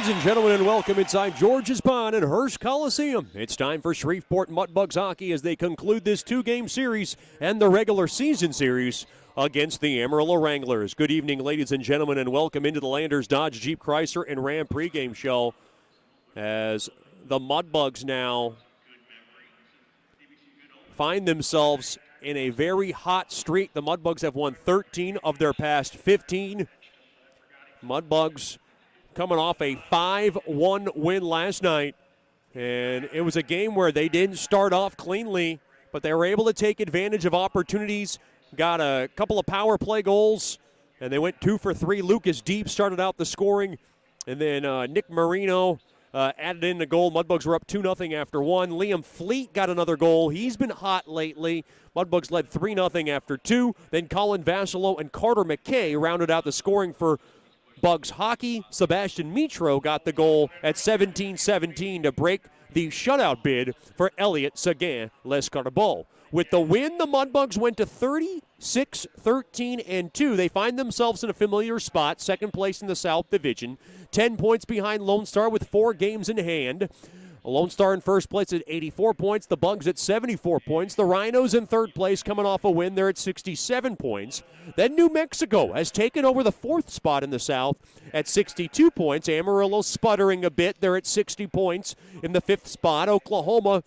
Ladies and gentlemen, and welcome inside George's Pond and Hearst Coliseum. It's time for Shreveport Mudbugs hockey as they conclude this two-game series and the regular season series against the Amarillo Wranglers. Good evening, ladies and gentlemen, and welcome into the Landers Dodge Jeep Chrysler and Ram pregame show as the Mudbugs now find themselves in a very hot streak. The Mudbugs have won 13 of their past 15. Mudbugs coming off a 5-1 win last night. And it was a game where they didn't start off cleanly, but they were able to take advantage of opportunities, got a couple of power play goals, and they went 2 for 3. Lucas Deep started out the scoring, and then Nick Marino added in the goal. Mudbugs were up 2-0 after 1. Liam Fleet got another goal. He's been hot lately. Mudbugs led 3-0 after 2. Then Colin Vassallo and Carter McKay rounded out the scoring for Bugs hockey. Sebastian Mitro got the goal at 17-17 to break the shutout bid for Elliot Seguin-Lescarbot. With the win, the Mudbugs went to 36-13-2. They find themselves in a familiar spot, second place in the South Division, 10 points behind Lone Star with 4 games in hand. Lone Star in first place at 84 points. The Bugs at 74 points. The Rhinos in third place coming off a win. They're at 67 points. Then New Mexico has taken over the fourth spot in the South at 62 points. Amarillo sputtering a bit. They're at 60 points in the fifth spot. Oklahoma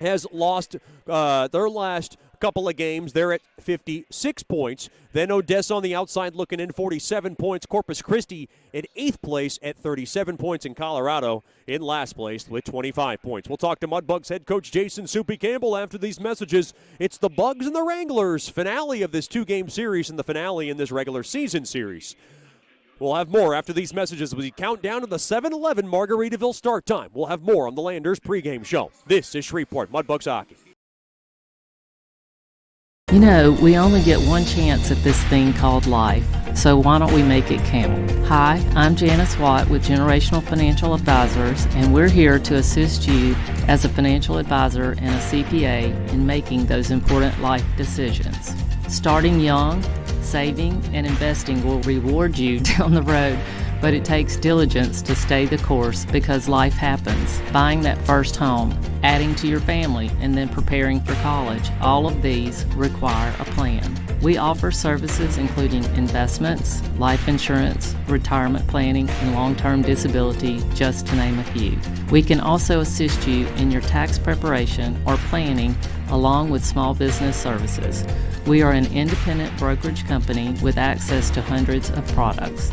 has lost their last couple of games. They're at 56 points. Then Odessa on the outside looking in, 47 points. Corpus Christi in 8th place at 37 points. In Colorado in last place with 25 points. We'll talk to Mudbugs head coach Jason Soupy Campbell after these messages. It's the Bugs and the Wranglers finale of this two-game series and the finale in this regular season series. We'll have more after these messages as we count down to the 7-11 Margaritaville start time. We'll have more on the Landers pregame show. This is Shreveport Mudbugs hockey. You know, we only get one chance at this thing called life, so why don't we make it count? Hi, I'm Janice Watt with Generational Financial Advisors, and we're here to assist you as a financial advisor and a CPA in making those important life decisions. Starting young, saving, and investing will reward you down the road, but it takes diligence to stay the course because life happens. Buying that first home, adding to your family, and then preparing for college, all of these require a plan. We offer services including investments, life insurance, retirement planning, and long-term disability, just to name a few. We can also assist you in your tax preparation or planning along with small business services. We are an independent brokerage company with access to hundreds of products.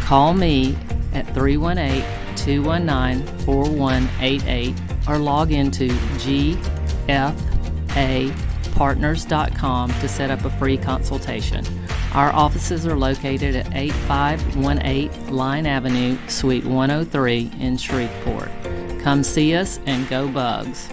Call me at 318-219-4188 or log into gfapartners.com to set up a free consultation. Our offices are located at 8518 Line Avenue, Suite 103 in Shreveport. Come see us and go Bugs.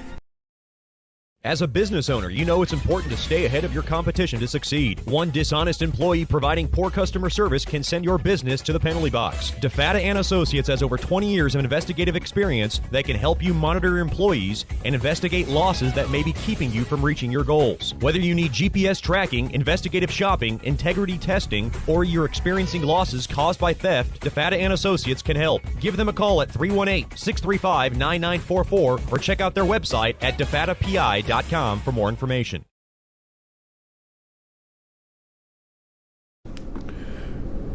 As a business owner, you know it's important to stay ahead of your competition to succeed. One dishonest employee providing poor customer service can send your business to the penalty box. DeFatta & Associates has over 20 years of investigative experience that can help you monitor your employees and investigate losses that may be keeping you from reaching your goals. Whether you need GPS tracking, investigative shopping, integrity testing, or you're experiencing losses caused by theft, DeFatta & Associates can help. Give them a call at 318-635-9944 or check out their website at defattapi.com for more information.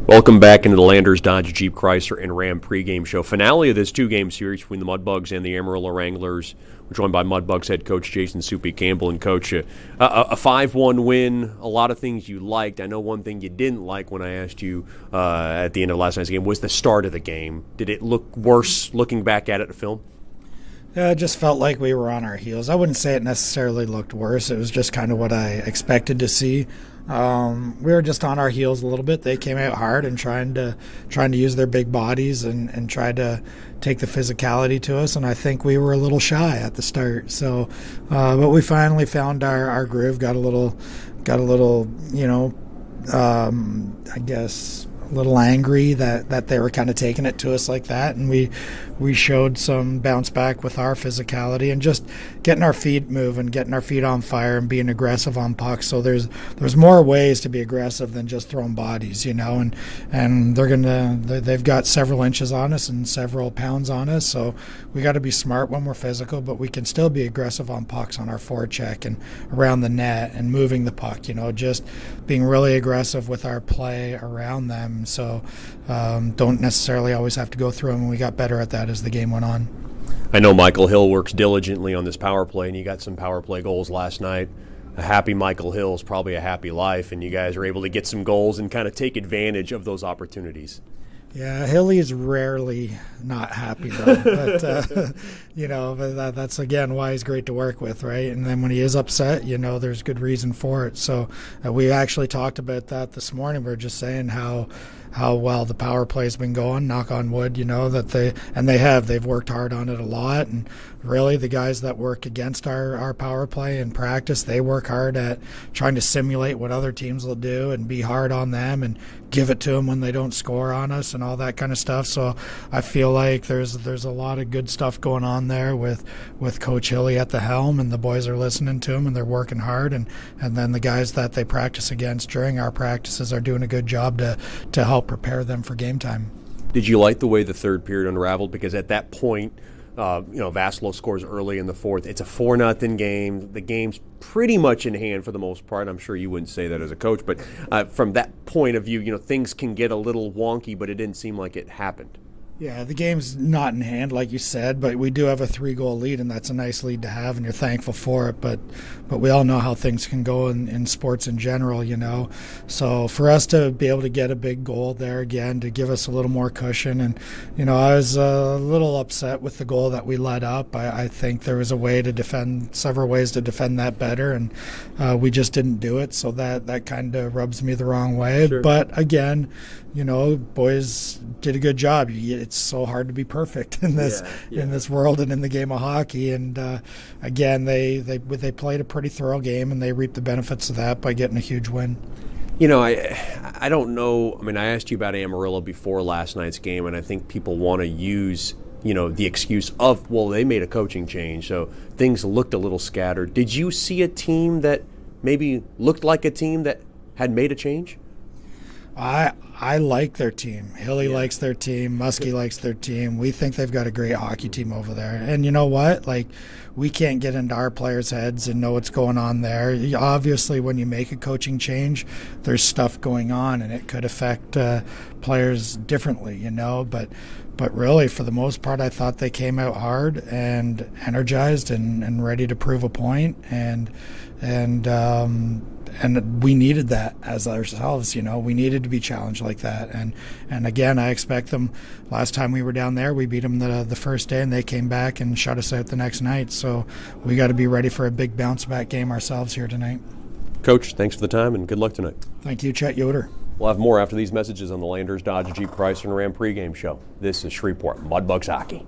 Welcome back into the Landers Dodge Jeep Chrysler and Ram pregame show. Finale of this two-game series between the Mudbugs and the Amarillo Wranglers. We're joined by Mudbugs head coach Jason Soupy Campbell. And coach, a 5-1 win, a lot of things you liked. I know one thing you didn't like when I asked you at the end of last night's game was the start of the game. Did it look worse looking back at it in film? It just felt like we were on our heels. I wouldn't say it necessarily looked worse. It was just kind of what I expected to see. We were just on our heels a little bit. They came out hard and trying to use their big bodies and try to take the physicality to us. And I think we were a little shy at the start. So, but we finally found our groove. Got a little, I guess, a little angry that they were kind of taking it to us like that, and we we showed some bounce back with our physicality and just getting our feet moving, getting our feet on fire, and being aggressive on pucks. So there's more ways to be aggressive than just throwing bodies, and they've got several inches on us and several pounds on us. So we got to be smart when we're physical, but we can still be aggressive on pucks on our forecheck and around the net and moving the puck. Just being really aggressive with our play around them. So don't necessarily always have to go through them. We got better at that as the game went on. I know Michael Hill works diligently on this power play, and you got some power play goals last night. A happy Michael Hill is probably a happy life, and you guys are able to get some goals and kind of take advantage of those opportunities. Yeah, Hilly is rarely not happy, though. But, that's, again, why he's great to work with, right? And then when he is upset, there's good reason for it. So we actually talked about that this morning. We were just saying how well the power play's been going, knock on wood, they've worked hard on it a lot. And really the guys that work against our power play in practice, they work hard at trying to simulate what other teams will do and be hard on them and give it to them when they don't score on us and all that kind of stuff. So I feel like there's a lot of good stuff going on there with Coach Hilly at the helm, and the boys are listening to him and they're working hard, and then the guys that they practice against during our practices are doing a good job to help prepare them for game time. Did you like the way the third period unraveled? Because at that point, Vassallo scores early in the fourth. It's a 4-0 game. The game's pretty much in hand for the most part. I'm sure you wouldn't say that as a coach, but from that point of view, things can get a little wonky, but it didn't seem like it happened. Yeah, the game's not in hand, like you said, but we do have a 3-goal lead, and that's a nice lead to have, and you're thankful for it. But we all know how things can go in sports in general, So for us to be able to get a big goal there again, to give us a little more cushion, and, I was a little upset with the goal that we let up. I think there was several ways to defend that better, and we just didn't do it, so that kind of rubs me the wrong way. Sure. But again, boys did a good job. It's so hard to be perfect in this in this world and in the game of hockey. And again, they played a pretty thorough game, and they reaped the benefits of that by getting a huge win. I don't know. I mean, I asked you about Amarillo before last night's game, and I think people want to use the excuse of, well, they made a coaching change, so things looked a little scattered. Did you see a team that maybe looked like a team that had made a change? I like their team. Hilly likes their team. Muskie likes their team. We think they've got a great hockey team over there. And you know what? We can't get into our players' heads and know what's going on there. Obviously, when you make a coaching change, there's stuff going on, and it could affect players differently, But really, for the most part, I thought they came out hard and energized and ready to prove a point. And we needed that as ourselves, We needed to be challenged like that. And again, I expect them. Last time we were down there, we beat them the first day, and they came back and shut us out the next night. So we got to be ready for a big bounce-back game ourselves here tonight. Coach, thanks for the time, and good luck tonight. Thank you, Chet Yoder. We'll have more after these messages on the Landers Dodge Jeep Chrysler and Ram pregame show. This is Shreveport Mudbugs Hockey.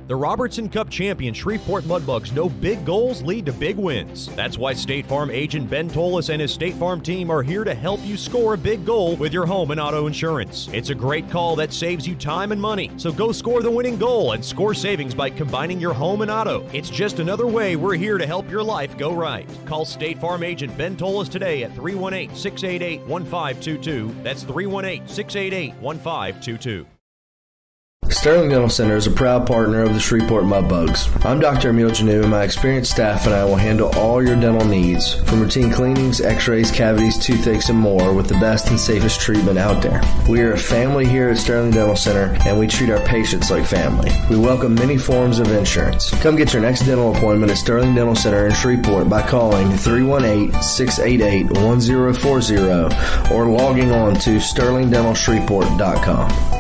The Robertson Cup champion Shreveport Mudbugs know big goals lead to big wins. That's why State Farm agent Ben Tolis and his State Farm team are here to help you score a big goal with your home and auto insurance. It's a great call that saves you time and money. So go score the winning goal and score savings by combining your home and auto. It's just another way we're here to help your life go right. Call State Farm agent Ben Tolis today at 318-688-1522. That's 318-688-1522. Sterling Dental Center is a proud partner of the Shreveport Mudbugs. I'm Dr. Emil Janu, and my experienced staff and I will handle all your dental needs, from routine cleanings, x-rays, cavities, toothaches, and more, with the best and safest treatment out there. We are a family here at Sterling Dental Center, and we treat our patients like family. We welcome many forms of insurance. Come get your next dental appointment at Sterling Dental Center in Shreveport by calling 318-688-1040 or logging on to sterlingdentalshreveport.com.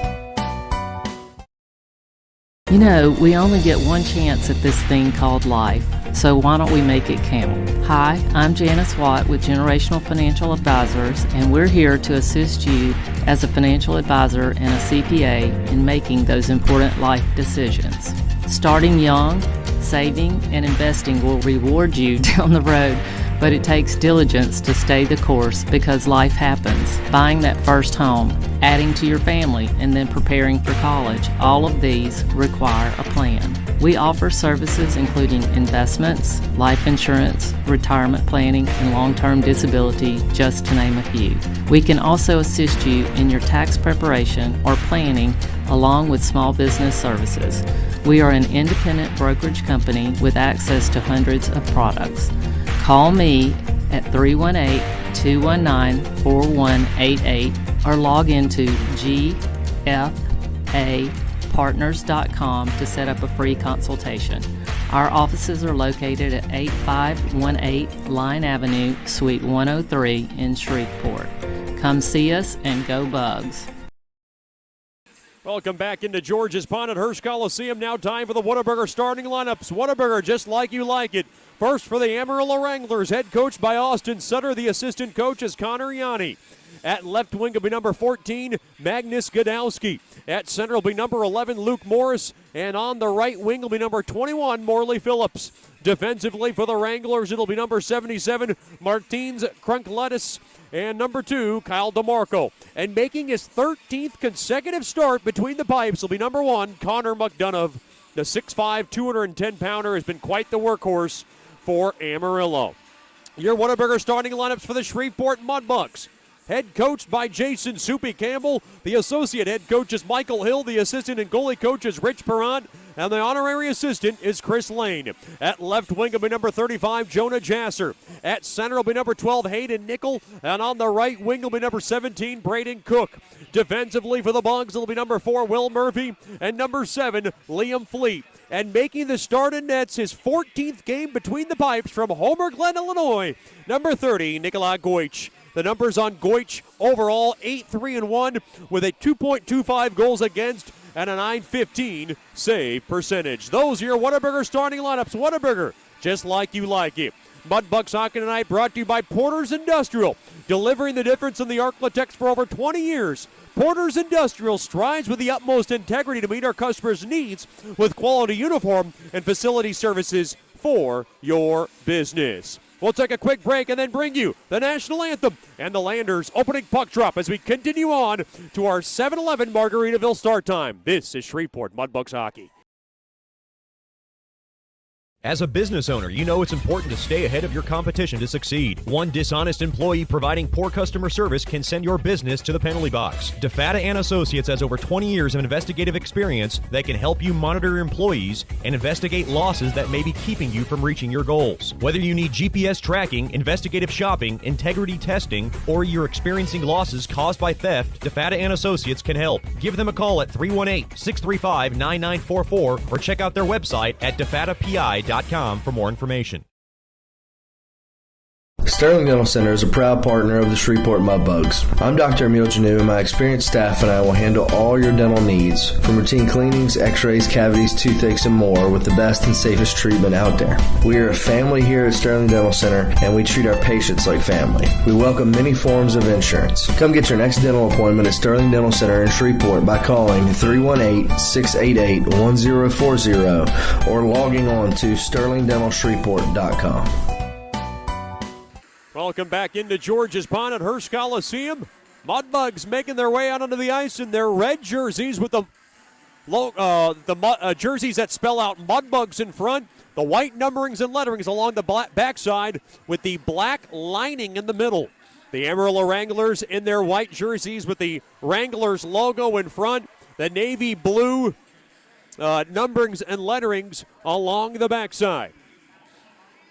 We only get one chance at this thing called life, so why don't we make it count? Hi, I'm Janice Watt with Generational Financial Advisors, and we're here to assist you as a financial advisor and a CPA in making those important life decisions. Starting young, saving, and investing will reward you down the road but it takes diligence to stay the course because life happens. Buying that first home, adding to your family, and then preparing for college, all of these require a plan. We offer services including investments, life insurance, retirement planning, and long-term disability, just to name a few. We can also assist you in your tax preparation or planning along with small business services. We are an independent brokerage company with access to hundreds of products. Call me at 318-219-4188 or log into gfapartners.com to set up a free consultation. Our offices are located at 8518 Line Avenue, Suite 103 in Shreveport. Come see us and go Bugs. Welcome back into George's Pond at Hearst Coliseum. Now time for the Whataburger starting lineups. Whataburger, just like you like it. First for the Amarillo Wranglers, head coach by Austin Sutter. The assistant coach is Connor Yanni. At left wing will be number 14, Magnus Godowski. At center will be number 11, Luke Morris. And on the right wing will be number 21, Morley Phillips. Defensively for the Wranglers, it'll be number 77, Martins Crunklettis. And number 2, Kyle DeMarco. And making his 13th consecutive start between the pipes will be number 1, Connor McDonough. The 6'5", 210-pounder has been quite the workhorse for Amarillo. Your Whataburger starting lineups for the Shreveport Mudbugs. Head coached by Jason Soupy Campbell. The associate head coach is Michael Hill. The assistant and goalie coach is Rich Perrant. And the honorary assistant is Chris Lane. At left wing will be number 35, Jonah Jasser. At center will be number 12, Hayden Nickel. And on the right wing will be number 17, Braden Cook. Defensively for the Bugs, it'll be number 4, Will Murphy. And number 7, Liam Fleet. And making the start in nets, his 14th game between the pipes from Homer Glen, Illinois, number 30, Nikolai Goich. The numbers on Goich overall 8-3-1 with a 2.25 goals against and a .915 save percentage. Those are your Whataburger starting lineups. Whataburger, just like you like it. Mudbugs Hockey tonight brought to you by Porter's Industrial, delivering the difference in the Arklatex for over 20 years. Porter's Industrial strives with the utmost integrity to meet our customers' needs with quality uniform and facility services for your business. We'll take a quick break and then bring you the national anthem and the Landers opening puck drop as we continue on to our 7-Eleven Margaritaville start time. This is Shreveport Mudbugs Hockey. As a business owner, you know it's important to stay ahead of your competition to succeed. One dishonest employee providing poor customer service can send your business to the penalty box. DeFata and Associates has over 20 years of investigative experience that can help you monitor your employees and investigate losses that may be keeping you from reaching your goals. Whether you need GPS tracking, investigative shopping, integrity testing, or you're experiencing losses caused by theft, DeFata and Associates can help. Give them a call at 318-635-9944 or check out their website at defatapi.com for more information. Sterling Dental Center is a proud partner of the Shreveport Mudbugs. I'm Dr. Emil Janu, and my experienced staff and I will handle all your dental needs, from routine cleanings, x-rays, cavities, toothaches, and more, with the best and safest treatment out there. We are a family here at Sterling Dental Center, and we treat our patients like family. We welcome many forms of insurance. Come get your next dental appointment at Sterling Dental Center in Shreveport by calling 318-688-1040 or logging on to sterlingdentalshreveport.com. Welcome back into George's Pond at Hearst Coliseum. Mudbugs making their way out onto the ice in their red jerseys with the jerseys that spell out Mudbugs in front, the white numberings and letterings along the backside with the black lining in the middle. The Amarillo Wranglers in their white jerseys with the Wranglers logo in front, the navy blue numberings and letterings along the backside.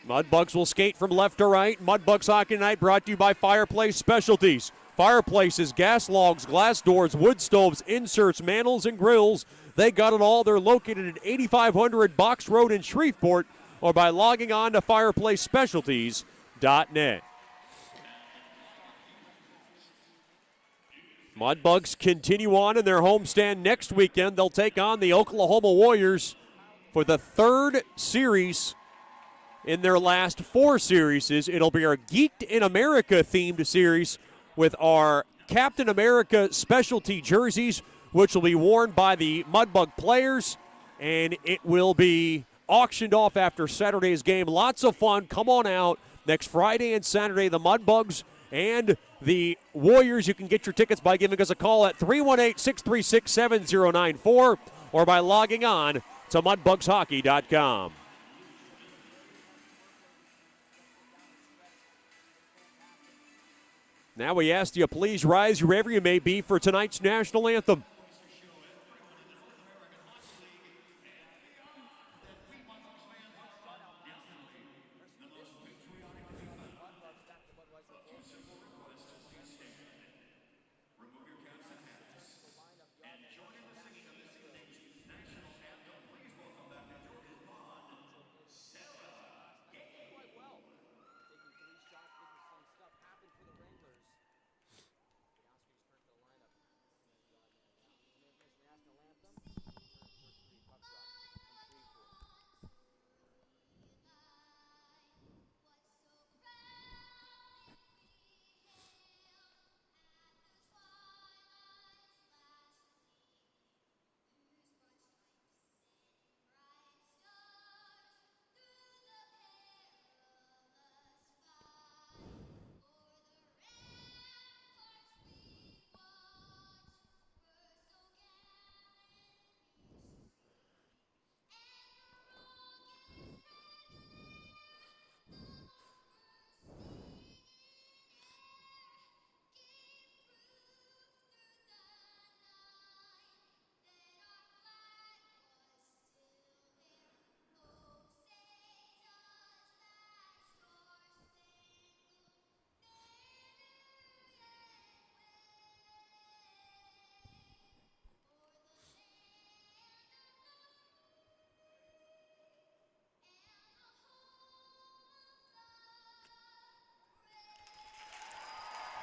Mudbugs will skate from left to right. Mudbugs Hockey Night brought to you by Fireplace Specialties. Fireplaces, gas logs, glass doors, wood stoves, inserts, mantles, and grills. They got it all. They're located at 8500 Box Road in Shreveport or by logging on to fireplacespecialties.net. Mudbugs continue on in their homestand next weekend. They'll take on the Oklahoma Warriors for the third series in their last 4 series. It'll be our Geeked in America themed series with our Captain America specialty jerseys, which will be worn by the Mudbug players, and it will be auctioned off after Saturday's game. Lots of fun. Come on out. next Friday and Saturday, the Mudbugs and the Warriors. You can get your tickets by giving us a call at 318-636-7094 or by logging on to mudbugshockey.com. Now we ask you, please rise wherever you may be for tonight's national anthem.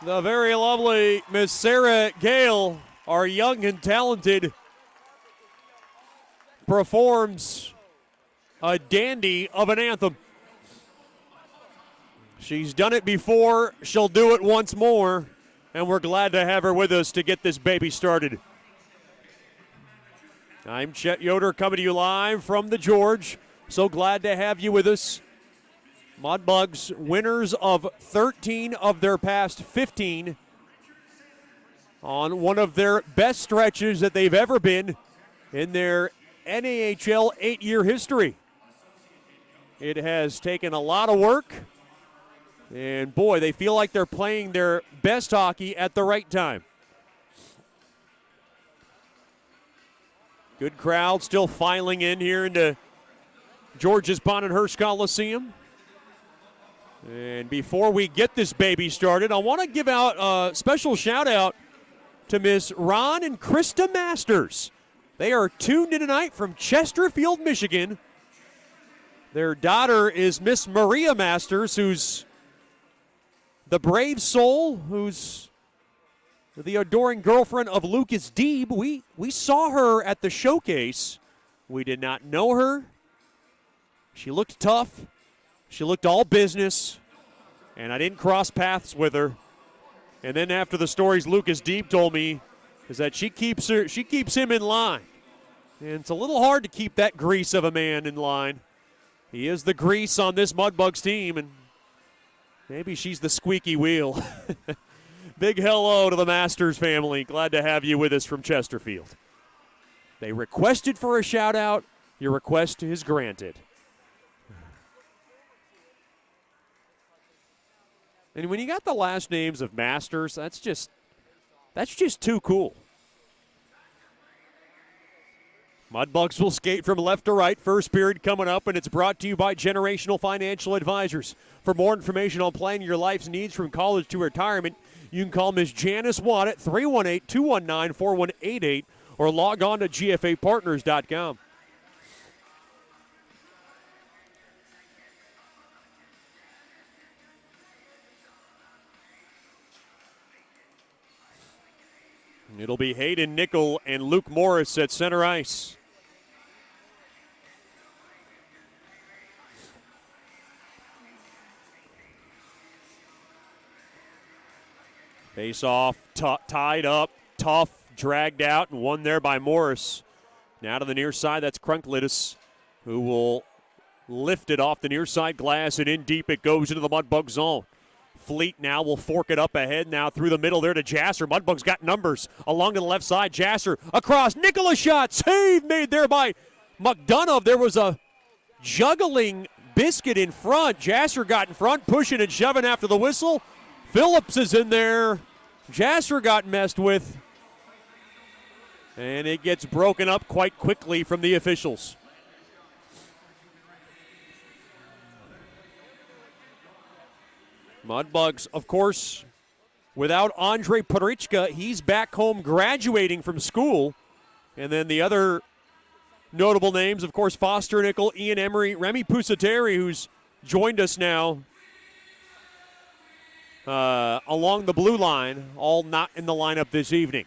The very lovely Miss Sarah Gale, our young and talented, performs a dandy of an anthem. She's done it before, she'll do it once more, and we're glad to have her with us to get this baby started. I'm Chet Yoder coming to you live from the George. So glad to have you with us. Mudbugs, winners of 13 of their past 15 on one of their best stretches that they've ever been in their NAHL 8-year history. It has taken a lot of work, and boy, they feel like they're playing their best hockey at the right time. Good crowd still filing in here into George's Bonnet-Hurst Coliseum. And before we get this baby started, I want to give out a special shout-out to Miss Ron and Krista Masters. They are tuned in tonight from Chesterfield, Michigan. Their daughter is Miss Maria Masters, who's the brave soul, who's the adoring girlfriend of Lucas Deeb. We saw her at the showcase. We did not know her. She looked tough. She looked all business, and I didn't cross paths with her. And then after the stories Lucas Deeb told me is that she keeps him in line. And it's a little hard to keep that grease of a man in line. He is the grease on this Mudbugs team, and maybe she's the squeaky wheel. Big hello to the Masters family. Glad to have you with us from Chesterfield. They requested for a shout-out. Your request is granted. And when you got the last names of Masters, that's just too cool. Mudbugs will skate from left to right. First period coming up, and it's brought to you by Generational Financial Advisors. For more information on planning your life's needs from college to retirement, you can call Ms. Janice Watt at 318-219-4188 or log on to gfapartners.com. It'll be Hayden Nickel and Luke Morris at center ice. Face off, tied up, tough, dragged out, and won there by Morris. Now to the near side, that's Krunklidis, who will lifted off the near side glass, and in deep it goes into the Mudbug zone. Fleet now will fork it up ahead now through the middle there to Jasser. Mudbugs got numbers along to the left side. Jasser across. Nicholas shot. Save made there by McDonough. There was a juggling biscuit in front. Jasser got in front, pushing and shoving after the whistle. Phillips is in there. Jasser got messed with. And it gets broken up quite quickly from the officials. Mudbugs, of course, without Andre Parichka, he's back home graduating from school. And then the other notable names, of course, Foster Nickel, Ian Emery, Remy Pusateri, who's joined us now along the blue line, all not in the lineup this evening.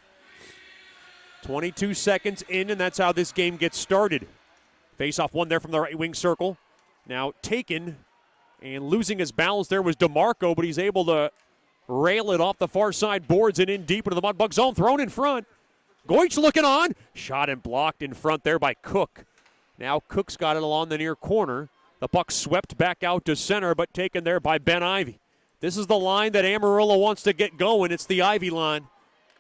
22 seconds in, and that's how this game gets started. Face-off one there from the right wing circle. Now taken, and losing his balance there was DeMarco, but he's able to rail it off the far side boards and in deep into the Mudbug zone. Thrown in front. Goich looking on. Shot and blocked in front there by Cook. Now Cook's got it along the near corner. The puck swept back out to center, but taken there by Ben Ivy. This is the line that Amarillo wants to get going. It's the Ivy line.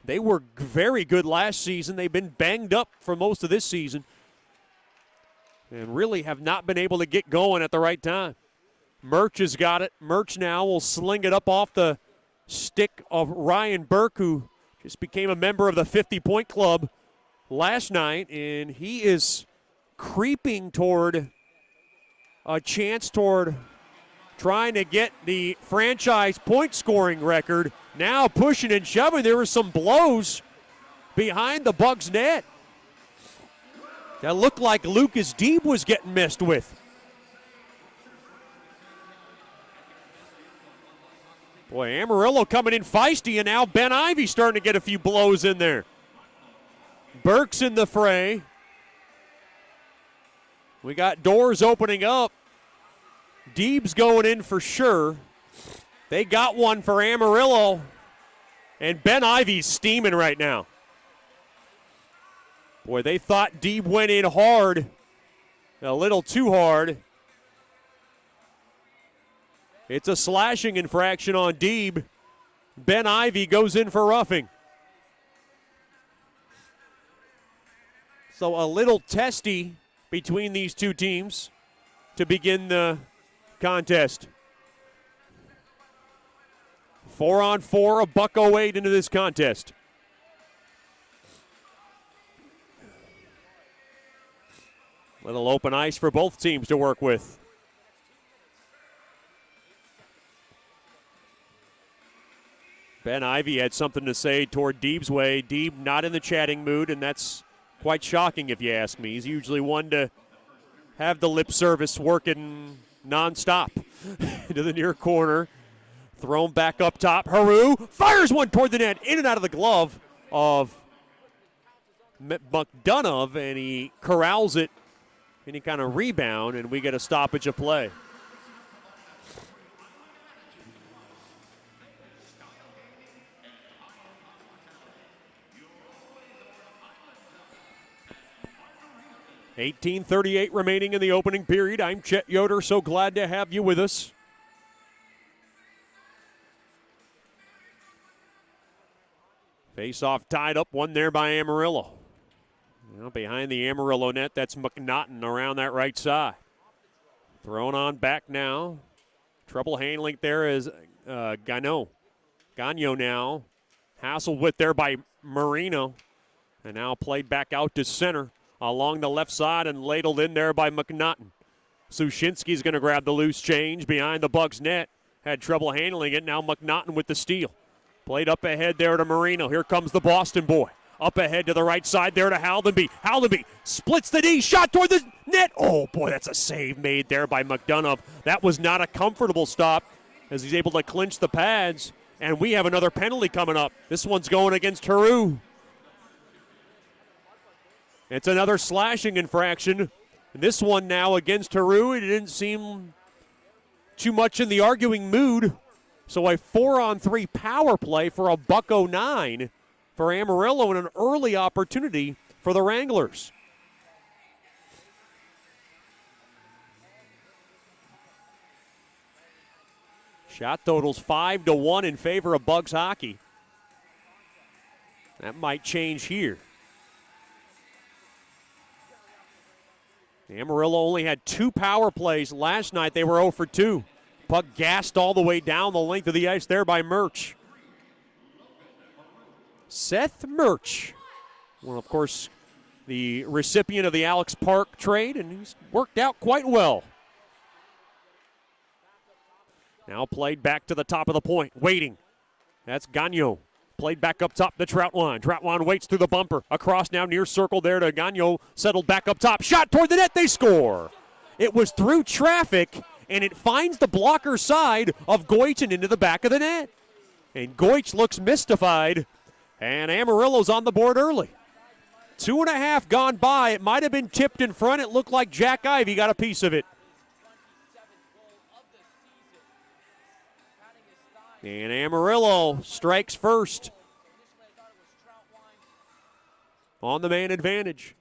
They were very good last season. They've been banged up for most of this season and really have not been able to get going at the right time. Murch has got it. Murch now will sling it up off the stick of Ryan Burke, who just became a member of the 50-point club last night, and he is creeping toward a chance toward trying to get the franchise point scoring record. Now pushing and shoving. There were some blows behind the Bugs net that looked like Lucas Deeb was getting messed with. Boy, Amarillo coming in feisty, and now Ben Ivy starting to get a few blows in there. Burke's in the fray. We got doors opening up. Deeb's going in for sure. They got one for Amarillo, and Ben Ivy's steaming right now. Boy, they thought Deeb went in hard, a little too hard. It's a slashing infraction on Deeb. Ben Ivy goes in for roughing. So a little testy between these two teams to begin the contest. 4-on-4, $1.08 into this contest. Little open ice for both teams to work with. Ben Ivy had something to say toward Deeb's way. Deeb not in the chatting mood, and that's quite shocking if you ask me. He's usually one to have the lip service working nonstop. Into the near corner. Thrown back up top. Haru fires one toward the net, in and out of the glove of McDonough, and he corrals it. Any kind of rebound, and we get a stoppage of play. $18:38 remaining in the opening period. I'm Chet Yoder, so glad to have you with us. Face-off tied up, one there by Amarillo. Now behind the Amarillo net, that's McNaughton around that right side. Thrown on back now. Trouble handling there is Gagnon. Gagnon now. Hassled with there by Marino. And now played back out to center along the left side and ladled in there by McNaughton. Sushinsky's going to grab the loose change behind the Bugs net. Had trouble handling it. Now McNaughton with the steal. Played up ahead there to Marino. Here comes the Boston boy. Up ahead to the right side there to Haldenby. Haldenby splits the D. Shot toward the net. Oh, boy, that's a save made there by McDonough. That was not a comfortable stop as he's able to clinch the pads. And we have another penalty coming up. This one's going against Haru. It's another slashing infraction. And this one now against Haru. It didn't seem too much in the arguing mood. So a 4-on-3 power play for a $1.09 for Amarillo and an early opportunity for the Wranglers. Shot totals 5-1 in favor of Bugs hockey. That might change here. Amarillo only had 2 power plays. Last night they were 0 for 2. Puck gassed all the way down the length of the ice there by Murch. Seth Murch, well, of course, the recipient of the Alex Park trade, and he's worked out quite well. Now played back to the top of the point, waiting. That's Gagnon. Played back up top to Troutwine. Troutwine waits through the bumper. Across now near circle there to Gagnon. Settled back up top. Shot toward the net. They score. It was through traffic, and it finds the blocker side of Goich and into the back of the net. And Goich looks mystified, and Amarillo's on the board early. 2.5 gone by. It might have been tipped in front. It looked like Jack Ivey got a piece of it. And Amarillo strikes first on the man advantage.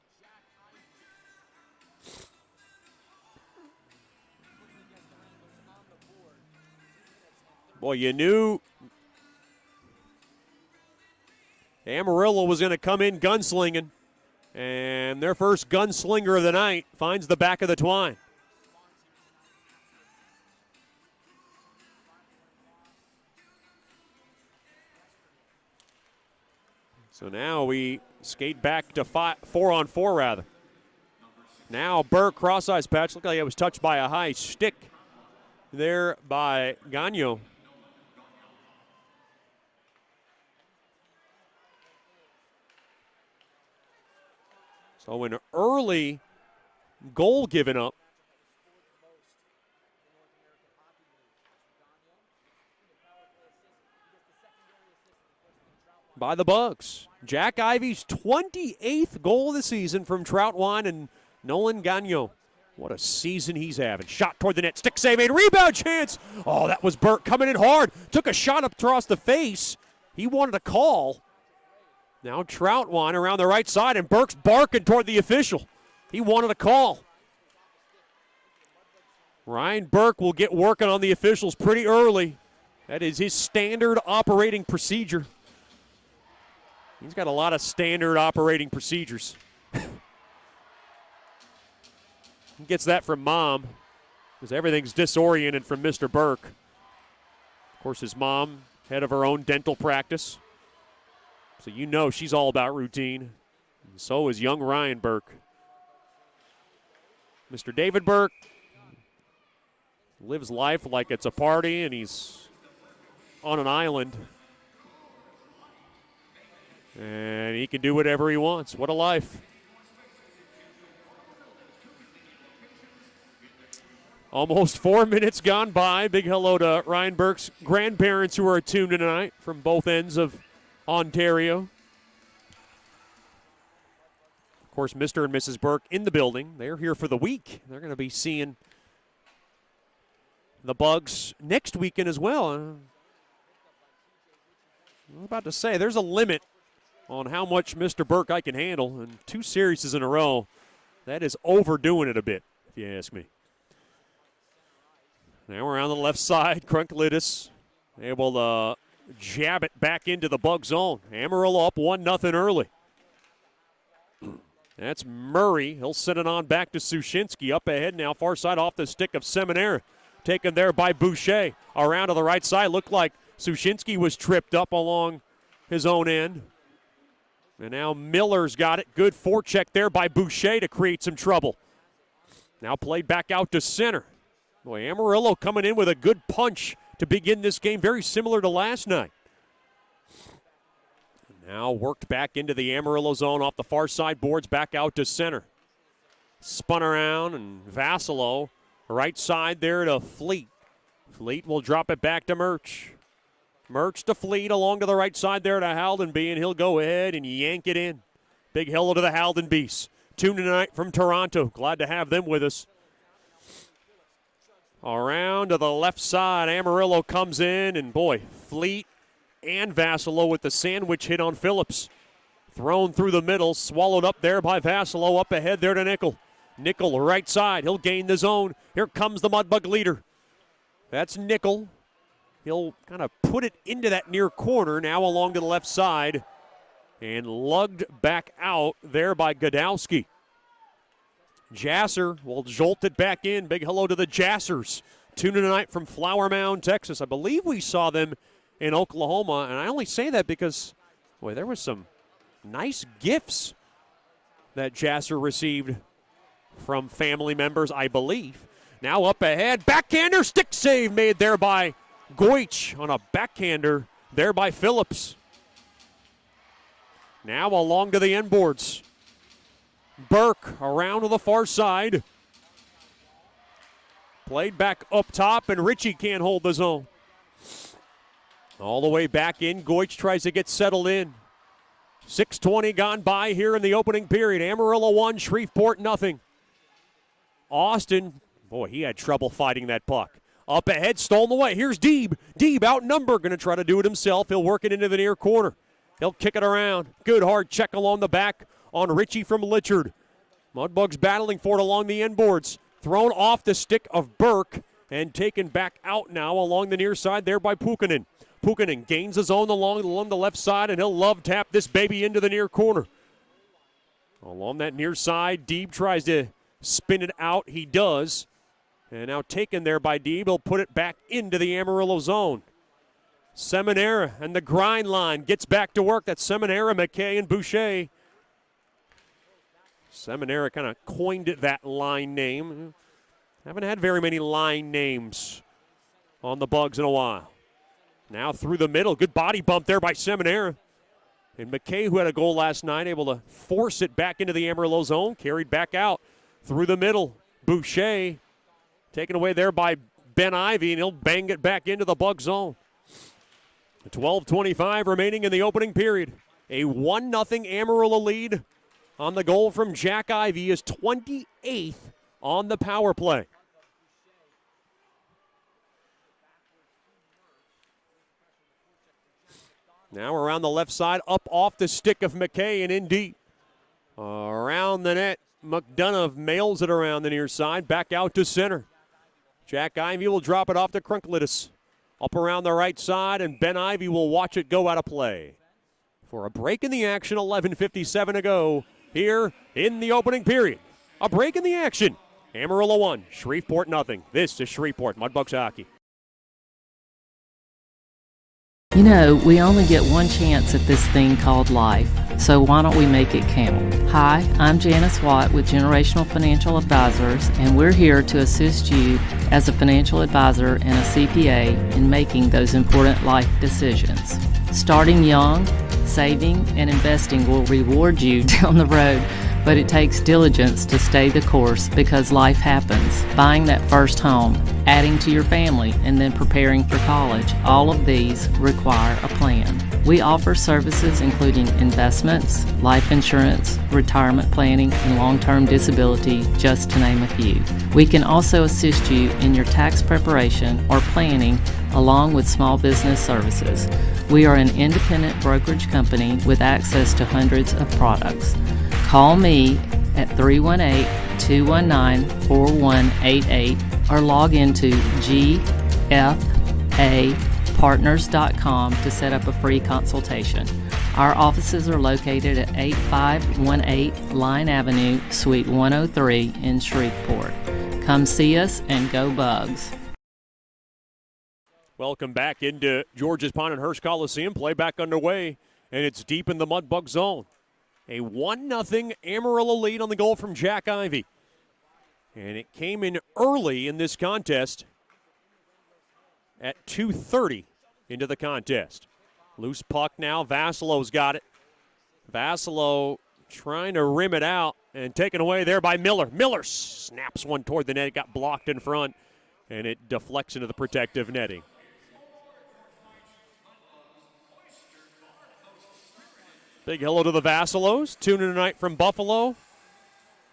Boy, you knew Amarillo was going to come in gunslinging, and their first gunslinger of the night finds the back of the twine. So now we skate back to 4-on-4 rather. Now Burke cross-ice patch. Looked like it was touched by a high stick there by Gagnon. So an early goal given up. By the Bugs. Jack Ivey's 28th goal of the season from Troutwine and Nolan Gagnon. What a season he's having. Shot toward the net. Stick save made. Rebound chance. Oh, that was Burke coming in hard. Took a shot up across the face. He wanted a call. Now Troutwine around the right side, and Burke's barking toward the official. He wanted a call. Ryan Burke will get working on the officials pretty early. That is his standard operating procedure. He's got a lot of standard operating procedures. He gets that from Mom, because everything's disoriented from Mr. Burke. Of course, his mom, head of her own dental practice. So you know she's all about routine. And so is young Ryan Burke. Mr. David Burke lives life like it's a party and he's on an island. And he can do whatever he wants. What a life. Almost 4 minutes gone by. Big hello to Ryan Burke's grandparents who are tuned tonight from both ends of Ontario. Of course, Mr. and Mrs. Burke in the building. They're here for the week. They're going to be seeing the Bugs next weekend as well. I was about to say, there's a limit on how much Mr. Burke I can handle. And 2 series in a row, that is overdoing it a bit, if you ask me. Now we're on the left side. Krunklidis able to jab it back into the Bug zone. Amarillo up 1-0 early. That's Murray. He'll send it on back to Sushinsky. Up ahead now, far side off the stick of Seminara. Taken there by Boucher. Around to the right side. Looked like Sushinsky was tripped up along his own end. And now Miller's got it. Good forecheck there by Boucher to create some trouble. Now played back out to center. Boy, Amarillo coming in with a good punch to begin this game, very similar to last night. Now worked back into the Amarillo zone off the far side boards, back out to center. Spun around, and Vassilo, right side there to Fleet. Fleet will drop it back to Murch. Murch to Fleet along to the right side there to Haldenby, and he'll go ahead and yank it in. Big hello to the Haldenbees. Tuned tonight from Toronto. Glad to have them with us. Around to the left side, Amarillo comes in, and boy, Fleet and Vassilo with the sandwich hit on Phillips. Thrown through the middle, swallowed up there by Vassilo, up ahead there to Nickel. Nickel, right side, he'll gain the zone. Here comes the Mudbug leader. That's Nickel. He'll kind of put it into that near corner, now along to the left side, and lugged back out there by Godowski. Jasser will jolt it back in. Big hello to the Jassers. Tuning tonight from Flower Mound, Texas. I believe we saw them in Oklahoma, and I only say that because, boy, there was some nice gifts that Jasser received from family members, I believe. Now up ahead, backhander, stick save made there by Goich on a backhander there by Phillips. Now along to the end boards. Burke around to the far side. Played back up top, and Ritchie can't hold the zone. All the way back in, Goich tries to get settled in. 6:20 gone by here in the opening period. Amarillo 1, Shreveport nothing. Austin, boy, he had trouble fighting that puck. Up ahead, stolen away. Here's Deeb. Deeb outnumbered, going to try to do it himself. He'll work it into the near corner. He'll kick it around. Good hard check along the back on Ritchie from Litchard. Mudbugs battling for it along the end boards. Thrown off the stick of Burke and taken back out now along the near side there by Pukkanen. Pukkanen gains his own along the left side, and he'll love tap this baby into the near corner. Along that near side, Deeb tries to spin it out. He does. And now taken there by Deeb. He'll put it back into the Amarillo zone. Seminara and the grind line gets back to work. That's Seminara, McKay, and Boucher. Seminara kind of coined that line name. Haven't had very many line names on the Bugs in a while. Now through the middle. Good body bump there by Seminara. And McKay, who had a goal last night, able to force it back into the Amarillo zone. Carried back out through the middle. Boucher taken away there by Ben Ivy, and he'll bang it back into the Bug zone. 12:25 remaining in the opening period. A 1-0 Amarillo lead on the goal from Jack Ivy is 28th on the power play. Now around the left side, up off the stick of McKay and in deep. Around the net, McDonough mails it around the near side, back out to center. Jack Ivy will drop it off to Krunklidis. Up around the right side, and Ben Ivy will watch it go out of play. For a break in the action, 11:57 to go here in the opening period. A break in the action. Amarillo 1, Shreveport nothing. This is Shreveport Mudbugs hockey. You know, we only get one chance at this thing called life, so why don't we make it count? Hi, I'm Janice Watt with Generational Financial Advisors, and we're here to assist you as a financial advisor and a CPA in making those important life decisions. Starting young, saving, and investing will reward you down the road, but it takes diligence to stay the course because life happens. Buying that first home, adding to your family, and then preparing for college, all of these require a plan. We offer services including investments, life insurance, retirement planning, and long-term disability, just to name a few. We can also assist you in your tax preparation or planning along with small business services. We are an independent brokerage company with access to hundreds of products. Call me at 318-219-4188 or log into gfapartners.com to set up a free consultation. Our offices are located at 8518 Line Avenue, Suite 103 in Shreveport. Come see us and go Bugs. Welcome back into Georges Pond and Hirsch Coliseum. Play back underway, and it's deep in the Mudbug zone. A 1-0 Amarillo lead on the goal from Jack Ivy. And it came in early in this contest at 2:30 into the contest. Loose puck now. Vasilo's got it. Vasilo trying to rim it out and taken away there by Miller. Miller snaps one toward the net. It got blocked in front, and it deflects into the protective netting. Big hello to the Vasilos, tuning tonight from Buffalo.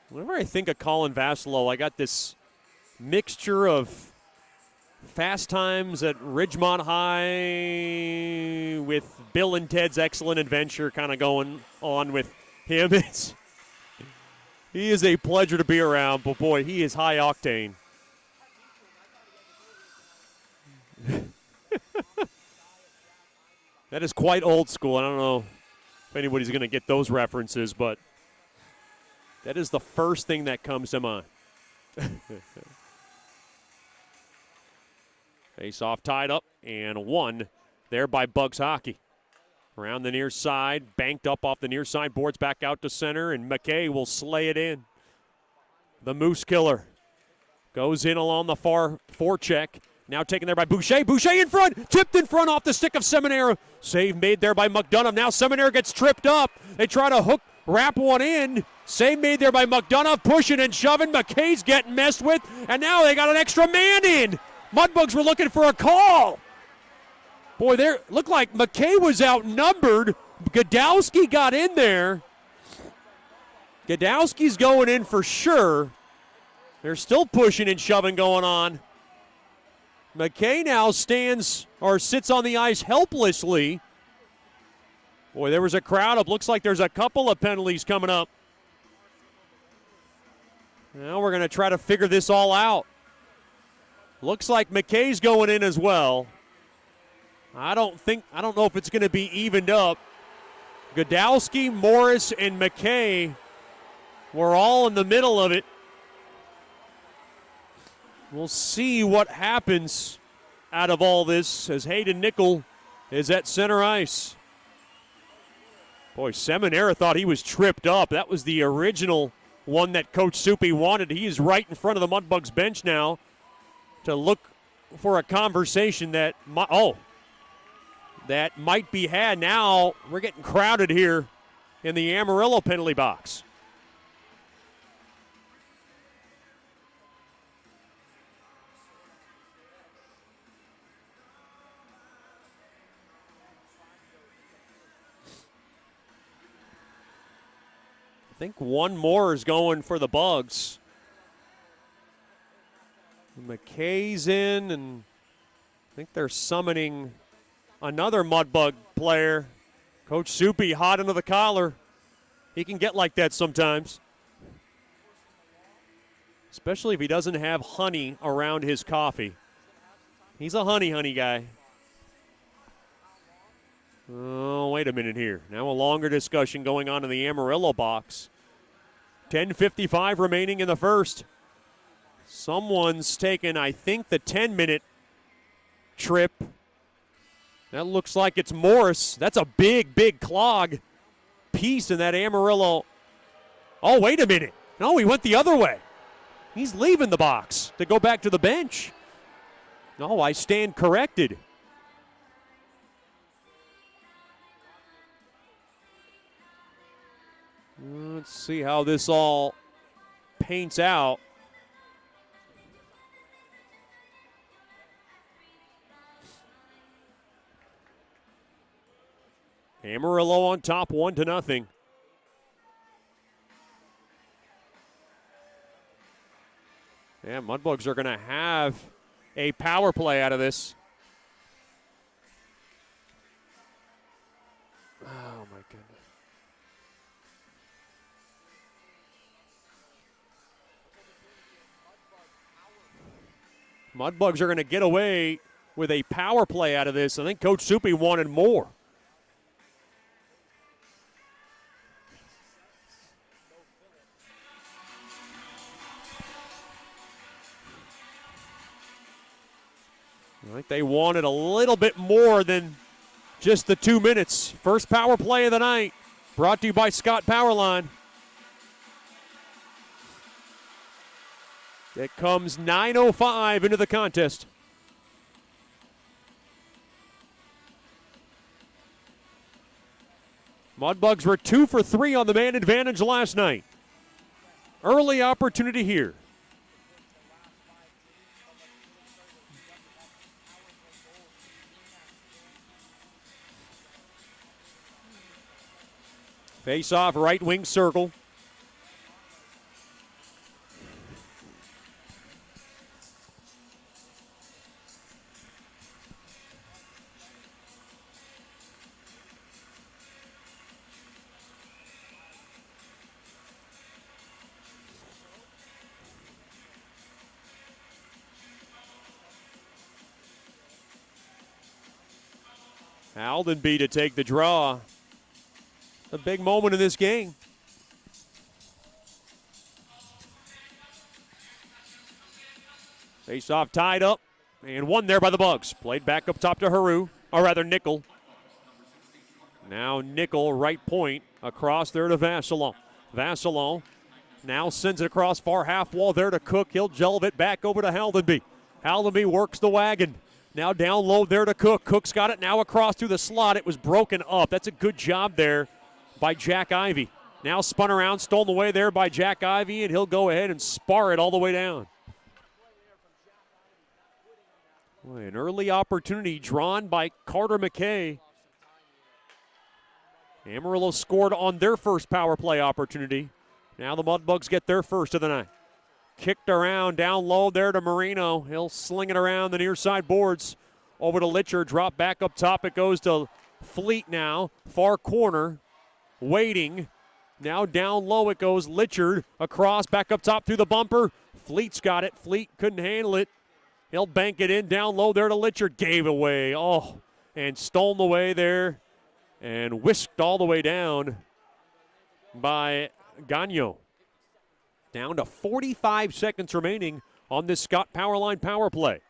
Whenever I think of Colin Vasilo, I got this mixture of Fast Times at Ridgemont High with Bill and Ted's Excellent Adventure kind of going on with him. He is a pleasure to be around, but boy, he is high octane. That is quite old school. I don't know if anybody's going to get those references, but that is the first thing that comes to mind. Face-off tied up and won there by Bugs Hockey. Around the near side, banked up off the near side, boards back out to center, and McKay will slay it in. The Moose Killer goes in along the far forecheck. Now taken there by Boucher. Boucher in front, tipped in front off the stick of Seminara. Save made there by McDonough. Now Seminara gets tripped up. They try to wrap one in. Save made there by McDonough, pushing and shoving. McKay's getting messed with, and now they got an extra man in. Mudbugs were looking for a call. Boy, there looked like McKay was outnumbered. Godowski got in there. Godowski's going in for sure. They're still pushing and shoving going on. McKay now sits on the ice helplessly. Boy, there was a crowd up. Looks like there's a couple of penalties coming up. Now we're going to try to figure this all out. Looks like McKay's going in as well. I don't know if it's going to be evened up. Godowski, Morris, and McKay were all in the middle of it. We'll see what happens out of all this as Hayden Nickel is at center ice. Boy, Seminara thought he was tripped up. That was the original one that Coach Soupy wanted. He is right in front of the Mudbugs bench now to look for a conversation that might be had. Now we're getting crowded here in the Amarillo penalty box. I think one more is going for the Bugs. McKay's in, and I think they're summoning another Mudbug player. Coach Soupy hot under the collar. He can get like that sometimes. Especially if he doesn't have honey around his coffee. He's a honey guy. Oh, wait a minute here. Now a longer discussion going on in the Amarillo box. 10:55 remaining in the first. Someone's taken, I think, the 10-minute trip. That looks like it's Morris. That's a big clog piece in that Amarillo. Oh, wait a minute. No, he went the other way. He's leaving the box to go back to the bench. No, I stand corrected. Let's see how this all paints out. Amarillo on top, 1-0. Yeah, Mudbugs are going to have a power play out of this. Oh, my goodness. Mudbugs are going to get away with a power play out of this. I think Coach Soupy wanted more. I think they wanted a little bit more than just the 2 minutes. First power play of the night, brought to you by Scott Powerline. It comes 9:05 into the contest. Mudbugs were 2 for 3 on the man advantage last night. Early opportunity here. Face off, right wing circle. Aldenby to take the draw. A big moment in this game. Face-off tied up and won there by the Bugs. Played back up top to Haru, or rather Nickel. Now Nickel, right point, across there to Vassalon. Vassalon now sends it across far half wall there to Cook. He'll jelve it back over to Aldenby. Aldenby works the wagon. Now down low there to Cook. Cook's got it now across through the slot. It was broken up. That's a good job there by Jack Ivey. Now spun around, stolen away there by Jack Ivey, and he'll go ahead and spar it all the way down. Boy, an early opportunity drawn by Carter McKay. Amarillo scored on their first power play opportunity. Now the Mudbugs get their first of the night. Kicked around down low there to Marino. He'll sling it around the near side boards. Over to Litcher. Drop back up top. It goes to Fleet now. Far corner. Waiting. Now down low it goes. Litchard across. Back up top through the bumper. Fleet's got it. Fleet couldn't handle it. He'll bank it in down low there to Litchard. Gave away. Oh, and stolen away there. And whisked all the way down by Gagnon. Down to 45 seconds remaining on this Scott Powerline power play.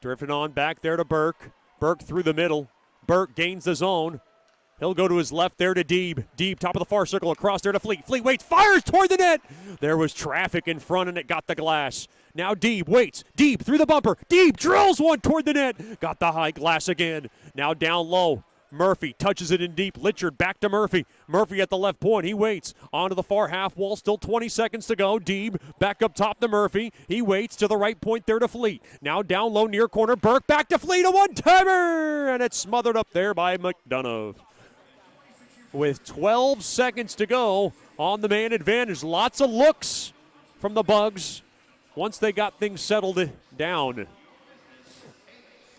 Drifting on back there to Burke. Burke through the middle. Burke gains the zone. He'll go to his left there to Deeb. Deeb, top of the far circle, across there to Fleet. Fleet waits, fires toward the net. There was traffic in front, and it got the glass. Now Deeb waits. Deeb through the bumper. Deeb drills one toward the net. Got the high glass again. Now down low. Murphy touches it in deep. Litchard back to Murphy. Murphy at the left point. He waits. Onto the far half wall. Still 20 seconds to go. Deeb back up top to Murphy. He waits to the right point there to Fleet. Now down low near corner. Burke back to Fleet. A one-timer! And it's smothered up there by McDonough. With 12 seconds to go on the man advantage. Lots of looks from the Bugs once they got things settled down.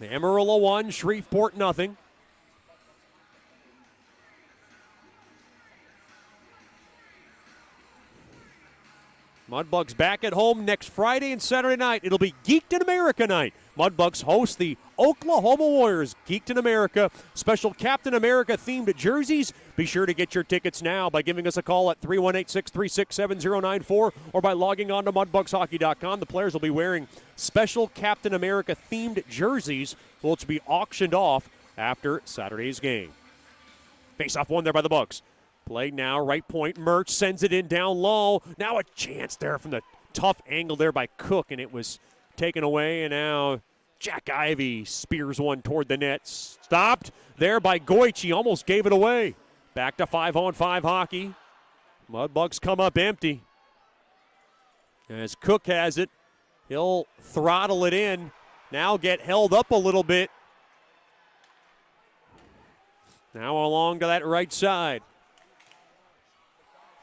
Amarillo 1, Shreveport nothing. Mudbugs back at home next Friday and Saturday night. It'll be Geeked in America night. Mudbugs host the Oklahoma Warriors. Geeked in America. Special Captain America themed jerseys. Be sure to get your tickets now by giving us a call at 318-636-7094 or by logging on to mudbugshockey.com. The players will be wearing Special Captain America themed jerseys, which will be auctioned off after Saturday's game. Face-off won there by the Bugs. Play now, right point. Murch sends it in down low. Now a chance there from the tough angle there by Cook, and it was taken away. And now Jack Ivey spears one toward the net. Stopped there by Goichi. Almost gave it away. Back to 5-on-5 hockey. Mudbugs come up empty. As Cook has it, he'll throttle it in. Now get held up a little bit. Now along to that right side.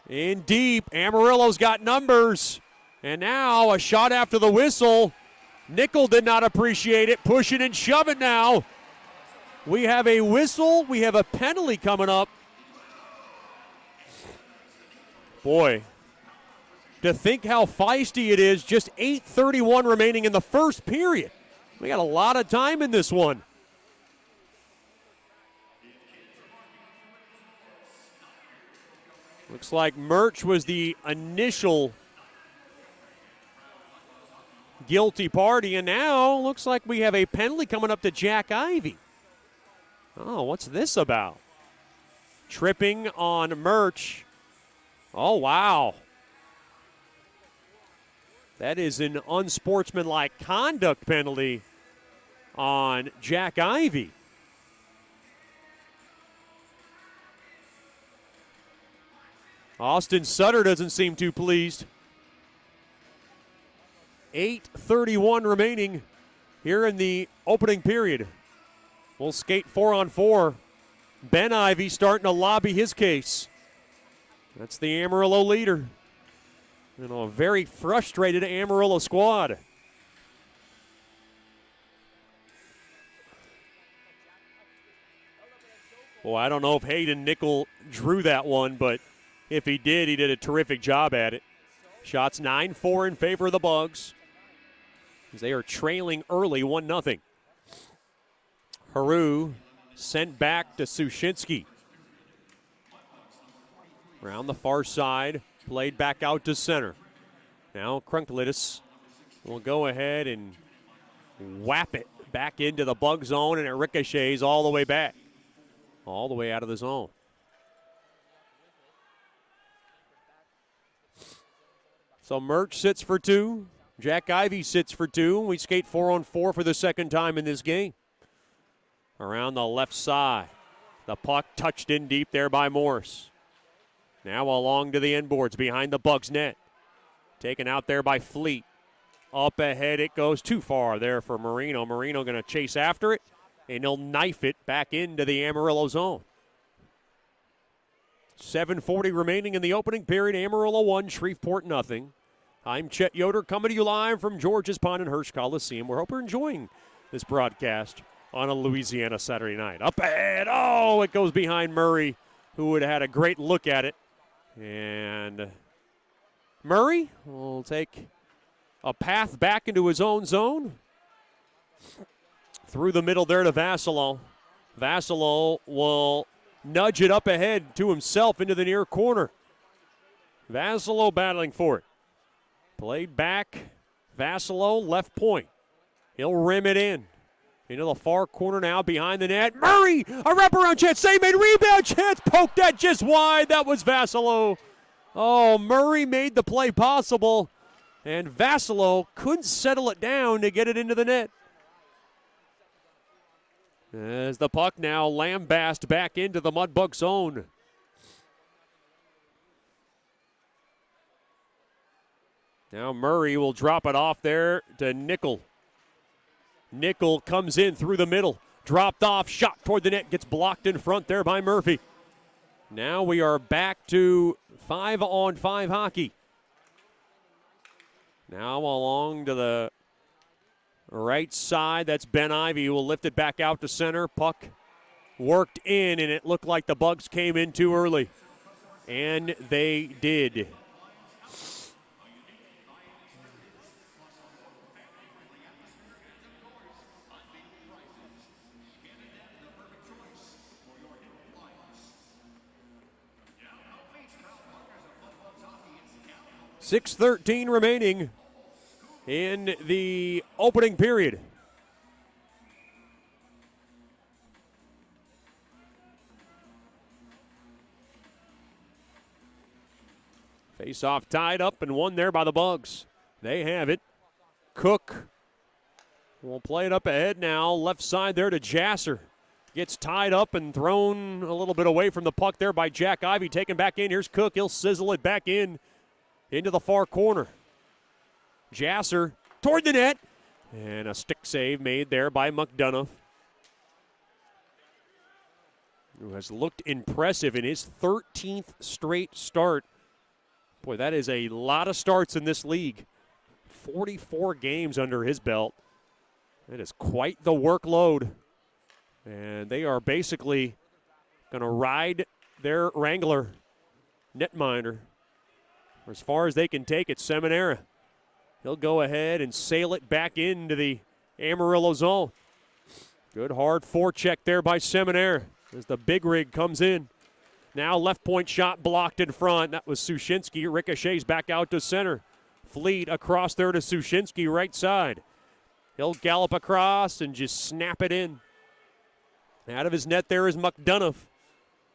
In deep, Amarillo's got numbers. And now a shot after the whistle. Nickel did not appreciate it. Push it and shove it now. We have a whistle. We have a penalty coming up. Boy, to think how feisty it is. Just 8:31 remaining in the first period. We got a lot of time in this one. Looks like Murch was the initial guilty party, and now looks like we have a penalty coming up to Jack Ivey. Oh, what's this about? Tripping on Murch. Oh, wow. That is an unsportsmanlike conduct penalty on Jack Ivey. Austin Sutter doesn't seem too pleased. 8:31 remaining here in the opening period. We'll skate 4-on-4. Ben Ivey starting to lobby his case. That's the Amarillo leader. And a very frustrated Amarillo squad. Well, I don't know if Hayden Nickel drew that one, but if he did a terrific job at it. Shots 9-4 in favor of the Bugs, as they are trailing early 1-0. Haru Sent back to Sushinsky. Around the far side, played back out to center. Now Krunklidis will go ahead and whap it back into the bug zone, and it ricochets all the way back. All the way out of the zone. So Murch sits for 2. Jack Ivey sits for 2. We skate 4-on-4 for the second time in this game. Around the left side. The puck touched in deep there by Morse. Now along to the end boards behind the Bugs net. Taken out there by Fleet. Up ahead it goes too far there for Marino. Marino going to chase after it, and he'll knife it back into the Amarillo zone. 7:40 remaining in the opening period. Amarillo 1, Shreveport nothing. I'm Chet Yoder coming to you live from George's Pond and Hirsch Coliseum. We hope you're enjoying this broadcast on a Louisiana Saturday night. Up ahead, oh, it goes behind Murray, who would have had a great look at it. And Murray will take a path back into his own zone. Through the middle there to Vassalo. Vassalo will nudge it up ahead to himself into the near corner. Vassalo battling for it. Played back. Vassalo left point. He'll rim it in. Into the far corner now behind the net. Murray, a wraparound chance. Save made, rebound chance. Poked that just wide. That was Vassalo. Oh, Murray made the play possible. And Vassalo couldn't settle it down to get it into the net. As the puck now lambasted back into the Mudbug zone. Now Murray will drop it off there to Nickel. Nickel comes in through the middle. Dropped off, shot toward the net, gets blocked in front there by Murphy. Now we are back to 5-on-5 hockey. Now along to the right side, that's Ben Ivey who will lift it back out to center. Puck worked in, and it looked like the Bugs came in too early. And they did. .6:13 remaining in the opening period. Face-off tied up and won there by the Bugs. They have it. Cook will play it up ahead now. Left side there to Jasser. Gets tied up and thrown a little bit away from the puck there by Jack Ivey. Taken back in. Here's Cook. He'll sizzle it back in into the far corner. Jasser toward the net. And a stick save made there by McDonough, who has looked impressive in his 13th straight start. Boy, that is a lot of starts in this league. 44 games under his belt. That is quite the workload. And they are basically going to ride their Wrangler netminder as far as they can take it. Seminara. He'll go ahead and sail it back into the Amarillo zone. Good hard forecheck there by Seminara as the big rig comes in. Now left point shot blocked in front. That was Sushinsky. Ricochets back out to center. Fleet across there to Sushinsky, right side. He'll gallop across and just snap it in. Out of his net there is McDonough.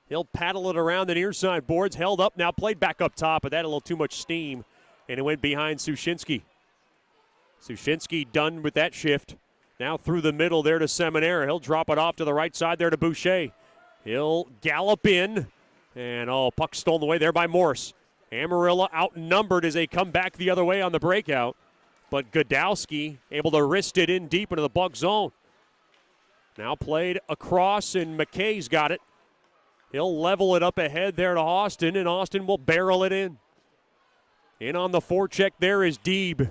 He'll paddle it around the near side boards. Held up now, played back up top, but that a little too much steam. And it went behind Sushinsky. Sushinsky done with that shift. Now through the middle there to Seminara. He'll drop it off to the right side there to Boucher. He'll gallop in. And, puck stolen away there by Morse. Amarillo outnumbered as they come back the other way on the breakout. But Godowski able to wrist it in deep into the Bug zone. Now played across, and McKay's got it. He'll level it up ahead there to Austin, and Austin will barrel it in. In on the forecheck there is Deeb.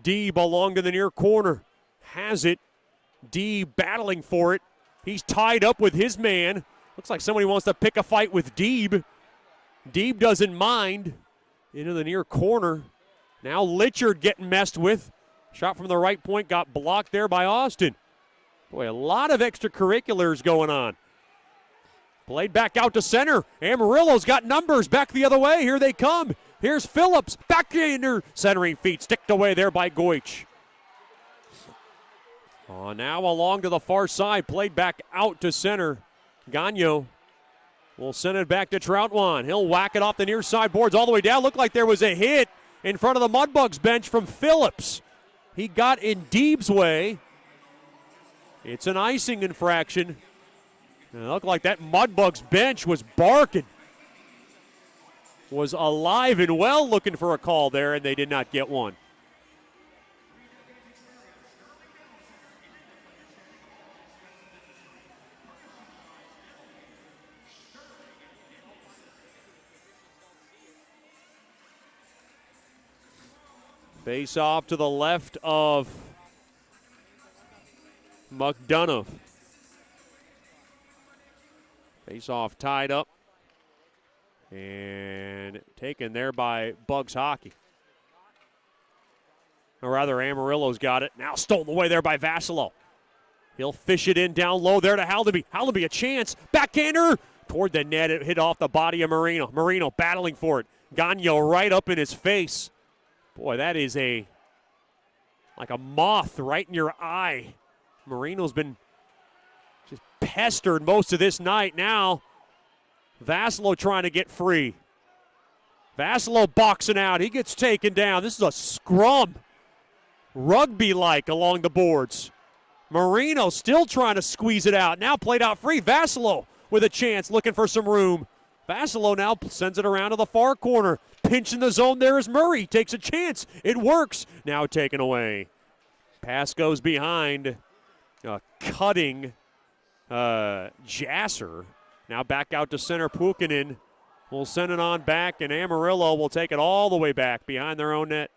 Deeb along to the near corner. Has it. Deeb battling for it. He's tied up with his man. Looks like somebody wants to pick a fight with Deeb. Deeb doesn't mind. Into the near corner. Now Litchard getting messed with. Shot from the right point got blocked there by Austin. Boy, a lot of extracurriculars going on. Played back out to center. Amarillo's got numbers back the other way. Here they come. Here's Phillips. Backhander. Centering feet. Sticked away there by Goich. Oh, now along to the far side. Played back out to center. Gagno will send it back to Troutwan. He'll whack it off the near side boards all the way down. Looked like there was a hit in front of the Mudbugs bench from Phillips. He got in Deeb's way. It's an icing infraction. And it looked like that Mudbugs bench was barking. Was alive and well looking for a call there, and they did not get one. Face off to the left of McDonough. Face off tied up and taken there by Bugs Hockey. Or rather, Amarillo's got it. Now stolen away there by Vassilo. He'll fish it in down low there to Haldenby. Haldenby a chance. Backhander toward the net. It hit off the body of Marino. Marino battling for it. Gagno right up in his face. Boy, that is like a moth right in your eye. Marino's been just pestered most of this night. Now, Vassilo trying to get free. Vassilo boxing out. He gets taken down. This is a scrum. Rugby-like along the boards. Marino still trying to squeeze it out. Now played out free. Vassilo with a chance, looking for some room. Vassilo now sends it around to the far corner. Pinch in the zone there is Murray. Takes a chance. It works. Now taken away. Pass goes behind. Cutting Jasser. Now back out to center. Pukinen will send it on back, and Amarillo will take it all the way back behind their own net.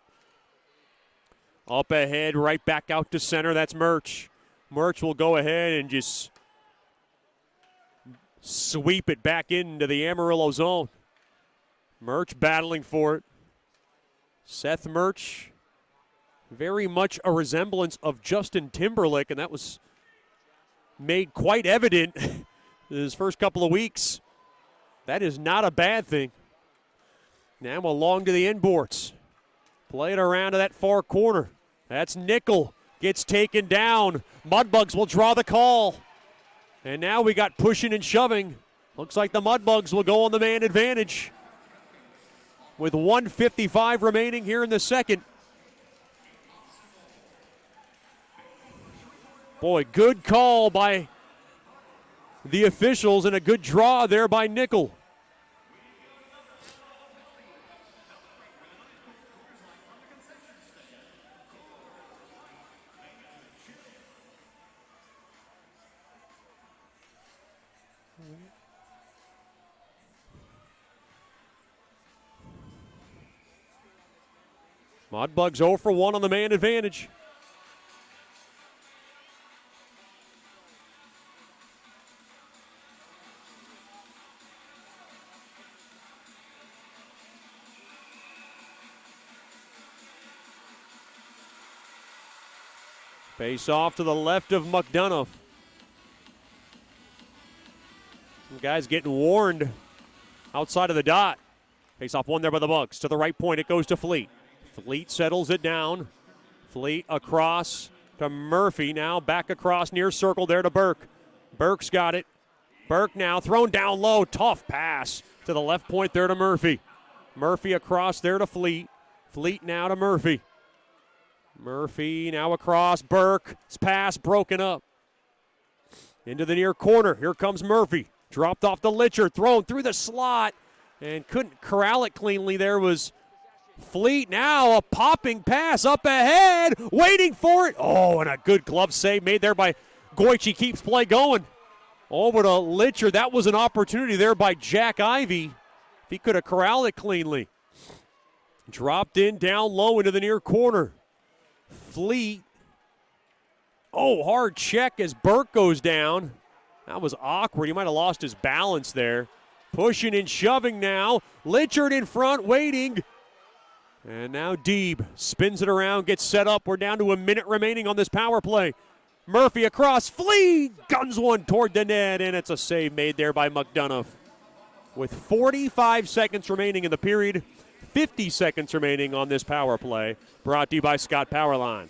Up ahead, right back out to center. That's Murch. Murch will go ahead and just sweep it back into the Amarillo zone. Murch battling for it. Seth Murch, very much a resemblance of Justin Timberlake, and that was made quite evident his first couple of weeks. That is not a bad thing. Now along to the inboards. Play it around to that far corner. That's Nickel. Gets taken down. Mudbugs will draw the call. And now we got pushing and shoving. Looks like the Mudbugs will go on the man advantage. With 1:55 remaining here in the second. Boy, good call by the officials and a good draw there by Nickel. Mudbugs 0 for 1 on the man advantage. Face off to the left of McDonough. Some guys getting warned outside of the dot. Face off one there by the Bugs. To the right point, it goes to Fleet. Fleet settles it down. Fleet across to Murphy. Now back across near circle there to Burke. Burke's got it. Burke now thrown down low. Tough pass to the left point there to Murphy. Murphy across there to Fleet. Fleet now to Murphy. Murphy now across. Burke's pass broken up. Into the near corner. Here comes Murphy. Dropped off the Litcher. Thrown through the slot. And couldn't corral it cleanly. There was Fleet. Now a popping pass up ahead. Waiting for it. Oh, and a good glove save made there by Goich. He keeps play going. Over to Litcher. That was an opportunity there by Jack Ivey. If he could have corralled it cleanly. Dropped in down low into the near corner. Fleet. Oh, hard check as Burke goes down. That was awkward. He might have lost his balance there. Pushing and shoving now. Litchard in front, waiting. And now Deeb spins it around, gets set up. We're down to a minute remaining on this power play. Murphy across, Flea guns one toward the net, and it's a save made there by McDonough. With 45 seconds remaining in the period, 50 seconds remaining on this power play, brought to you by Scott Powerline.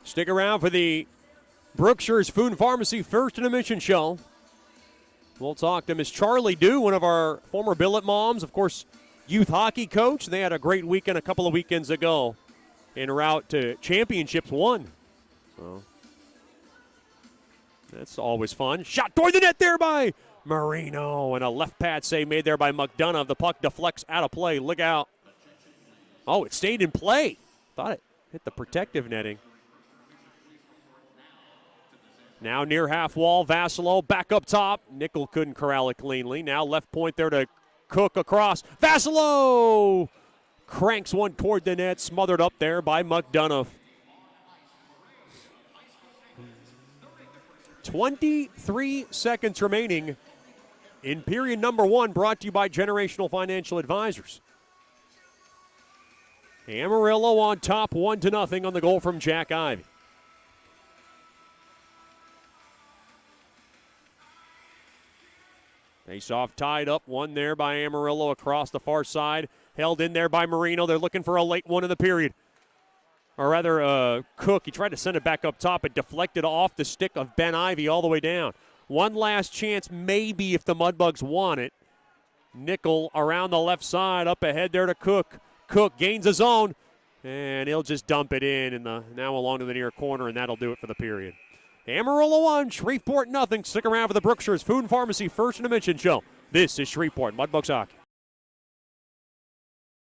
Stick around for the Brookshire's Food and Pharmacy First Intermission Show. We'll talk to Miss Charlie Dew, one of our former billet moms, of course, youth hockey coach. They had a great weekend a couple of weekends ago en route to championships won. So that's always fun. Shot toward the net there by Marino, and a left pad save made there by McDonough. The puck deflects out of play. Look out. Oh, it stayed in play. Thought it hit the protective netting. Now near half wall, Vassilo back up top. Nickel couldn't corral it cleanly. Now left point there to Cook across. Vassilo cranks one toward the net, smothered up there by McDonough. 23 seconds remaining in period number one, brought to you by Generational Financial Advisors. Amarillo on top, 1-0 on the goal from Jack Ivey. Face-off tied up, one there by Amarillo across the far side. Held in there by Marino. They're looking for a late one in the period. Or rather, Cook, he tried to send it back up top. It deflected off the stick of Ben Ivey all the way down. One last chance, maybe, if the Mudbugs want it. Nickel around the left side, up ahead there to Cook. Cook gains his own, and he'll just dump it in, and now along to the near corner, and that'll do it for the period. Amarillo 1, Shreveport nothing. Stick around for the Brookshire's Food and Pharmacy First Intermission Show. This is Shreveport Mudbugs Hockey.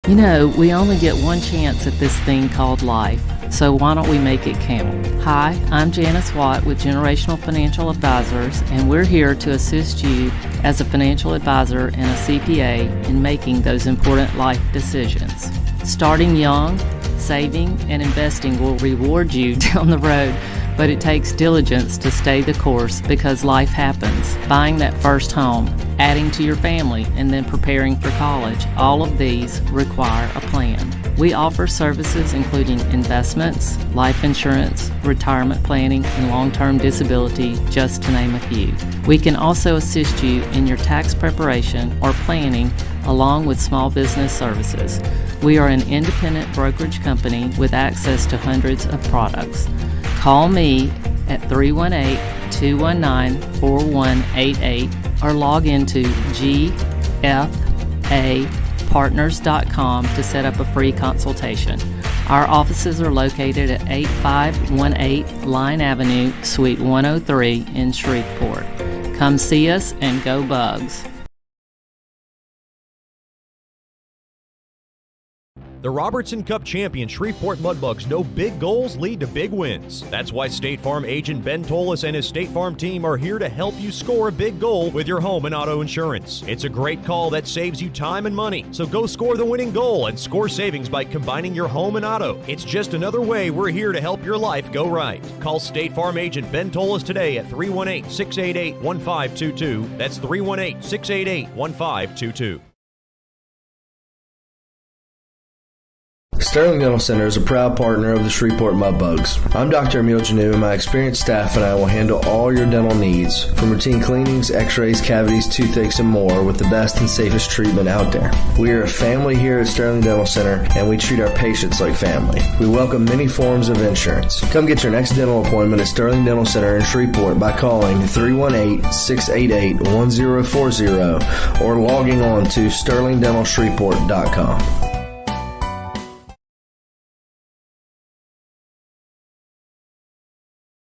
You know, we only get one chance at this thing called life, so why don't we make it count? Hi, I'm Janice Watt with Generational Financial Advisors, and we're here to assist you as a financial advisor and a CPA in making those important life decisions. Starting young, saving, and investing will reward you down the road, but it takes diligence to stay the course because life happens. Buying that first home, adding to your family, and then preparing for college, all of these require a plan. We offer services including investments, life insurance, retirement planning, and long-term disability, just to name a few. We can also assist you in your tax preparation or planning along with small business services. We are an independent brokerage company with access to hundreds of products. Call me at 318-219-4188 or log into gfapartners.com to set up a free consultation. Our offices are located at 8518 Line Avenue, Suite 103 in Shreveport. Come see us and go Bugs. The Robertson Cup champion Shreveport Mudbugs know big goals lead to big wins. That's why State Farm agent Ben Tolis and his State Farm team are here to help you score a big goal with your home and auto insurance. It's a great call that saves you time and money. So go score the winning goal and score savings by combining your home and auto. It's just another way we're here to help your life go right. Call State Farm agent Ben Tolis today at 318-688-1522. That's 318-688-1522. Sterling Dental Center is a proud partner of the Shreveport Mudbugs. I'm Dr. Emil Janu, and my experienced staff and I will handle all your dental needs, from routine cleanings, x-rays, cavities, toothaches, and more, with the best and safest treatment out there. We are a family here at Sterling Dental Center, and we treat our patients like family. We welcome many forms of insurance. Come get your next dental appointment at Sterling Dental Center in Shreveport by calling 318-688-1040 or logging on to sterlingdentalshreveport.com.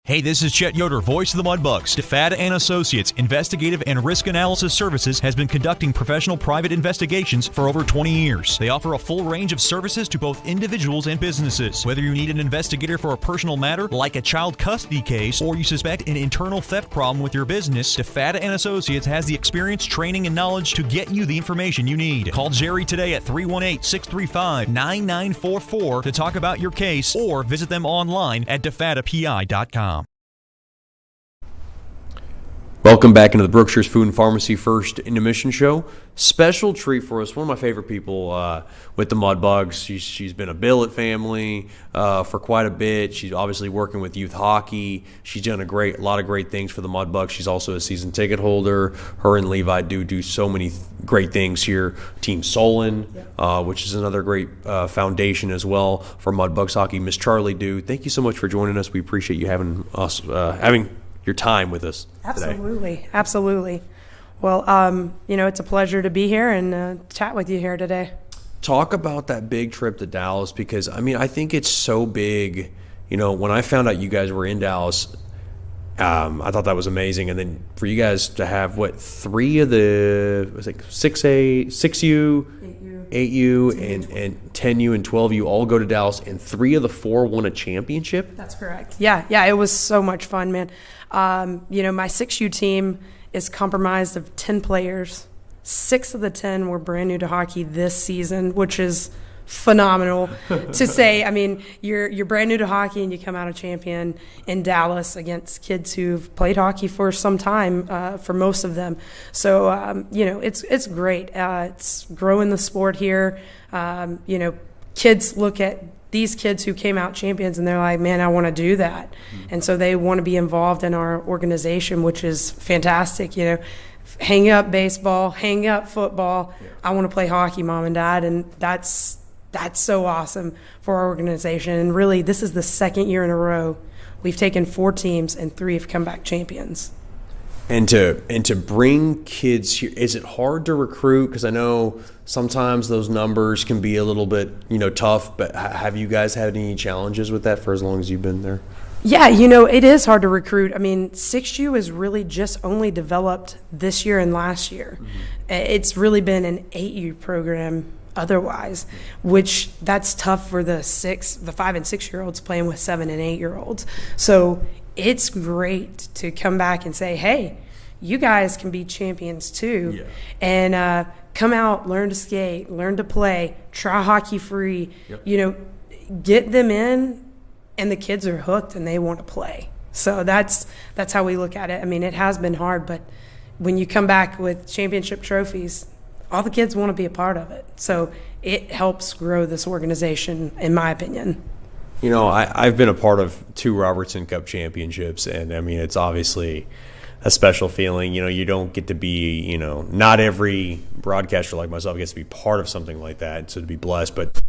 Hey, this is Chet Yoder, voice of the Mudbugs. DeFada and Associates Investigative and Risk Analysis Services has been conducting professional private investigations for over 20 years. They offer a full range of services to both individuals and businesses. Whether you need an investigator for a personal matter like a child custody case or you suspect an internal theft problem with your business, DeFada and Associates has the experience, training, and knowledge to get you the information you need. Call Jerry today at 318-635-9944 to talk about your case or visit them online at defadapi.com. Welcome back into the Brookshire's Food and Pharmacy First Intermission Show. Special treat for us. One of my favorite people with the Mudbugs. She's been a billet family for quite a bit. She's obviously working with youth hockey. She's done a lot of great things for the Mudbugs. She's also a season ticket holder. Her and Levi do so many great things here. Team Solon, which is another great foundation as well for Mudbugs hockey. Miss Charlie Dew, thank you so much for joining us. We appreciate you having your time with us today. Absolutely. Well, it's a pleasure to be here and chat with you here today. Talk about that big trip to Dallas, because, I think it's so big. When I found out you guys were in Dallas, I thought that was amazing. And then for you guys to have, 3 of the 6A, 6U, 8U, and 10U and 12U all go to Dallas, and 3 of the 4 won a championship? That's correct. Yeah, it was so much fun, man. My 6U team is comprised of 10 players. 6 of the 10 were brand new to hockey this season, which is phenomenal to say. You're brand new to hockey and you come out a champion in Dallas against kids who've played hockey for some time, for most of them. So, it's great. It's growing the sport here. Kids look at these kids who came out champions and they're like, man, I want to do that. And so they want to be involved in our organization, which is fantastic. Hang up baseball, hang up football. Yeah. I want to play hockey, mom and dad. And that's so awesome for our organization. And really, this is the second year in a row we've taken 4 teams and 3 have come back champions. And to bring kids here, is it hard to recruit? Because I know sometimes those numbers can be a little bit, tough. But have you guys had any challenges with that for as long as you've been there? Yeah, it is hard to recruit. 6U is really just only developed this year and last year. Mm-hmm. It's really been an 8U program otherwise, which that's tough for the 5 and 6 year olds playing with 7 and 8 year olds. So it's great to come back and say, hey, you guys can be champions too. Yeah. And come out, learn to skate, learn to play, try hockey free, get them in, and the kids are hooked and they want to play. So that's how we look at it. It has been hard, but when you come back with championship trophies, all the kids want to be a part of it. So it helps grow this organization, in my opinion. I've been a part of 2 Robertson Cup championships, and it's obviously a special feeling. You don't get to be, not every broadcaster like myself gets to be part of something like that, so to be blessed. But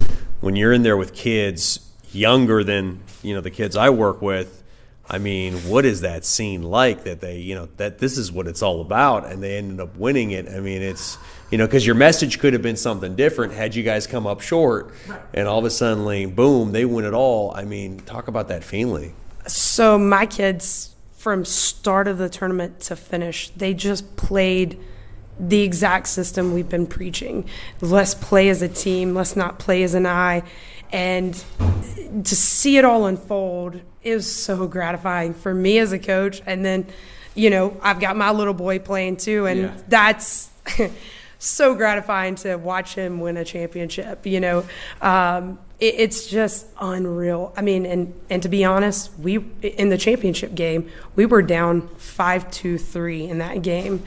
when you're in there with kids younger than, the kids I work with, what is that scene like that they, that this is what it's all about, and they ended up winning it? It's, because your message could have been something different had you guys come up short, and all of a sudden, boom, they win it all. Talk about that feeling. So my kids, from start of the tournament to finish, they just played the exact system we've been preaching. Let's play as a team. Let's not play as an eye. And to see it all unfold, it was so gratifying for me as a coach. And then, I've got my little boy playing too, and that's so gratifying to watch him win a championship. It's just unreal. And to be honest, we in the championship game, we were down 5-3 in that game,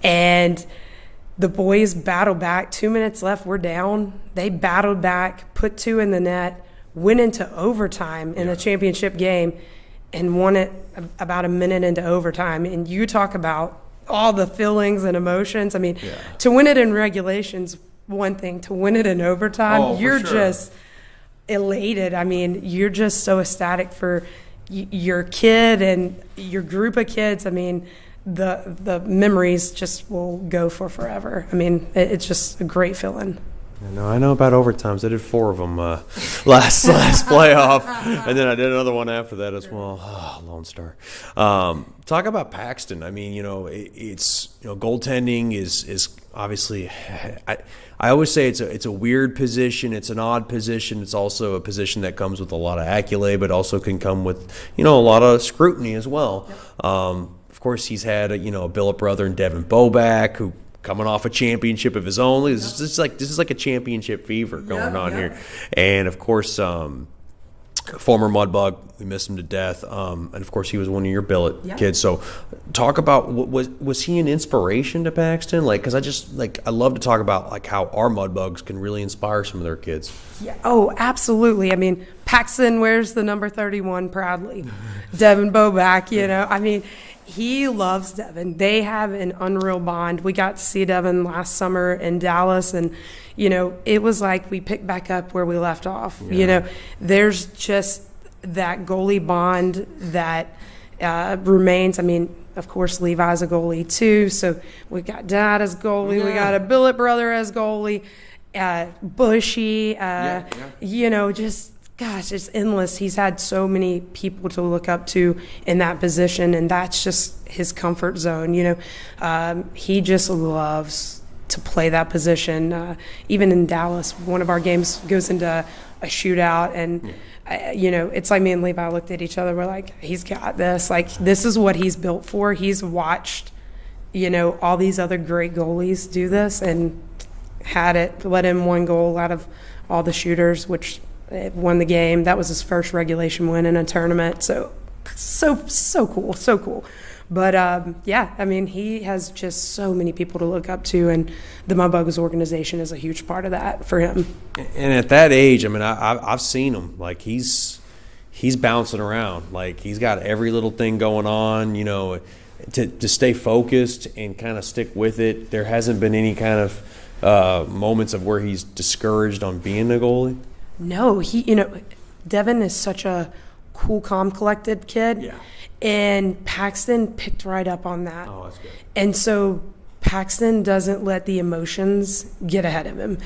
and the boys battled back. 2 minutes left, we're down. They battled back, put 2 in the net, went into overtime in a championship game, and won it about a minute into overtime. And you talk about all the feelings and emotions. To win it in regulation's one thing. To win it in overtime, you're just elated. You're just so ecstatic for your kid and your group of kids. The memories just will go for forever. It's just a great feeling. I know about overtimes. I did 4 of them last playoff, and then I did another one after that as well. Lone Star. Talk about Paxton. It's goaltending is obviously. I always say it's a weird position. It's an odd position. It's also a position that comes with a lot of accolade, but also can come with a lot of scrutiny as well. Of course, he's had a billet brother in Devin Boback, who coming off a championship of his own. This is like a championship fever going on here. And of course, former Mudbug. We miss him to death. And of course, he was one of your billet Yeah. kids. So, talk about was he an inspiration to Paxton? Like, because I love to talk about like how our Mudbugs can really inspire some of their kids. Yeah. Oh, absolutely. I mean, Paxton wears the number 31 proudly. Devin Boback, he loves Devin. They have an unreal bond. We got to see Devin last summer in Dallas, and, it was like we picked back up where we left off. Yeah. There's just that goalie bond that remains. I mean, of course, Levi's a goalie too, so we got Dad as goalie. We got a billet brother as goalie. Bushy, just, gosh, it's endless. He's had so many people to look up to in that position, and that's just his comfort zone. He just loves to play that position. Even in Dallas, one of our games goes into a shootout, and it's like me and Levi looked at each other. We're like, he's got this. Like, this is what he's built for. He's watched, all these other great goalies do this, and had it, let him one goal out of all the shooters, which won the game. That was his first regulation win in a tournament. So cool. But he has just so many people to look up to, and the Mudbugs organization is a huge part of that for him. And at that age, I've seen him. Like, he's bouncing around. Like, he's got every little thing going on. To stay focused and kind of stick with it. There hasn't been any kind of moments of where he's discouraged on being a goalie? No, Devin is such a cool, calm, collected kid. Yeah. And Paxton picked right up on that. Oh, that's good. And so Paxton doesn't let the emotions get ahead of him.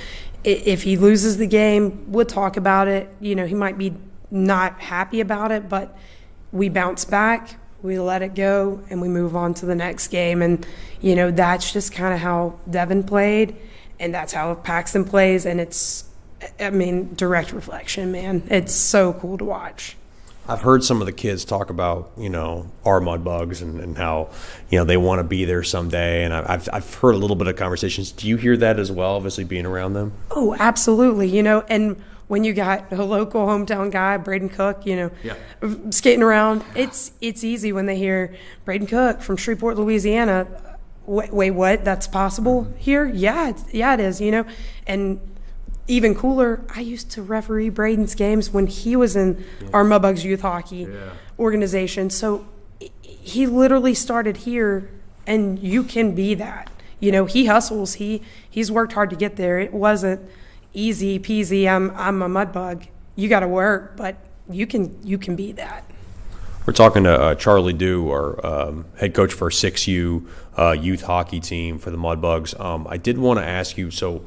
If he loses the game, we'll talk about it. He might be not happy about it, but we bounce back, we let it go, and we move on to the next game. And, that's just kind of how Devin played. And that's how Paxton plays, and it's, direct reflection, man. It's so cool to watch. I've heard some of the kids talk about, our Mudbugs and how, they want to be there someday. And I've heard a little bit of conversations. Do you hear that as well, obviously being around them? Oh, absolutely. And when you got a local hometown guy, Braden Cook, skating around, it's easy when they hear Braden Cook from Shreveport, Louisiana. Wait, what? That's possible here? Yeah, it is, And even cooler, I used to referee Braden's games when he was in our Mudbugs youth hockey organization. So he literally started here, and you can be that. He hustles. He's worked hard to get there. It wasn't easy peasy. I'm a Mudbug. You got to work, but you can be that. We're talking to Charlie Dew, our head coach for our 6U youth hockey team for the Mudbugs. I did want to ask you, so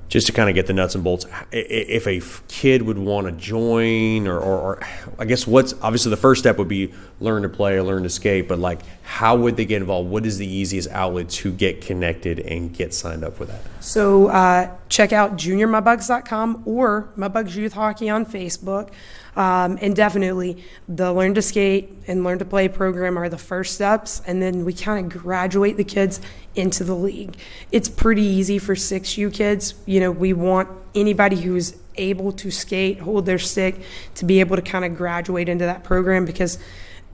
just to kind of get the nuts and bolts, if a kid would want to join, or I guess what's obviously the first step would be learn to play or learn to skate, but like how would they get involved? What is the easiest outlet to get connected and get signed up for that? So check out juniormudbugs.com or Mudbugs Youth Hockey on Facebook. And definitely the Learn to Skate and Learn to Play program are the first steps, and then we kind of graduate the kids into the league. It's pretty easy for 6U kids. We want anybody who's able to skate, hold their stick, to be able to kind of graduate into that program, because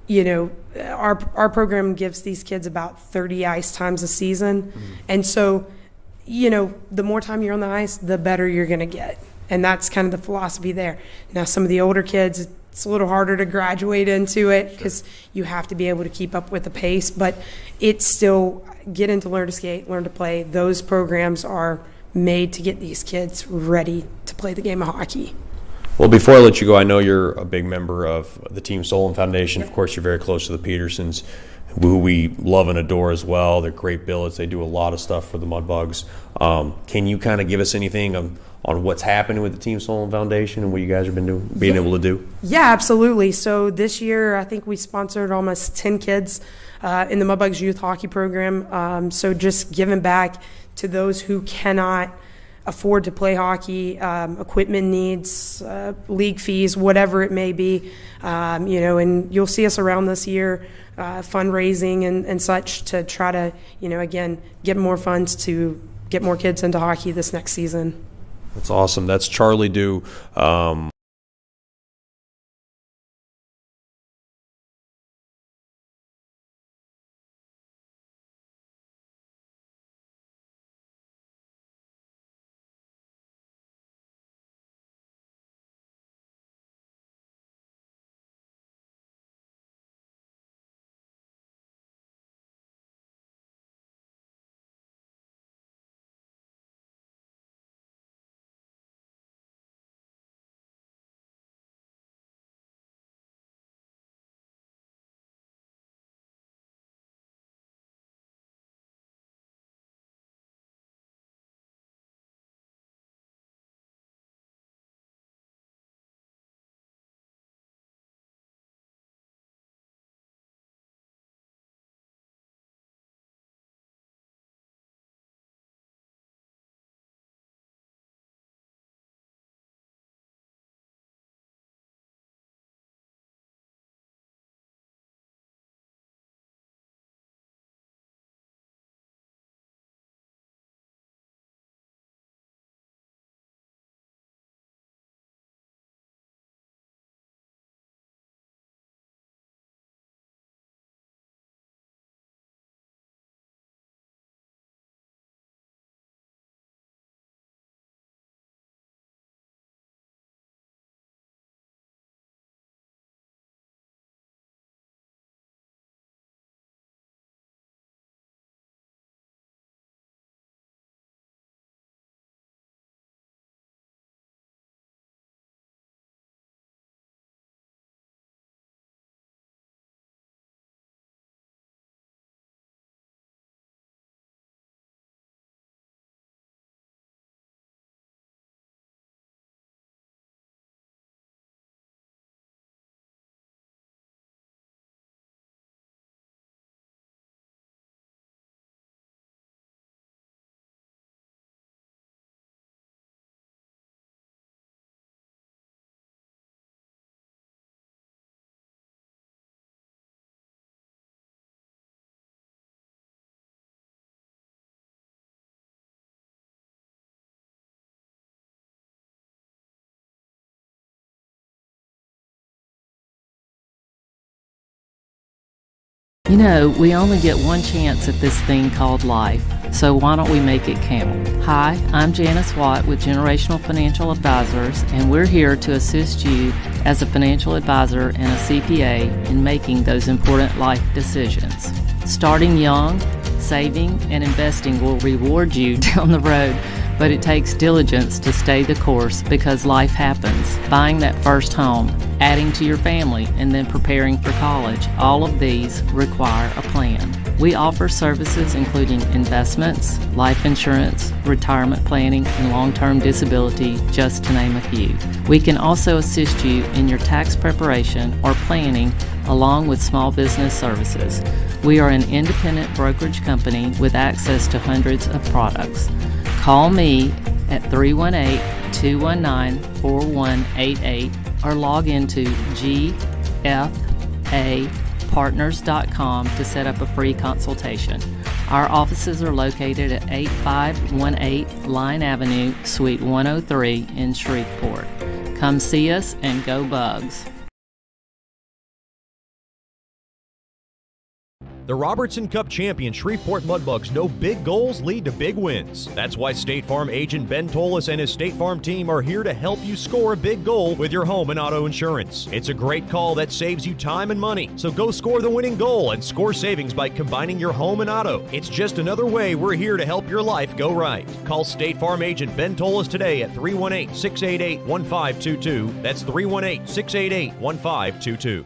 our program gives these kids about 30 ice times a season. Mm-hmm. And so the more time you're on the ice, the better you're going to get. And that's kind of the philosophy there. Now, some of the older kids, it's a little harder to graduate into it because you have to be able to keep up with the pace, but it's still get into Learn to Skate, Learn to Play. Those programs are made to get these kids ready to play the game of hockey. Well, before I let you go, I know you're a big member of the Team Solon Foundation. Of course, you're very close to the Petersons, who we love and adore as well. They're great billets. They do a lot of stuff for the Mudbugs. Can you kind of give us anything on what's happening with the Team Solon Foundation and what you guys have been being able to do? Yeah, absolutely. So this year, I think we sponsored almost 10 kids in the Mudbugs Youth Hockey Program. So just giving back to those who cannot afford to play hockey, equipment needs, league fees, whatever it may be. And you'll see us around this year fundraising and such to try to, again, get more funds to get more kids into hockey this next season. That's awesome. That's Charlie Dew. You know, we only get one chance at this thing called life, so why don't we make it count? Hi, I'm Janice Watt with Generational Financial Advisors, and we're here to assist you as a financial advisor and a CPA in making those important life decisions. Starting young, saving, and investing will reward you down the road, but it takes diligence to stay the course because life happens. Buying that first home, adding to your family, and then preparing for college, all of these require a plan. We offer services including investments, life insurance, retirement planning, and long-term disability, just to name a few. We can also assist you in your tax preparation or planning along with small business services. We are an independent brokerage company with access to hundreds of products. Call me at 318-219-4188 or log into gfapartners.com to set up a free consultation. Our offices are located at 8518 Line Avenue, Suite 103 in Shreveport. Come see us and go Bugs. The Robertson Cup champion Shreveport Mudbugs know big goals lead to big wins. That's why State Farm agent Ben Tolis and his State Farm team are here to help you score a big goal with your home and auto insurance. It's a great call that saves you time and money. So go score the winning goal and score savings by combining your home and auto. It's just another way we're here to help your life go right. Call State Farm agent Ben Tolis today at 318-688-1522. That's 318-688-1522.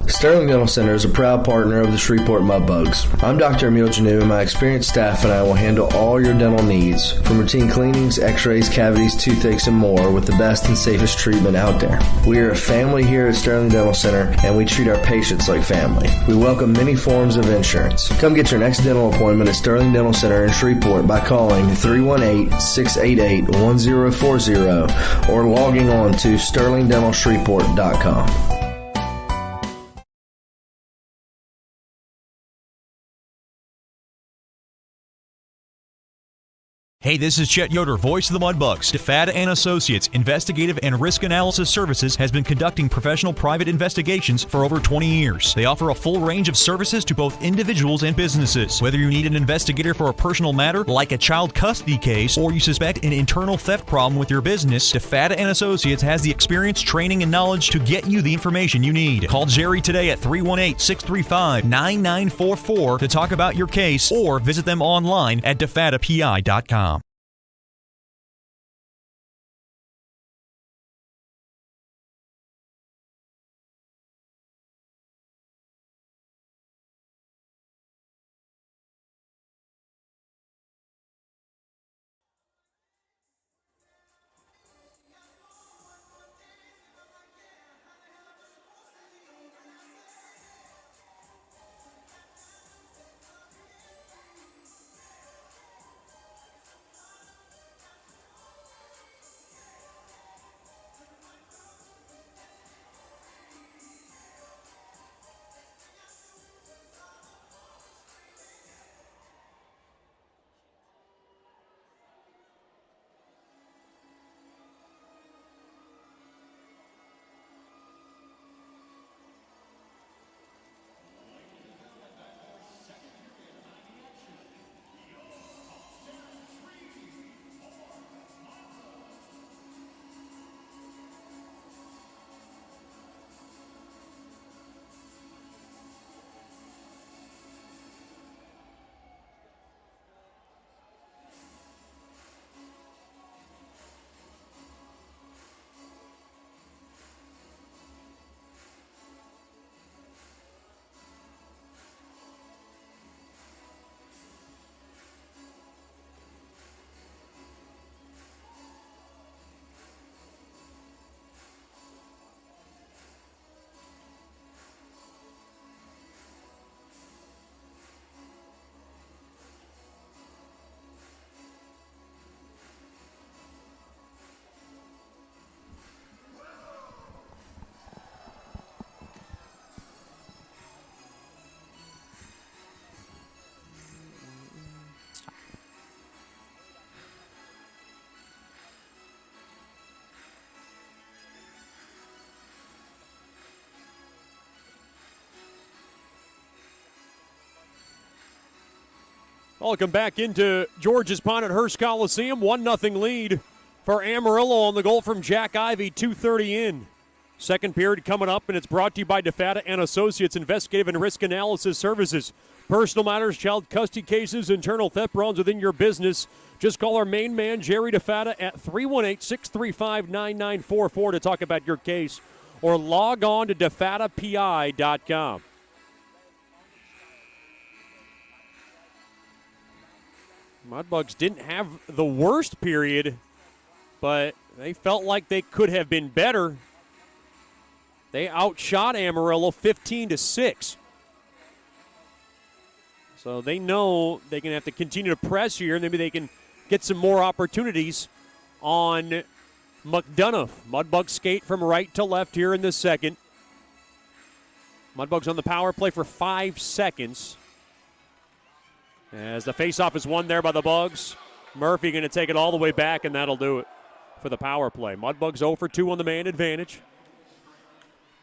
Sterling Dental Center is a proud partner of the Shreveport Mudbugs. I'm Dr. Emil Janu, and my experienced staff and I will handle all your dental needs, from routine cleanings, x-rays, cavities, toothaches, and more, with the best and safest treatment out there. We are a family here at Sterling Dental Center, and we treat our patients like family. We welcome many forms of insurance. Come get your next dental appointment at Sterling Dental Center in Shreveport by calling 318-688-1040 or logging on to sterlingdentalshreveport.com. Hey, this is Chet Yoder, voice of the Mudbugs. DeFada and Associates Investigative and Risk Analysis Services has been conducting professional private investigations for over 20 years. They offer a full range of services to both individuals and businesses. Whether you need an investigator for a personal matter like a child custody case or you suspect an internal theft problem with your business, DeFada and Associates has the experience, training, and knowledge to get you the information you need. Call Jerry today at 318-635-9944 to talk about your case or visit them online at defadapi.com. Welcome back into George's Pond at Hearst Coliseum. 1-0 lead for Amarillo on the goal from Jack Ivey, 2:30 in. Second period coming up, and it's brought to you by DeFata and Associates Investigative and Risk Analysis Services. Personal matters, child custody cases, internal theft problems within your business. Just call our main man, Jerry DeFata, at 318-635-9944 to talk about your case, or log on to defatapi.com. Mudbugs didn't have the worst period, but they felt like they could have been better. They outshot Amarillo 15-6. So they know they're going to have to continue to press here, and maybe they can get some more opportunities on McDonough. Mudbugs skate from right to left here in the second. Mudbugs on the power play for 5 seconds. As the faceoff is won there by the Bugs. Murphy going to take it all the way back, and that'll do it for the power play. Mudbugs 0 for 2 on the man advantage.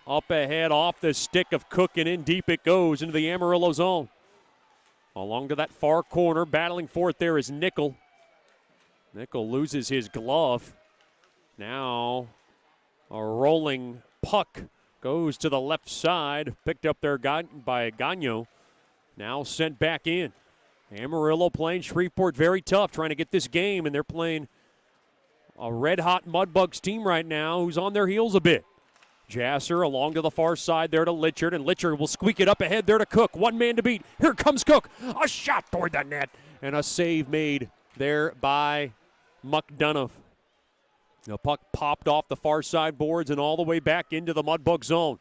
Up ahead off the stick of Cook, and in deep it goes into the Amarillo zone. Along to that far corner, battling for it there is Nickel. Nickel loses his glove. Now a rolling puck goes to the left side, picked up there by Gagno. Now sent back in. Amarillo playing Shreveport very tough, trying to get this game, and they're playing a red-hot Mudbugs team right now who's on their heels a bit. Jasser along to the far side there to Litchard, and Litchard will squeak it up ahead there to Cook. One man to beat. Here comes Cook. A shot toward the net, and a save made there by McDonough. The puck popped off the far side boards and all the way back into the Mudbug zone.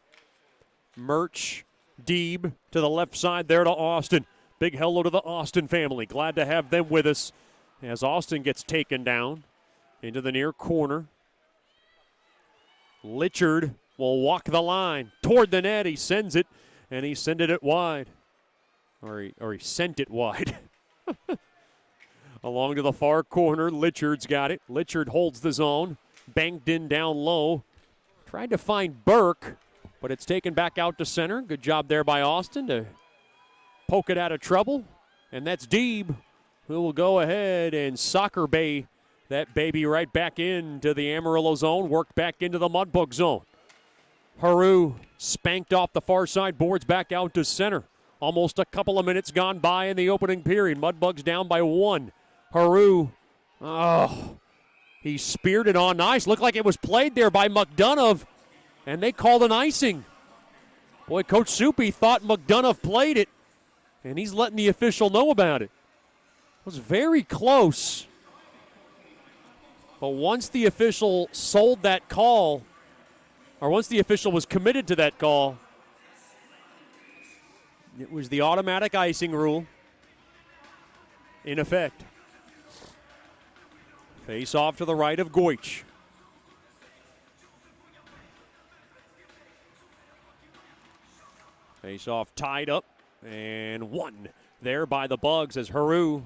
Murch, Deeb to the left side there to Austin. Big hello to the Austin family. Glad to have them with us as Austin gets taken down into the near corner. Litchard will walk the line toward the net. He sends it, and he sent it wide. Or he sent it wide. Along to the far corner, Litchard's got it. Litchard holds the zone. Banked in down low. Tried to find Burke, but it's taken back out to center. Good job there by Austin to poke it out of trouble. And that's Deeb, who will go ahead and soccer bay that baby right back into the Amarillo zone, worked back into the Mudbug zone. Haru spanked off the far side boards back out to center. Almost a couple of minutes gone by in the opening period. Mudbugs down by 1. Haru, he speared it on ice. Looked like it was played there by McDonough, and they called an icing. Boy, Coach Soupy thought McDonough played it, and he's letting the official know about it. It was very close. But once the official sold that call, or once the official was committed to that call, it was the automatic icing rule in effect. Face off to the right of Goich. Face off tied up and won there by the Bugs as Haru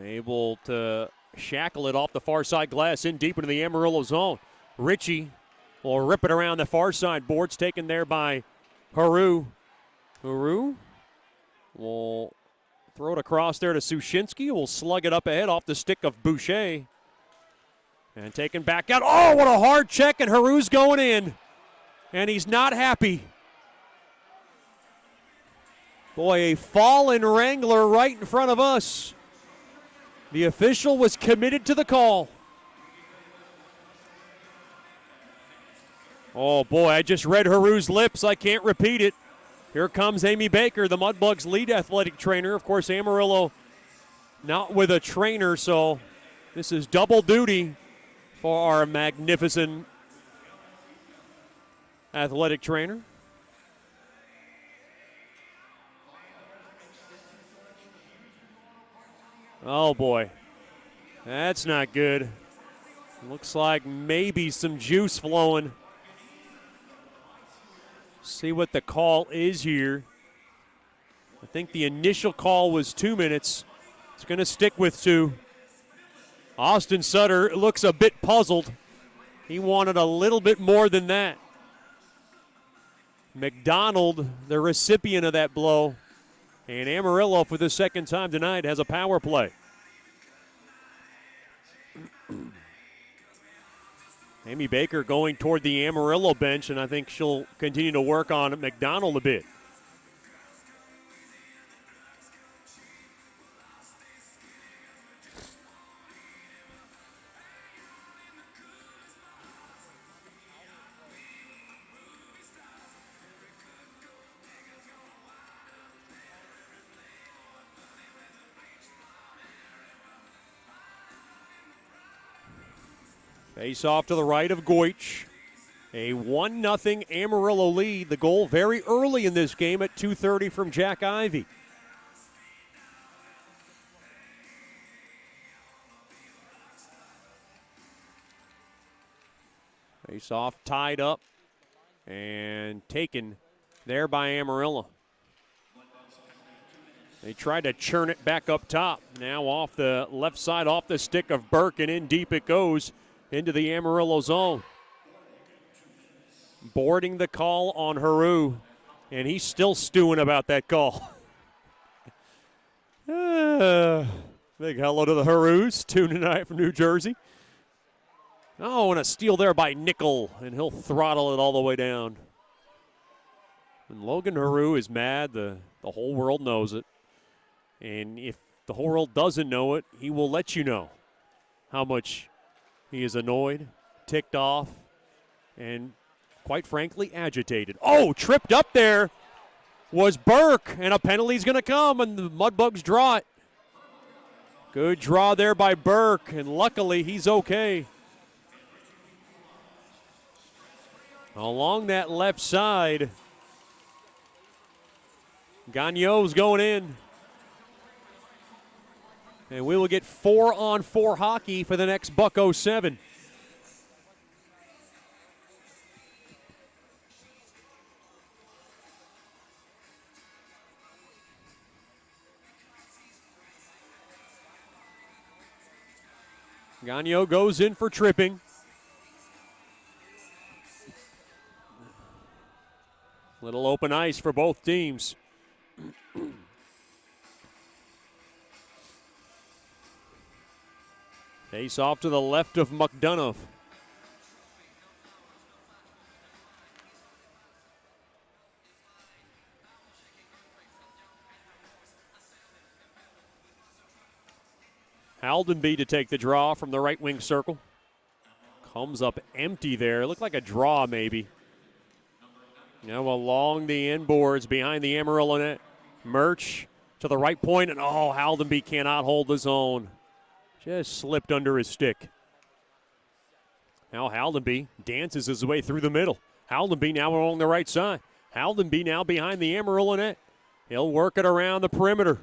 able to shackle it off the far side glass in deep into the Amarillo zone. Ritchie will rip it around the far side boards, taken there by Haru. Haru will throw it across there to Sushinsky, who will slug it up ahead off the stick of Boucher. And taken back out. Oh, what a hard check, and Haru's going in. And he's not happy. Boy, a fallen Wrangler right in front of us. The official was committed to the call. Oh, boy, I just read Haru's lips. I can't repeat it. Here comes Amy Baker, the Mudbugs' lead athletic trainer. Of course, Amarillo not with a trainer, so this is double duty for our magnificent athletic trainer. Oh, boy. That's not good. Looks like maybe some juice flowing. See what the call is here. I think the initial call was 2 minutes. It's going to stick with 2. Austin Sutter looks a bit puzzled. He wanted a little bit more than that. McDonald, the recipient of that blow, And Amarillo, for the second time tonight, has a power play. Amy Baker going toward the Amarillo bench, and I think she'll continue to work on McDonald a bit. Face off to the right of Goich. A 1-0 Amarillo lead. The goal very early in this game at 2:30 from Jack Ivey. Face off tied up and taken there by Amarillo. They tried to churn it back up top. Now off the left side, off the stick of Burke, and in deep it goes into the Amarillo zone. Boarding the call on Haru, and he's still stewing about that call. Big hello to the Harus, tuned tonight from New Jersey. Oh, and a steal there by Nickel, and he'll throttle it all the way down. When Logan Haru is mad, the whole world knows it. And if the whole world doesn't know it, he will let you know how much he is annoyed, ticked off, and quite frankly, agitated. Oh, tripped up there was Burke, and a penalty's going to come, and the Mudbugs draw it. Good draw there by Burke, and luckily he's okay. Along that left side, Gagno's going in. And we will get 4-on-4 hockey for the next $1.07. Gagno goes in for tripping. Little open ice for both teams. Face off to the left of McDonough. Haldenby to take the draw from the right wing circle. Comes up empty there. Looked like a draw maybe. Now along the inboards behind the Amarillo net. Murch to the right point, and oh, Haldenby cannot hold the zone. Just slipped under his stick. Now Haldenby dances his way through the middle. Haldenby now along the right side. Haldenby now behind the Amarillo net. He'll work it around the perimeter.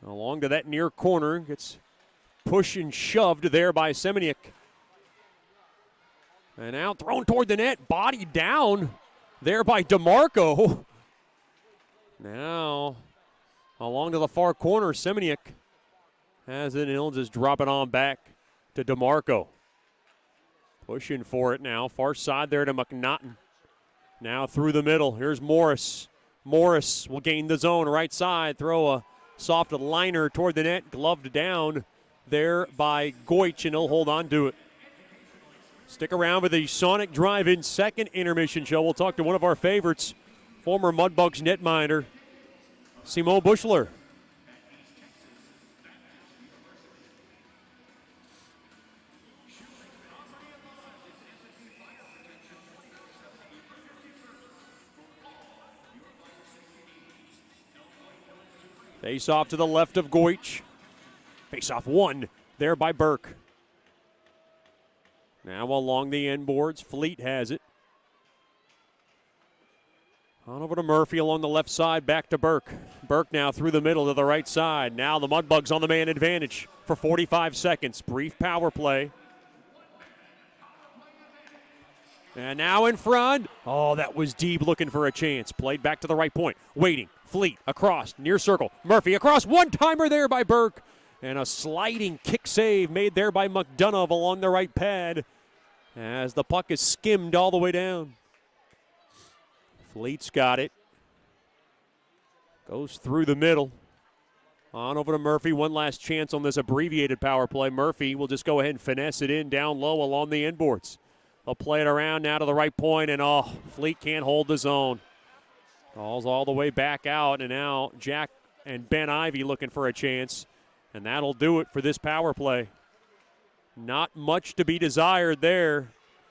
Along to that near corner. Gets pushed and shoved there by Semeniuk. And now thrown toward the net. Body down there by DeMarco. Now along to the far corner, Semeniuk has it, and he'll just drop it on back to DeMarco. Pushing for it now. Far side there to McNaughton. Now through the middle. Here's Morris. Morris will gain the zone. Right side. Throw a soft liner toward the net. Gloved down there by Goich, and he'll hold on to it. Stick around with the Sonic Drive-In second intermission show. We'll talk to one of our favorites, former Mudbugs netminder, Simone Bushler. Face off to the left of Goich. Face off one there by Burke. Now along the end boards, Fleet has it. On over to Murphy along the left side, back to Burke. Burke now through the middle to the right side. Now the Mudbugs on the man advantage for 45 seconds. Brief power play. And now in front. Oh, that was deep, looking for a chance. Played back to the right point. Waiting. Fleet across, near circle. Murphy across. One-timer there by Burke. And a sliding kick save made there by McDonough along the right pad as the puck is skimmed all the way down. Fleet's got it. Goes through the middle. On over to Murphy. One last chance on this abbreviated power play. Murphy will just go ahead and finesse it in down low along the inboards. They'll play it around now to the right point, and Fleet can't hold the zone. Calls all the way back out, and now Jack and Ben Ivy looking for a chance, and that'll do it for this power play. Not much to be desired there,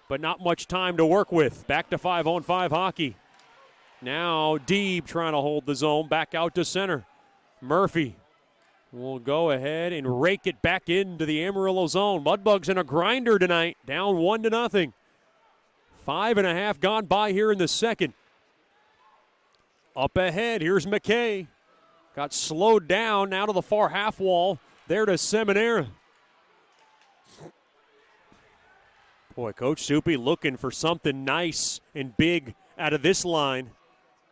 but not much time to work with. Back to 5-on-5 hockey. Now Deeb trying to hold the zone, back out to center. Murphy will go ahead and rake it back into the Amarillo zone. Mudbugs in a grinder tonight, down 1-0. 5.5 gone by here in the second. Up ahead, here's McKay. Got slowed down now to the far half wall. There to Seminara. Boy, Coach Soupy looking for something nice and big out of this line.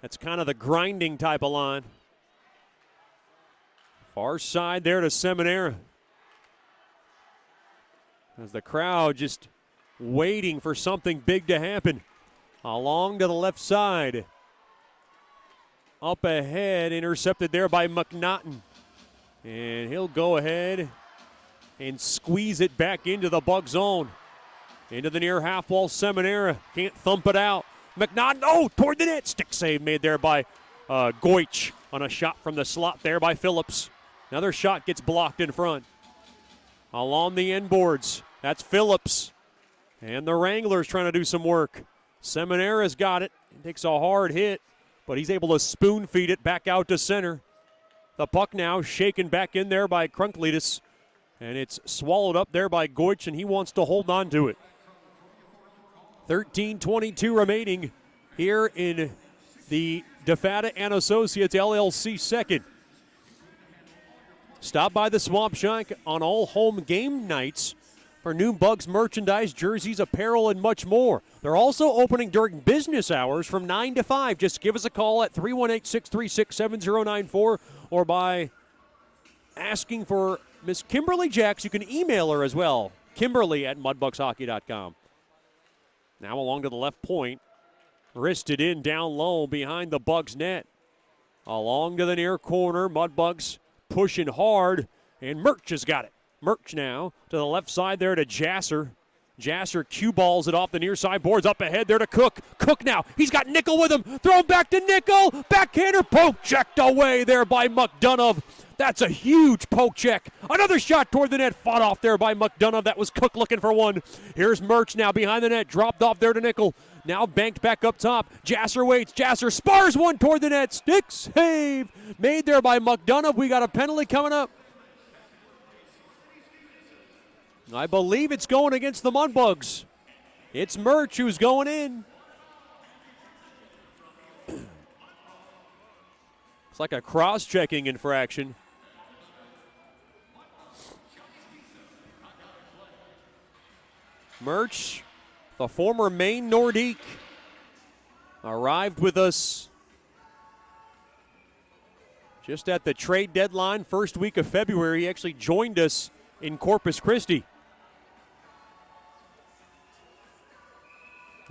That's kind of the grinding type of line. Far side there to Seminara. As the crowd just waiting for something big to happen. Along to the left side. Up ahead, intercepted there by McNaughton. And he'll go ahead and squeeze it back into the Bug zone. Into the near half wall, Seminara can't thump it out. McNaughton, toward the net. Stick save made there by Goich on a shot from the slot there by Phillips. Another shot gets blocked in front. Along the end boards, that's Phillips. And the Wranglers trying to do some work. Seminara's got it. He takes a hard hit, but he's able to spoon feed it back out to center. The puck now shaken back in there by Krunkletus. And it's swallowed up there by Goich, and he wants to hold on to it. 13:22 remaining here in the DeFata and Associates LLC second. Stop by the Swamp Shack on all home game nights for new Bugs merchandise, jerseys, apparel, and much more. They're also opening during business hours from 9 to 5. Just give us a call at 318-636-7094 or by asking for Miss Kimberly Jacks. You can email her as well, Kimberly@mudbugshockey.com. Now along to the left point. Wristed in down low behind the Bugs net. Along to the near corner. Mudbugs pushing hard, and Murch has got it. Murch now to the left side there to Jasser. Jasser cue balls it off the near side boards. Up ahead there to Cook. Cook now. He's got Nickel with him. Throw back to Nickel. Backhander poke checked away there by McDonough. That's a huge poke check. Another shot toward the net. Fought off there by McDonough. That was Cook looking for one. Here's Murch now behind the net. Dropped off there to Nickel. Now banked back up top. Jasser waits. Jasser spars one toward the net. Stick save made there by McDonough. We got a penalty coming up. I believe it's going against the Mudbugs. It's Murch who's going in. It's like a cross-checking infraction. Murch, the former Maine Nordique, arrived with us just at the trade deadline, first week of February. He actually joined us in Corpus Christi.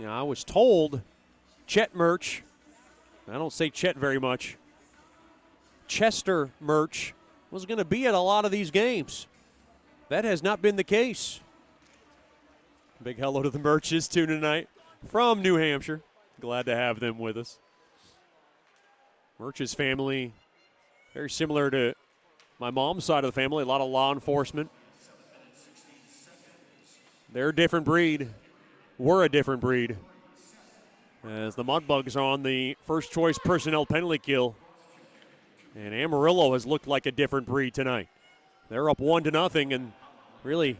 I was told Chet Murch, I don't say Chet very much, Chester Murch was going to be at a lot of these games. That has not been the case. Big hello to the Murches too tonight from New Hampshire. Glad to have them with us. Murch's family, very similar to my mom's side of the family, a lot of law enforcement. They're a different breed. We're a different breed. As the Mudbugs are on the first choice personnel penalty kill. And Amarillo has looked like a different breed tonight. They're up 1-0 and really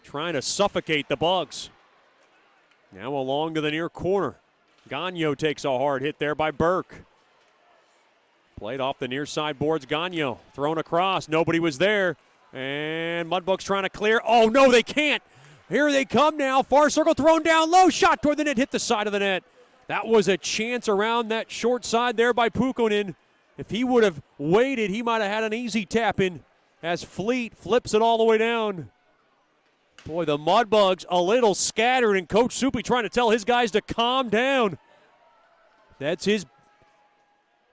trying to suffocate the Bugs. Now along to the near corner. Gagno takes a hard hit there by Burke. Played off the near side boards. Gagno thrown across. Nobody was there. And Mudbugs trying to clear. Oh, no, they can't. Here they come now. Far circle thrown down low. Shot toward the net. Hit the side of the net. That was a chance around that short side there by Pukonen. If he would have waited, he might have had an easy tap in as Fleet flips it all the way down. Boy, the Mudbugs a little scattered, and Coach Soupy trying to tell his guys to calm down. That's his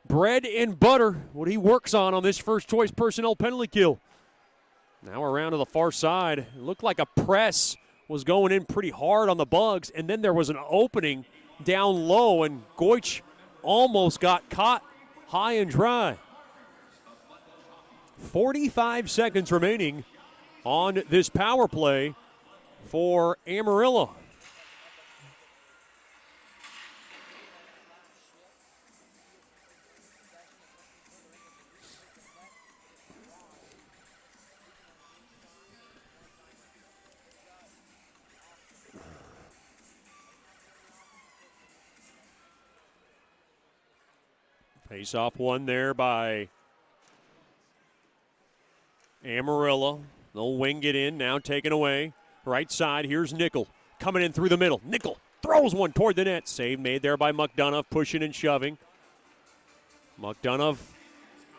bread and butter, what he works on this first choice personnel penalty kill. Now around to the far side. It looked like a press was going in pretty hard on the Bugs, and then there was an opening down low, and Goich almost got caught high and dry. 45 seconds remaining on this power play for Amarillo. Face-off one there by Amarillo. They'll wing it in, now taken away. Right side, here's Nickel coming in through the middle. Nickel throws one toward the net. Save made there by McDonough, pushing and shoving. McDonough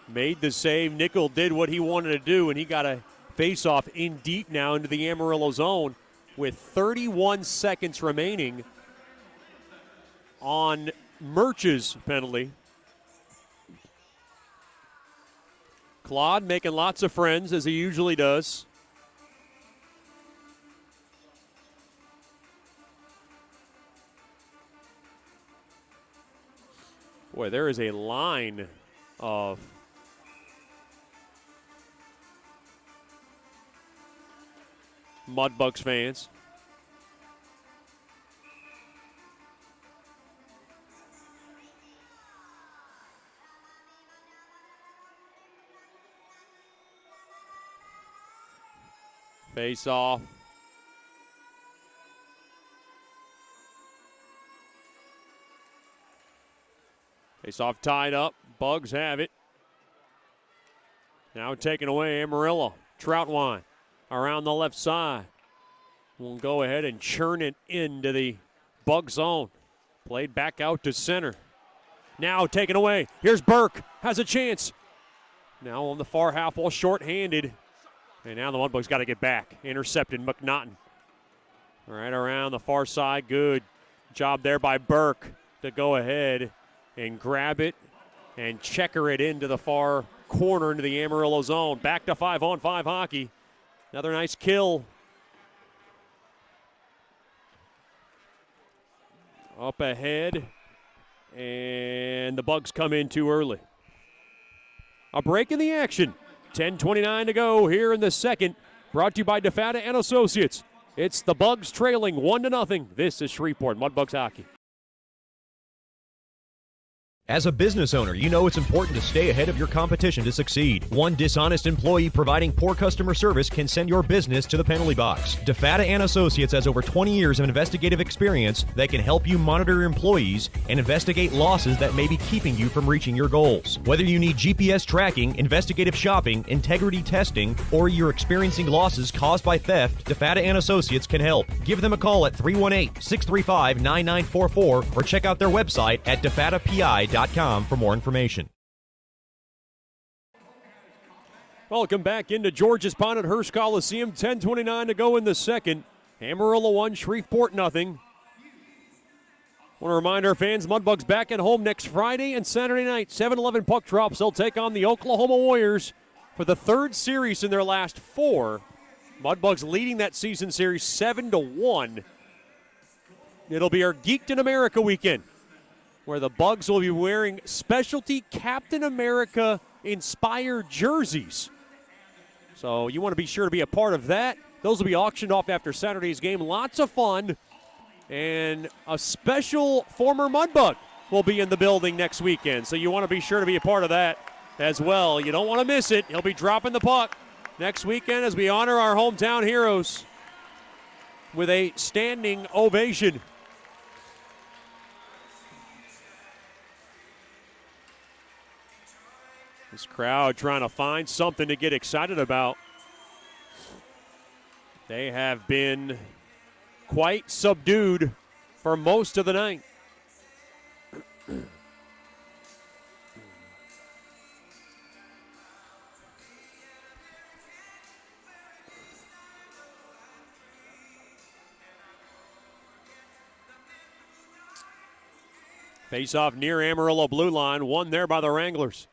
made the save. Nickel did what he wanted to do, and he got a face-off in deep now into the Amarillo zone with 31 seconds remaining on Murch's penalty. Claude making lots of friends, as he usually does. Boy, there is a line of Mudbugs fans. Face off. Face off tied up. Bugs have it. Now taken away Amarillo. Troutwine around the left side. We'll go ahead and churn it into the Bug zone. Played back out to center. Now taken away. Here's Burke. Has a chance. Now on the far half wall, short-handed. And now the Mudbugs got to get back. Intercepted McNaughton. Right around the far side. Good job there by Burke to go ahead and grab it and checker it into the far corner into the Amarillo zone. Back to 5-on-5 hockey. Another nice kill. Up ahead. And the Bugs come in too early. A break in the action. 10:29 to go here in the second. Brought to you by DeFata and Associates. It's the Bugs trailing 1-0. This is Shreveport Mudbugs hockey. As a business owner, you know it's important to stay ahead of your competition to succeed. One dishonest employee providing poor customer service can send your business to the penalty box. DeFata and Associates has over 20 years of investigative experience that can help you monitor your employees and investigate losses that may be keeping you from reaching your goals. Whether you need GPS tracking, investigative shopping, integrity testing, or you're experiencing losses caused by theft, DeFata and Associates can help. Give them a call at 318-635-9944 or check out their website at defatapi.com for more information. Welcome back into George's Pond at Hearst Coliseum. 10:29 to go in the second. Amarillo 1, Shreveport 0. Want to remind our fans, Mudbugs back at home next Friday and Saturday night. 7-11 puck drops. They'll take on the Oklahoma Warriors for the third series in their last 4. Mudbugs leading that season series 7-1. It'll be our Geeked in America weekend, where the Bugs will be wearing specialty Captain America-inspired jerseys. So you want to be sure to be a part of that. Those will be auctioned off after Saturday's game. Lots of fun. And a special former Mudbug will be in the building next weekend. So you want to be sure to be a part of that as well. You don't want to miss it. He'll be dropping the puck next weekend as we honor our hometown heroes with a standing ovation. This crowd trying to find something to get excited about. They have been quite subdued for most of the night. Face off near Amarillo blue line, won there by the Wranglers.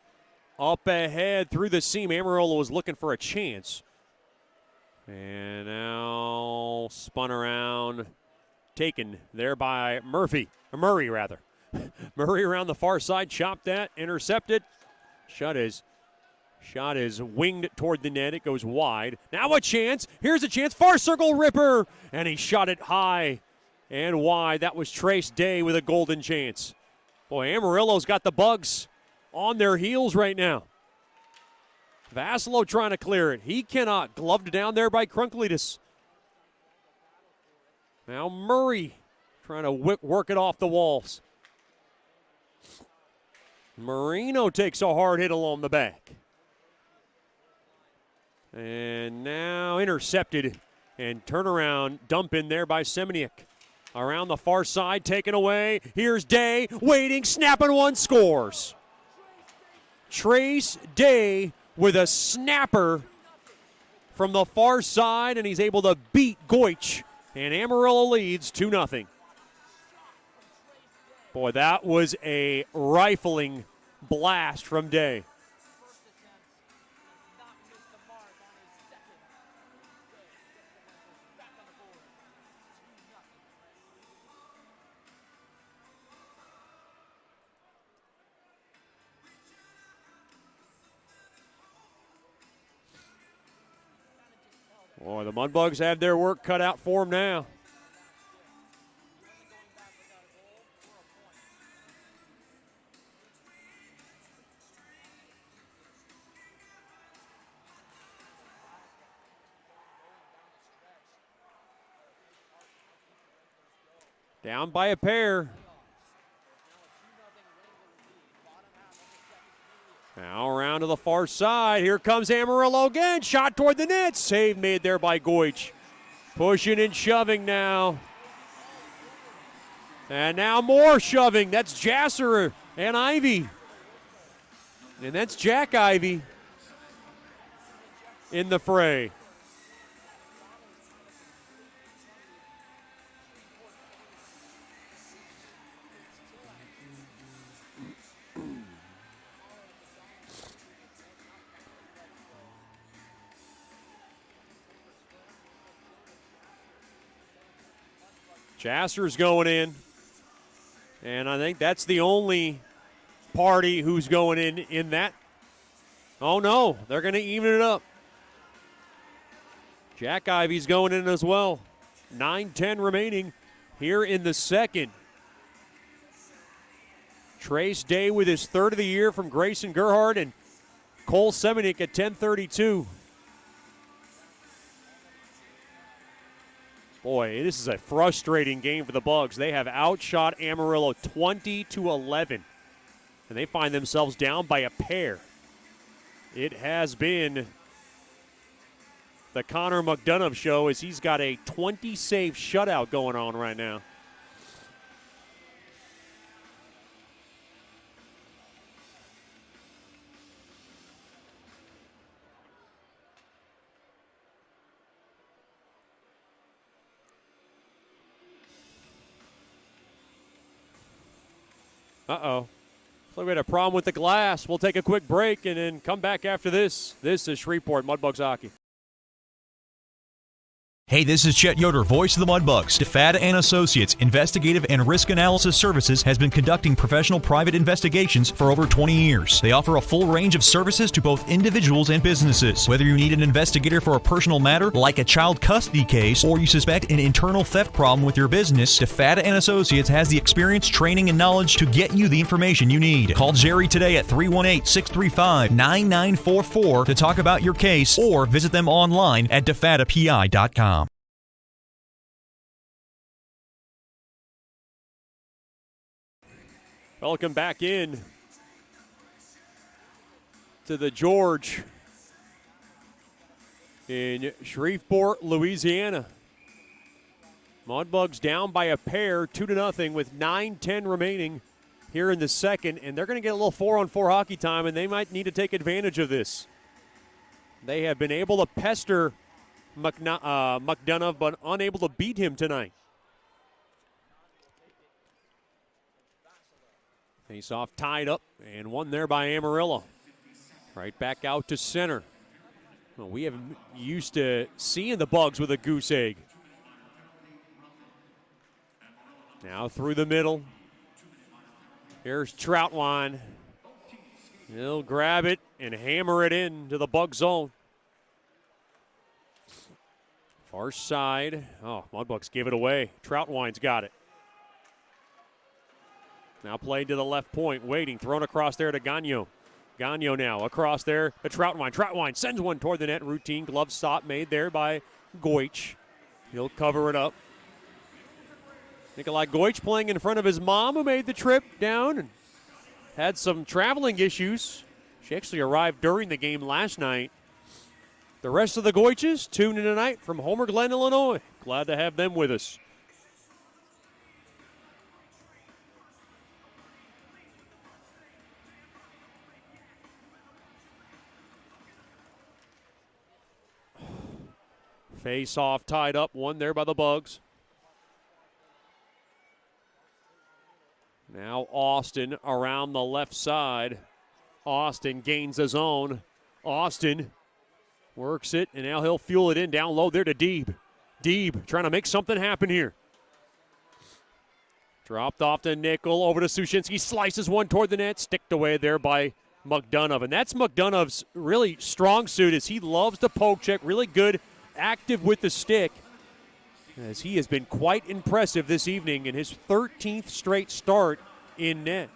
Up ahead through the seam, Amarillo was looking for a chance. And now spun around, taken there by Murray. Murray around the far side, chopped that, intercepted. Shot is winged toward the net. It goes wide. Now a chance. Here's a chance. Far circle ripper. And he shot it high and wide. That was Trace Day with a golden chance. Boy, Amarillo's got the Bugs on their heels right now. Vasilo trying to clear it. He cannot. Gloved down there by Crunkletus. Now Murray trying to work it off the walls. Marino takes a hard hit along the back. And now intercepted and turnaround dump in there by Semeniuk. Around the far side, taken away. Here's Day, waiting, snapping one, scores. Trace Day with a snapper from the far side, and he's able to beat Goich. And Amarillo leads 2-0. Boy, that was a rifling blast from Day. Boy, the Mudbugs have their work cut out for them now. Down by a pair. Now around to the far side. Here comes Amarillo again. Shot toward the net. Save made there by Goich. Pushing and shoving now. And now more shoving. That's Jasser and Ivy. And that's Jack Ivy in the fray. Jasser's going in, and I think that's the only party who's going in that. Oh, no, they're going to even it up. Jack Ivy's going in as well. 9:10 remaining here in the second. Trace Day with his third of the year from Grayson Gerhardt and Cole Semeniuk at 10:32. Boy, this is a frustrating game for the Bugs. They have outshot Amarillo 20-11, and they find themselves down by a pair. It has been the Connor McDonough show as he's got a 20-save shutout going on right now. Uh-oh. Looks like we had a problem with the glass. We'll take a quick break and then come back after this. This is Shreveport Mudbugs Hockey. Hey, this is Chet Yoder, voice of the Mudbugs. DeFada and Associates Investigative and Risk Analysis Services has been conducting professional private investigations for over 20 years. They offer a full range of services to both individuals and businesses. Whether you need an investigator for a personal matter like a child custody case or you suspect an internal theft problem with your business, DeFada and Associates has the experience, training, and knowledge to get you the information you need. Call Jerry today at 318-635-9944 to talk about your case or visit them online at defadapi.com. Welcome back in to the George in Shreveport, Louisiana. Mudbugs down by a pair, 2-0 with 9:10 remaining here in the second, and they're going to get a little 4-on-4 hockey time, and they might need to take advantage of this. They have been able to pester McDonough, but unable to beat him tonight. Face off tied up, and one there by Amarillo. Right back out to center. Well, we have used to seeing the Bugs with a goose egg. Now through the middle. Here's Troutwine. He'll grab it and hammer it into the Bug zone. Far side. Oh, Mudbugs give it away. Troutwine's got it. Now played to the left point, waiting, thrown across there to Gagnon. Gagnon now across there to Troutwine. Troutwine sends one toward the net. Routine glove stop made there by Goich. He'll cover it up. Nikolai Goich playing in front of his mom, who made the trip down and had some traveling issues. She actually arrived during the game last night. The rest of the Goiches tune in tonight from Homer Glen, Illinois. Glad to have them with us. Face off tied up, one there by the Bugs. Now Austin around the left side. Austin gains his own. Austin works it, and now he'll fuel it in down low there to Deeb. Deeb trying to make something happen here. Dropped off to Nickel, over to Sushinsky, slices one toward the net, sticked away there by McDonough. And that's McDonough's really strong suit, is he loves to poke check, really good, active with the stick, as he has been quite impressive this evening in his 13th straight start in net.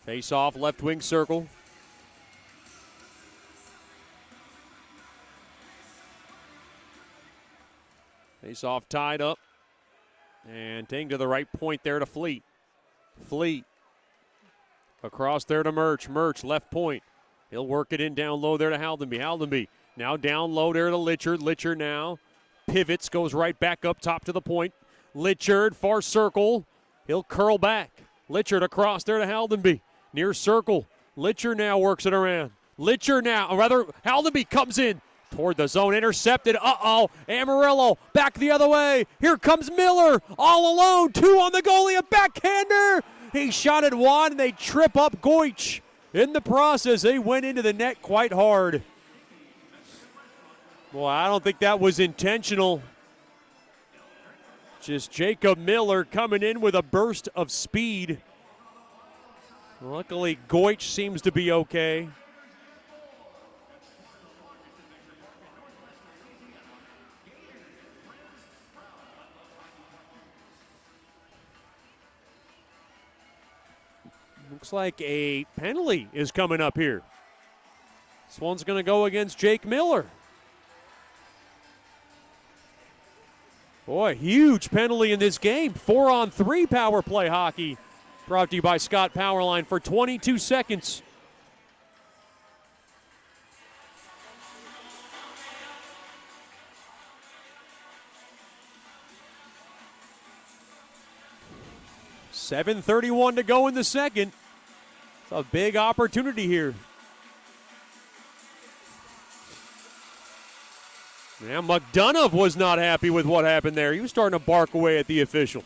Face off, left wing circle. Face off tied up. And taking to the right point there to Fleet. Fleet. Across there to Murch. Murch, left point. He'll work it in down low there to Haldenby. Haldenby now down low there to Litchard. Litchard now pivots, goes right back up top to the point. Litchard, far circle. He'll curl back. Litchard across there to Haldenby. Near circle. Litchard now works it around. Litchard now, or rather, Haldenby comes in toward the zone, intercepted. Uh-oh, Amarillo back the other way. Here comes Miller, all alone. Two on the goalie, a backhander. He shot it wide, and they trip up Goich. In the process, they went into the net quite hard. Well, I don't think that was intentional. Just Jacob Miller coming in with a burst of speed. Luckily, Goich seems to be okay. Looks like a penalty is coming up here. This one's going to go against Jake Miller. Boy, huge penalty in this game. 4-on-3 power play hockey. Brought to you by Scott Powerline for 22 seconds. .7:31 to go in the second. It's a big opportunity here. Now McDonough was not happy with what happened there. He was starting to bark away at the official.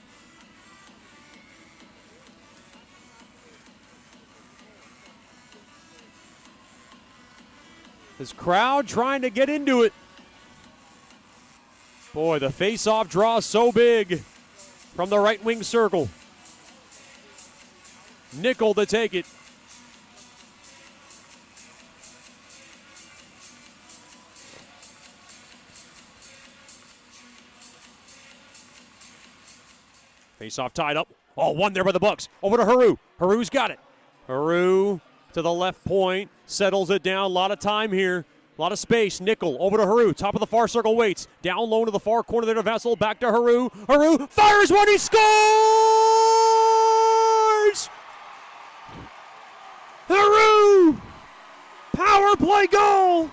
This crowd trying to get into it. Boy, the face-off draw is so big from the right wing circle. Nickel to take it. Face-off tied up. Oh, one there by the Bucks. Over to Haru. Haru's got it. Haru to the left point. Settles it down. A lot of time here. A lot of space. Nickel over to Haru. Top of the far circle waits. Down low to the far corner there to Vessel. Back to Haru. Haru fires one. He scores! Haru! Power play goal!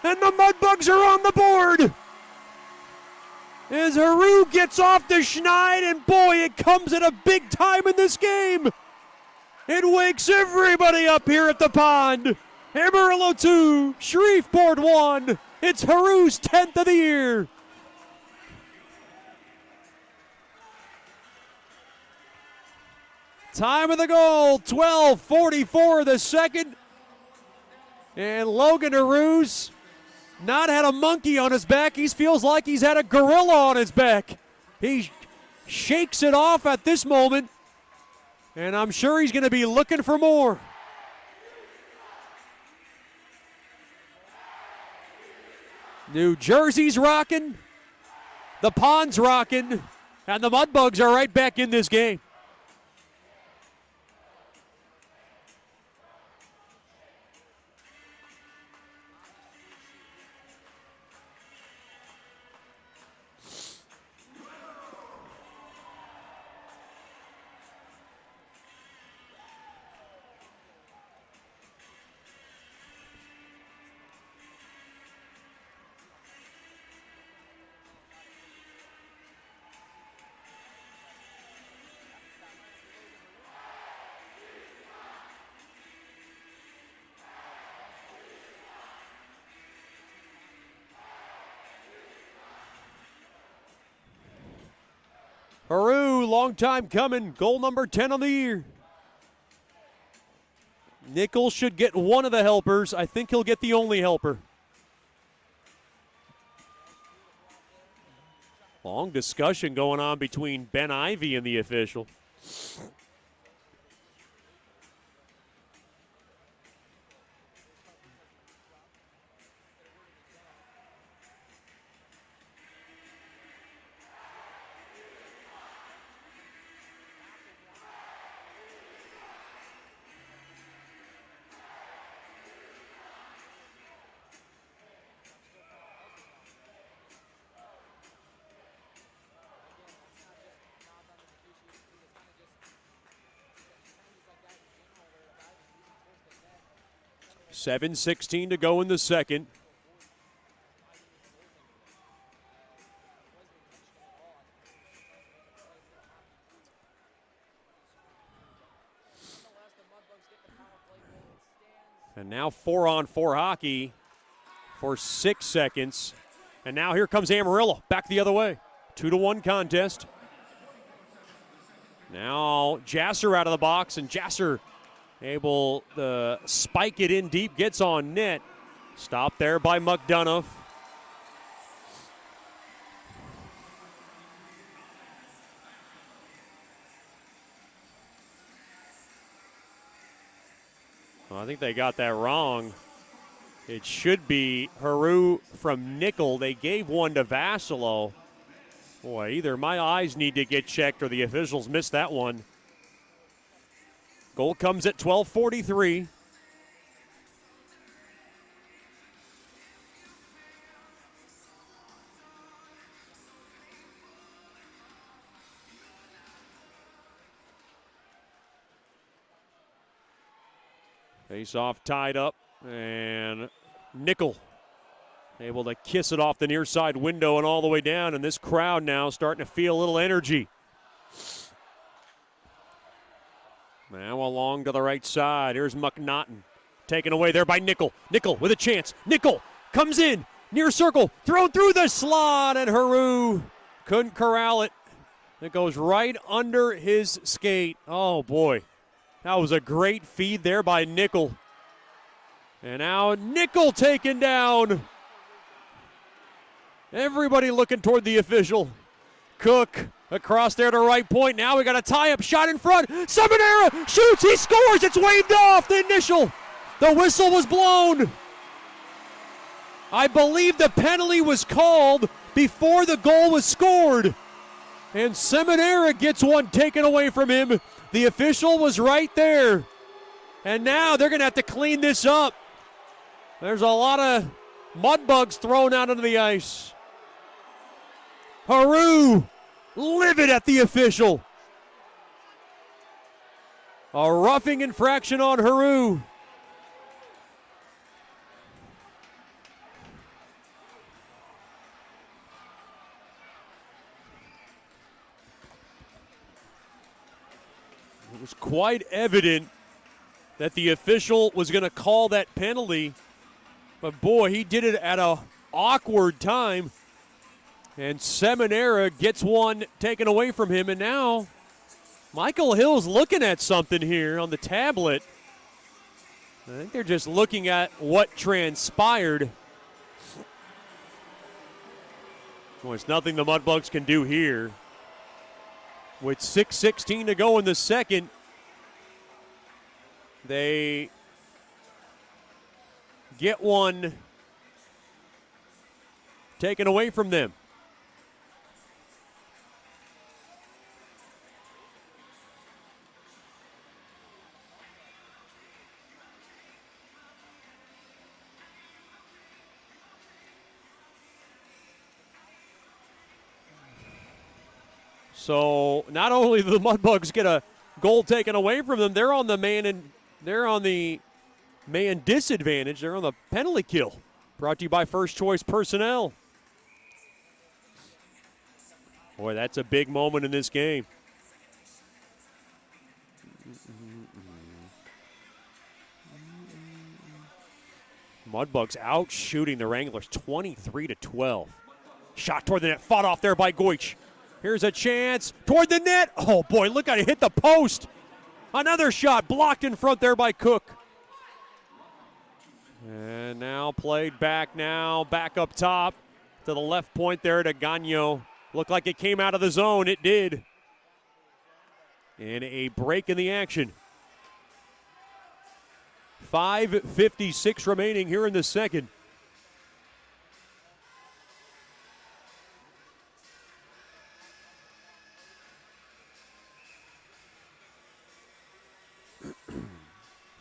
And the Mudbugs are on the board! as Haru gets off the schneid, and boy, it comes at a big time in this game. It wakes everybody up here at the pond. Amarillo 2, Shreveport 1. It's Haru's 10th of the year. Time of the goal, 12:44 the second. And Logan Haru's not had a monkey on his back. He feels like he's had a gorilla on his back. He shakes it off at this moment, and I'm sure he's going to be looking for more. New Jersey's rocking, the pond's rocking, and the Mudbugs are right back in this game. Haru, long time coming. Goal number 10 on the year. Nichols should get one of the helpers. I think he'll get the only helper. Long discussion going on between Ben Ivy and the official. .7:16 to go in the second. And now 4-on-4 hockey for 6 seconds. And now here comes Amarillo back the other way. 2-1 contest. Now Jasser out of the box, and Jasser able to spike it in deep, gets on net. Stopped there by McDonough. Well, I think they got that wrong. It should be Haru from Nickel. They gave one to Vassalo. Boy, either my eyes need to get checked or the officials missed that one. Goal comes at 12:43. Face off tied up, and Nickel able to kiss it off the near side window and all the way down, and this crowd now starting to feel a little energy. Now along to the right side. Here's McNaughton. Taken away there by Nickel. Nickel with a chance. Nickel comes in. Near circle. Thrown through the slot, and Haru couldn't corral it. It goes right under his skate. Oh, boy. That was a great feed there by Nickel. And now Nickel taken down. Everybody looking toward the official. Cook across there to right point. Now we got a tie-up shot in front. Seminara shoots. He scores. It's waved off. The initial. The whistle was blown. I believe the penalty was called before the goal was scored. And Seminara gets one taken away from him. The official was right there. And now they're going to have to clean this up. There's a lot of Mudbugs thrown out onto the ice. Haru livid at the official. A roughing infraction on Haru. It was quite evident that the official was going to call that penalty, but boy, he did it at an awkward time. And Seminara gets one taken away from him, and now Michael Hill's looking at something here on the tablet. I think they're just looking at what transpired. Well, it's nothing the Mudbugs can do here. With 6:16 to go in the second, they get one taken away from them. So not only do the Mudbugs get a goal taken away from them, they're on the man disadvantage. They're on the penalty kill. Brought to you by First Choice Personnel. Boy, that's a big moment in this game. Mudbugs out shooting the Wranglers 23-12. Shot toward the net, fought off there by Goich. Here's a chance toward the net. Oh boy, look at it, hit the post. Another shot blocked in front there by Cook. And now played back up top to the left point there to Gagno. Looked like it came out of the zone, it did. And a break in the action. 5:56 remaining here in the second.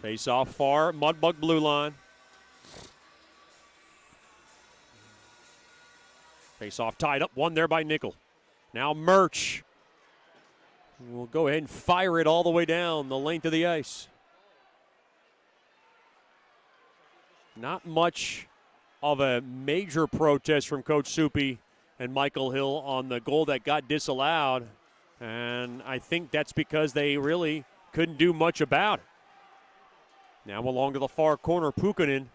Face off far, Mudbug blue line. Face off tied up, one there by Nickel. Now Murch will go ahead and fire it all the way down the length of the ice. Not much of a major protest from Coach Soupy and Michael Hill on the goal that got disallowed. And I think that's because they really couldn't do much about it. Now along to the far corner, Pukkanen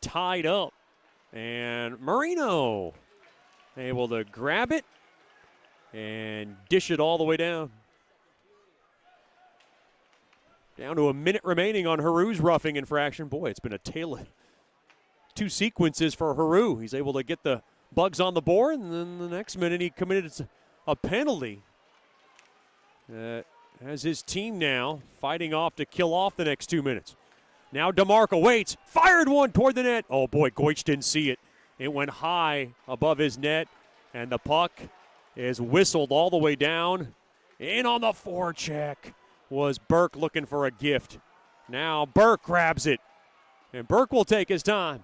tied up. And Marino able to grab it and dish it all the way down. Down to a minute remaining on Haru's roughing infraction. Boy, it's been a tale of two sequences for Haru. He's able to get the Bugs on the board, and then the next minute he committed a penalty. Has his team now fighting off to kill off the next 2 minutes. Now DeMarco waits, fired one toward the net. Oh boy, Goich didn't see it. It went high above his net, and the puck is whistled all the way down. In on the forecheck was Burke looking for a gift. Now Burke grabs it, and Burke will take his time.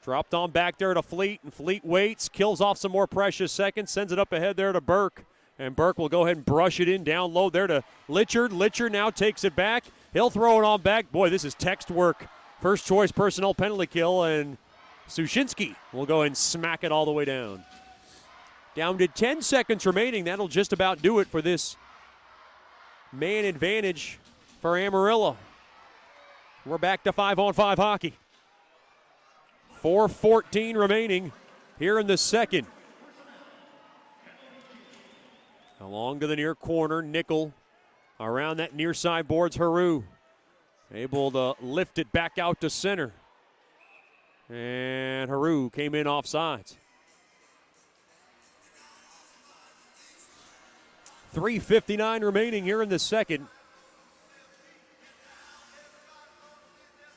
Dropped on back there to Fleet, and Fleet waits, kills off some more precious seconds, sends it up ahead there to Burke. And Burke will go ahead and brush it in down low there to Litchard. Litchard now takes it back. He'll throw it on back. Boy, this is text work. First choice personnel penalty kill, and Sushinsky will go and smack it all the way down. Down to 10 seconds remaining. That'll just about do it for this man advantage for Amarillo. We're back to 5-on-5 hockey. 4:14 remaining here in the second. Along to the near corner, Nickel around that near side boards Haru. Able to lift it back out to center. And Haru came in offsides. 3:59 remaining here in the second.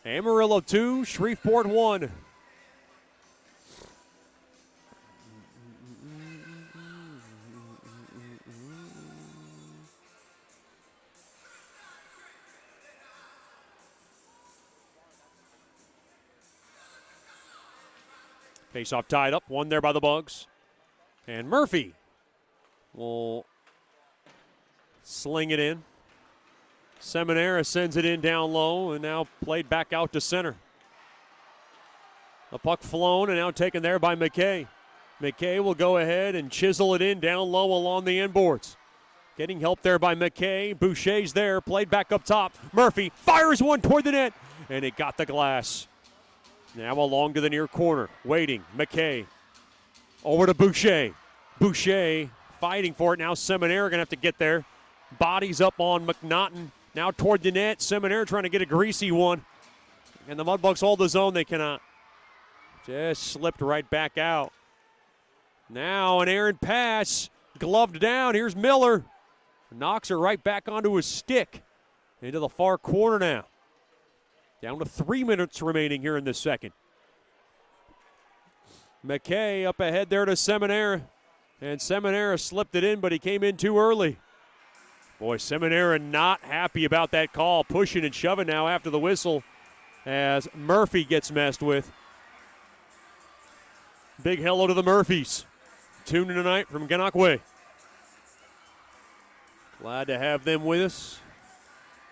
Amarillo 2, Shreveport 1. Face-off tied up, one there by the Bugs. And Murphy will sling it in. Seminara sends it in down low and now played back out to center. The puck flown and now taken there by McKay. McKay will go ahead and chisel it in down low along the end boards. Getting help there by McKay. Boucher's there, played back up top. Murphy fires one toward the net, and it got the glass. Now along to the near corner, waiting. McKay over to Boucher. Boucher fighting for it. Now Seminaire going to have to get there. Bodies up on McNaughton. Now toward the net. Seminaire trying to get a greasy one. And the Mudbugs hold the zone. They cannot. Just slipped right back out. Now an errant pass. Gloved down. Here's Miller. Knocks her right back onto his stick. Into the far corner now. Down to 3 minutes remaining here in the second. McKay up ahead there to Seminaire. And Seminaire slipped it in, but he came in too early. Boy, Seminaire not happy about that call. Pushing and shoving now after the whistle as Murphy gets messed with. Big hello to the Murphys. Tuned in tonight from Ganakwe. Glad to have them with us.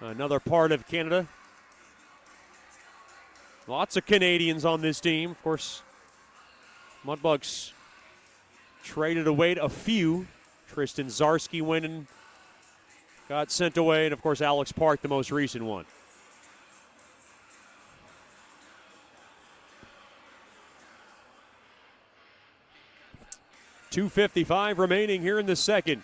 Another part of Canada. Lots of Canadians on this team. Of course, Mudbugs traded away a few. Tristan Zarski went and got sent away. And, of course, Alex Park, the most recent one. .255 remaining here in the second.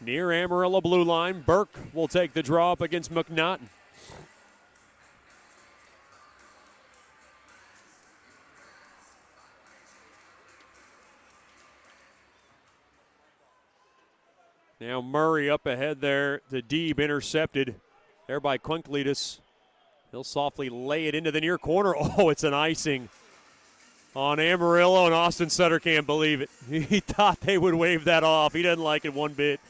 Near Amarillo blue line, Burke will take the draw up against McNaughton. Now Murray up ahead there to Deeb, intercepted there by Quinkletus. He'll softly lay it into the near corner. Oh, it's an icing on Amarillo, and Austin Sutter can't believe it. He thought they would wave that off. He doesn't like it one bit.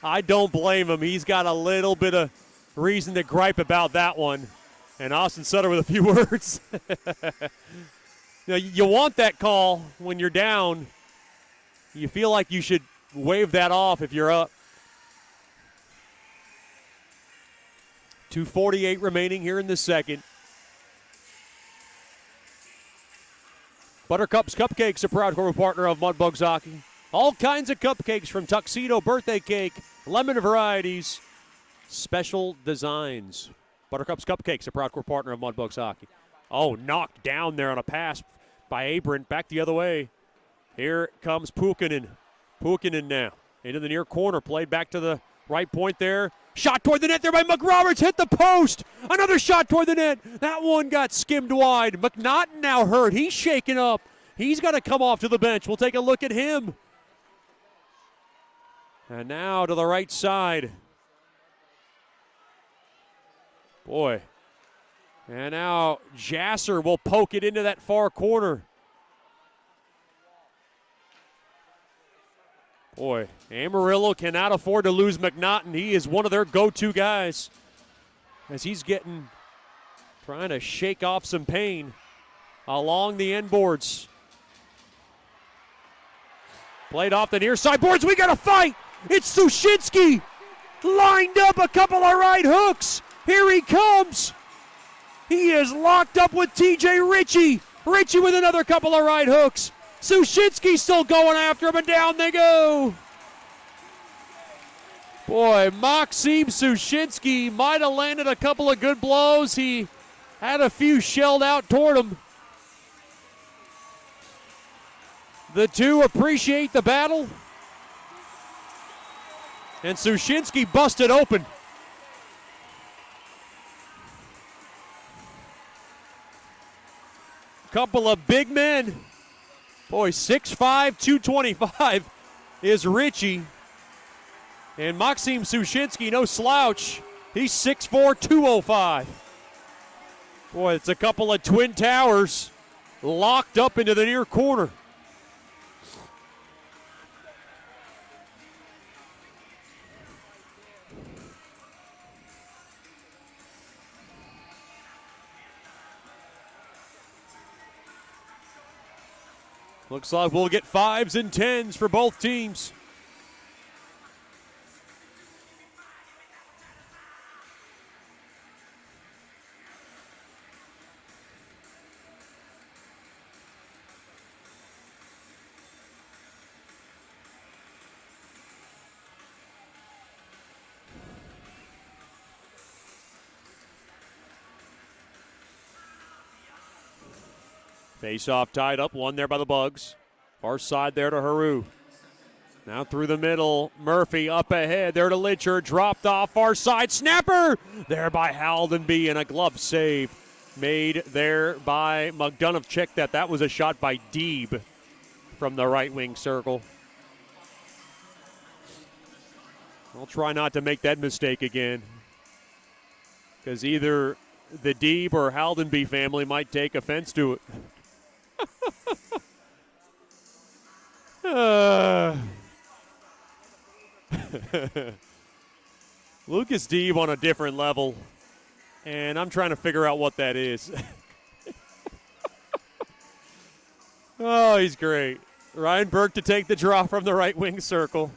I don't blame him. He's got a little bit of reason to gripe about that one. And Austin Sutter with a few words. You want that call when you're down. You feel like you should wave that off if you're up. 2:48 remaining here in the second. Buttercup's Cupcakes, a proud corporate partner of Mudbugs Hockey. All kinds of cupcakes, from tuxedo birthday cake, lemon varieties, special designs. Buttercup's Cupcakes, a proud corporate partner of Mudbugs Hockey. Oh, knocked down there on a pass by Abrant. Back the other way. Here comes Pukinen. Pukinen now into the near corner. Played back to the right point there. Shot toward the net there by McRoberts. Hit the post. Another shot toward the net. That one got skimmed wide. McNaughton now hurt. He's shaken up. He's got to come off to the bench. We'll take a look at him. And now to the right side. Boy. And now Jasser will poke it into that far corner. Boy, Amarillo cannot afford to lose McNaughton. He is one of their go-to guys as he's trying to shake off some pain along the end boards. Played off the near side boards. We got a fight. It's Sushinsky. Lined up a couple of right hooks. Here he comes. He is locked up with TJ Ritchie. Ritchie with another couple of right hooks. Sushinsky still going after him, and down they go. Boy, Maxim Sushinsky might have landed a couple of good blows. He had a few shelled out toward him. The two appreciate the battle. And Sushinsky busted open. Couple of big men. Boy, 6'5", 225 is Ritchie. And Maxim Sushinsky, no slouch. He's 6'4", 205. Boy, it's a couple of twin towers locked up into the near corner. Looks like we'll get 5s and 10s for both teams. Face-off tied up, one there by the Bugs. Far side there to Haru. Now through the middle, Murphy up ahead, there to Litcher, dropped off, far side, snapper! There by Haldenby, and a glove save made there by McDonough. Check that, that was a shot by Deeb from the right wing circle. I'll try not to make that mistake again, because either the Deeb or Haldenby family might take offense to it. Lucas Deeb on a different level, and I'm trying to figure out what that is. Oh, he's great. Ryan Burke to take the draw from the right wing circle.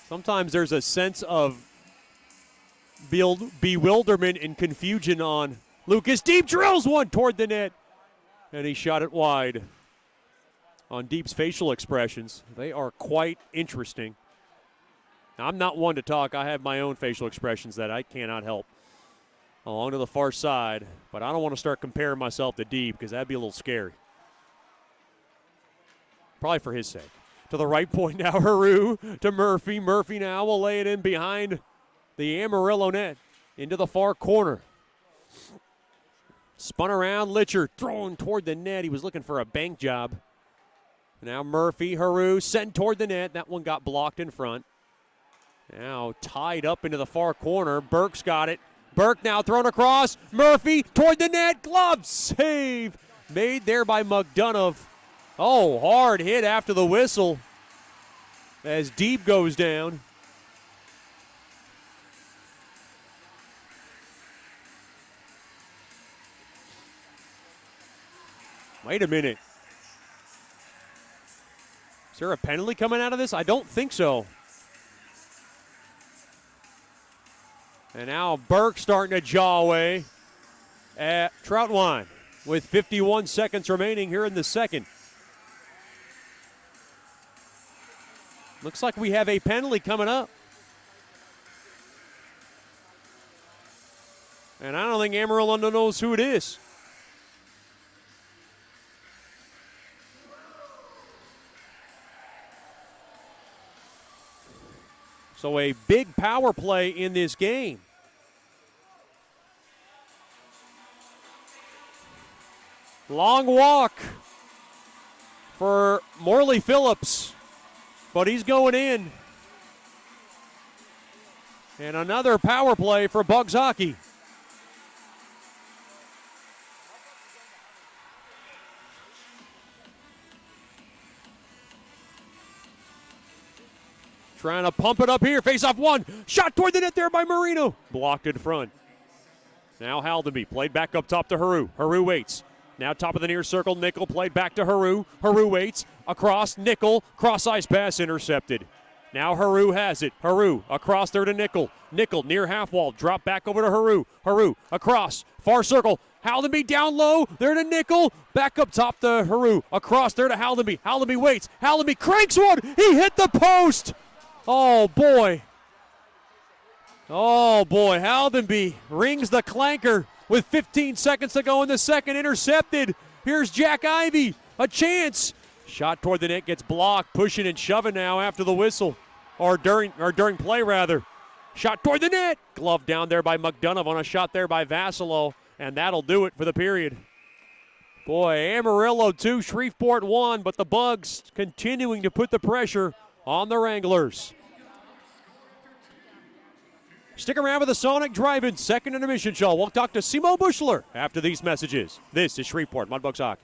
Sometimes there's a sense of bewilderment and confusion on Lucas. Deeb drills one toward the net, and he shot it wide. On Deeb's facial expressions, they are quite interesting. Now, I'm not one to talk. I have my own facial expressions that I cannot help. Along to the far side, but I don't want to start comparing myself to Deeb because that'd be a little scary. Probably for his sake. To the right point now, Haru to Murphy. Murphy now will lay it in behind the Amarillo net into the far corner. Spun around, Litcher thrown toward the net. He was looking for a bank job. Now Murphy, Haru sent toward the net. That one got blocked in front. Now tied up into the far corner. Burke's got it. Burke now thrown across. Murphy toward the net. Glove save made there by McDonough. Oh, hard hit after the whistle as Deeb goes down. Wait a minute. Is there a penalty coming out of this? I don't think so. And now Burke starting to jaw away at Troutwine with 51 seconds remaining here in the second. Looks like we have a penalty coming up. And I don't think Amarillo knows who it is. So a big power play in this game. Long walk for Morley Phillips, but he's going in. And another power play for Bugs hockey. Trying to pump it up here. Face off one. Shot toward the net there by Marino. Blocked in front. Now Haldenby played back up top to Haru. Haru waits. Now top of the near circle. Nickel played back to Haru. Haru waits. Across. Nickel. Cross ice pass intercepted. Now Haru has it. Haru across there to Nickel. Nickel near half wall. Drop back over to Haru. Haru across. Far circle. Haldenby down low. There to Nickel. Back up top to Haru. Across there to Haldenby. Haldenby waits. Haldenby cranks one. He hit the post. Oh, boy. Oh, boy. Haldenby rings the clanker with 15 seconds to go in the second. Intercepted. Here's Jack Ivey. A chance. Shot toward the net gets blocked. Pushing and shoving now after the whistle. Or during play, rather. Shot toward the net. Glove down there by McDonough on a shot there by Vassilo. And that'll do it for the period. Boy, Amarillo 2, Shreveport 1. But the Bugs continuing to put the pressure on the Wranglers. Stick around with the Sonic Drive-In second intermission show. We'll talk to Simo Bushler after these messages. This is Shreveport Mudbugs Hockey.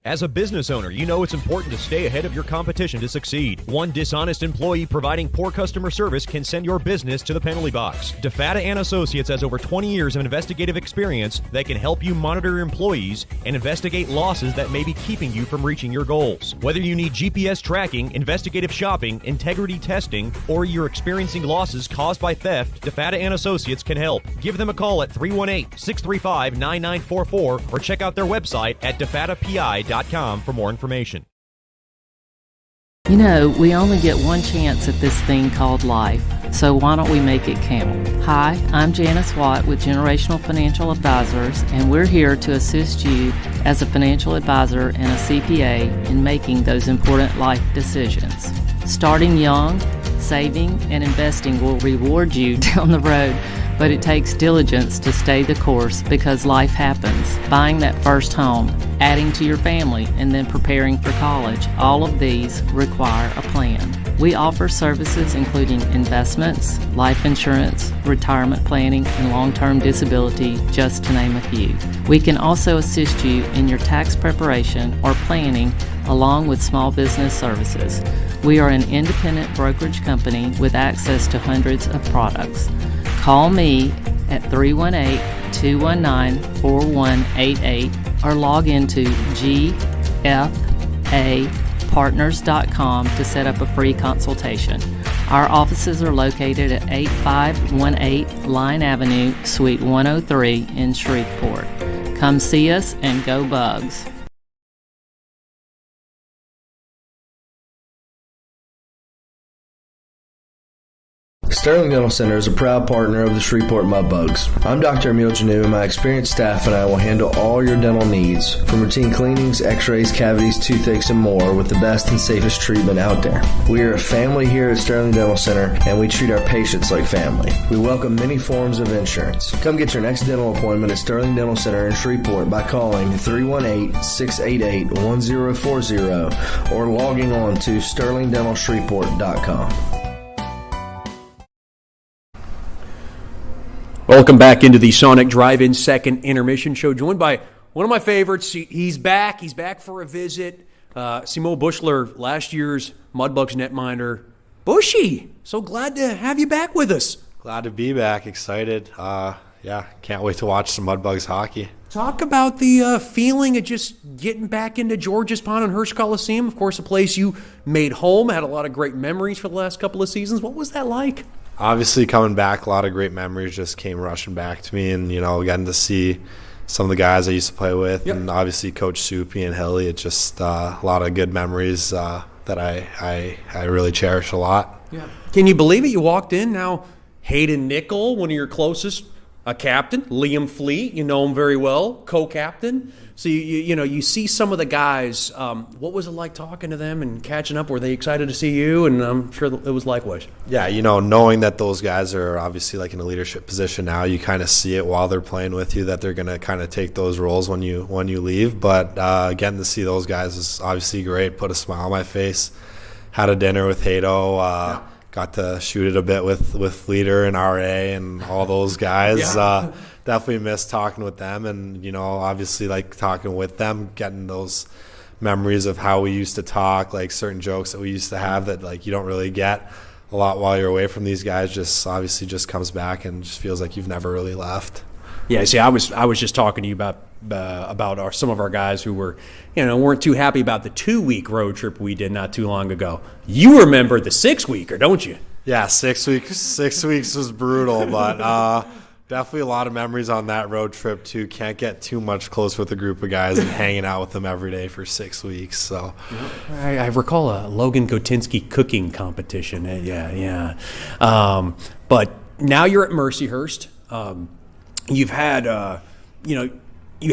As a business owner, you know it's important to stay ahead of your competition to succeed. One dishonest employee providing poor customer service can send your business to the penalty box. DeFata and Associates has over 20 years of investigative experience that can help you monitor your employees and investigate losses that may be keeping you from reaching your goals. Whether you need GPS tracking, investigative shopping, integrity testing, or you're experiencing losses caused by theft, DeFata and Associates can help. Give them a call at 318-635-9944 or check out their website at defatapi.com for more information. You know, we only get one chance at this thing called life, so why don't we make it count? Hi, I'm Janice Watt with Generational Financial Advisors, and we're here to assist you as a financial advisor and a CPA in making those important life decisions. Starting young, saving, and investing will reward you down the road, but it takes diligence to stay the course because life happens. Buying that first home, adding to your family, and then preparing for college, all of these require a plan. We offer services including investments, life insurance, retirement planning, and long-term disability, just to name a few. We can also assist you in your tax preparation or planning along with small business services. We are an independent brokerage company with access to hundreds of products. Call me at 318-219-4188 or log into gfapartners.com to set up a free consultation. Our offices are located at 8518 Line Avenue, Suite 103 in Shreveport. Come see us and go Bugs. Sterling Dental Center is a proud partner of the Shreveport Mudbugs. I'm Dr. Emil Janu, and my experienced staff and I will handle all your dental needs, from routine cleanings, x-rays, cavities, toothaches, and more, with the best and safest treatment out there. We are a family here at Sterling Dental Center, and we treat our patients like family. We welcome many forms of insurance. Come get your next dental appointment at Sterling Dental Center in Shreveport by calling 318-688-1040 or logging on to sterlingdentalshreveport.com. Welcome back into the Sonic Drive-In second intermission show, joined by one of my favorites. He's back. He's back for a visit. Simo Bushler, last year's Mudbugs netminder. Bushy, so glad to have you back with us. Glad to be back. Excited. Can't wait to watch some Mudbugs hockey. Talk about the feeling of just getting back into George's Pond and Hirsch Coliseum. Of course, a place you made home, had a lot of great memories for the last couple of seasons. What was that like? Obviously, coming back, a lot of great memories just came rushing back to me, and getting to see some of the guys I used to play with, and obviously Coach Soupy and Hilly. It's just a lot of good memories that I really cherish a lot. Yeah. Can you believe it? You walked in now. Hayden Nickel, one of your closest, a captain. Liam Fleet, you know him very well, co-captain. So you see some of the guys. What was it like talking to them and catching up? Were they excited to see you? And I'm sure it was likewise. Yeah, knowing that those guys are obviously like in a leadership position now, you kind of see it while they're playing with you that they're going to kind of take those roles when you leave. But getting to see those guys is obviously great. Put a smile on my face. Had a dinner with Hato. Got to shoot it a bit with Leader and RA and all those guys. Definitely miss talking with them, and obviously like talking with them, getting those memories of how we used to talk, like certain jokes that we used to have that like you don't really get a lot while you're away from these guys. Just obviously just comes back and just feels like you've never really left. Yeah, see, I was just talking to you about some of our guys who were, weren't too happy about the 2-week road trip we did not too long ago. You remember the 6-weeker, don't you? Yeah, 6 weeks. 6 weeks was brutal, but definitely a lot of memories on that road trip too. Can't get too much close with a group of guys and hanging out with them every day for 6 weeks. So I recall a Logan Gotinsky cooking competition. Yeah. But now you're at Mercyhurst. You've had, you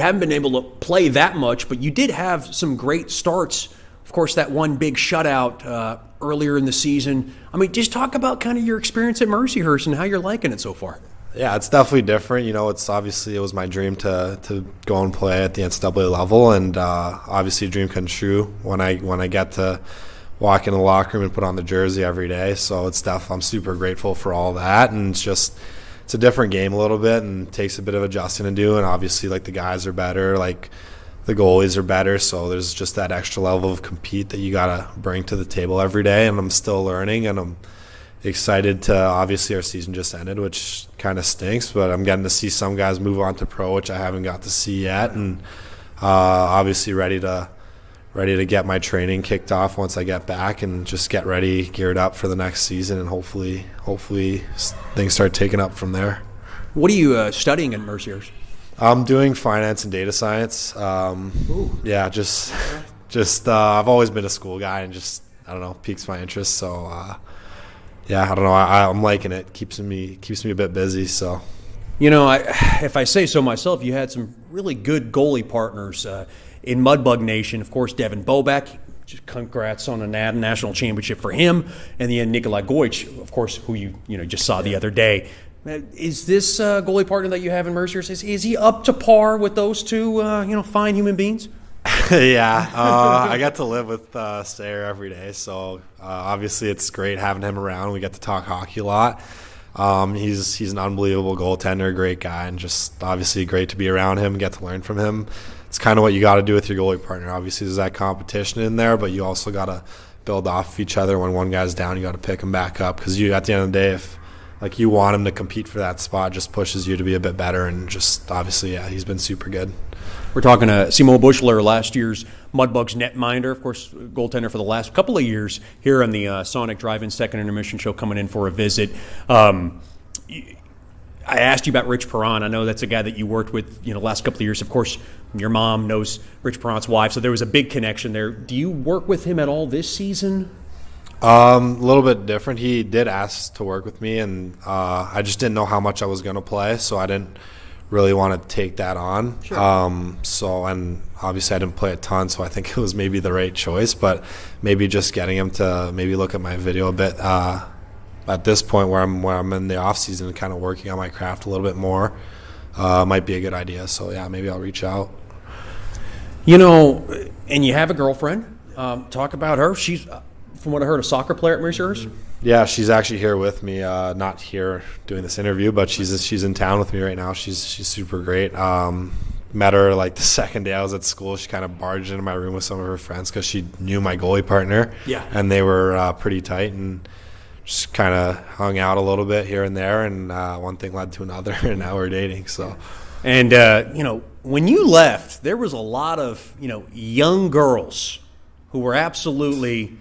haven't been able to play that much, but you did have some great starts. Of course, that one big shutout earlier in the season. I mean, just talk about kind of your experience at Mercyhurst and how you're liking it so far. Yeah, it's definitely different. It was my dream to go and play at the NCAA level, and obviously a dream come true when I get to walk in the locker room and put on the jersey every day. So I'm super grateful for all that, and it's a different game a little bit and takes a bit of adjusting to do, and obviously like the guys are better, like the goalies are better, so there's just that extra level of compete that you got to bring to the table every day, and I'm still learning, and I'm excited to, obviously our season just ended, which kind of stinks, but I'm getting to see some guys move on to pro, which I haven't got to see yet, and obviously ready to get my training kicked off once I get back and just get ready, geared up for the next season, and hopefully things start taking up from there. What are you studying at Mercier's? I'm doing finance and data science. Yeah, just I've always been a school guy, and just, I don't know, piques my interest. So yeah, I don't know. I'm liking it. Keeps me a bit busy. So, if I say so myself, you had some really good goalie partners in Mudbug Nation. Of course, Devin Bobek. Just congrats on a national championship for him, and then Nikolai Goich, of course, who you just saw the other day. Is this goalie partner that you have in Mercer, is he up to par with those two, fine human beings? Yeah, I got to live with Sayer every day, so obviously it's great having him around. We get to talk hockey a lot. He's an unbelievable goaltender, great guy, and just obviously great to be around him, get to learn from him. It's kind of what you got to do with your goalie partner. Obviously there's that competition in there, but you also got to build off of each other. When one guy's down, you got to pick him back up, because at the end of the day, if you want him to compete for that spot, just pushes you to be a bit better, and just obviously, yeah, he's been super good. We're talking to Simo Bushler, last year's Mudbugs netminder, of course, goaltender for the last couple of years here on the Sonic Drive-In Second Intermission Show, coming in for a visit. I asked you about Rich Perron. I know that's a guy that you worked with, last couple of years. Of course, your mom knows Rich Perron's wife, so there was a big connection there. Do you work with him at all this season? A little bit different. He did ask to work with me, and I just didn't know how much I was going to play, so I didn't really want to take that on. Sure. And obviously I didn't play a ton, so I think it was maybe the right choice, but maybe just getting him to maybe look at my video a bit at this point where I'm in the off season and kind of working on my craft a little bit more might be a good idea. So yeah, maybe I'll reach out. And you have a girlfriend. Talk about her. She's, from what I heard, a soccer player at Mercer's. Yeah, she's actually here with me. Not here doing this interview, but she's in town with me right now. She's super great. Met her like the second day I was at school. She kind of barged into my room with some of her friends because she knew my goalie partner. Yeah, and they were pretty tight, and just kind of hung out a little bit here and there. And one thing led to another, and now we're dating. So, and when you left, there was a lot of young girls who were absolutely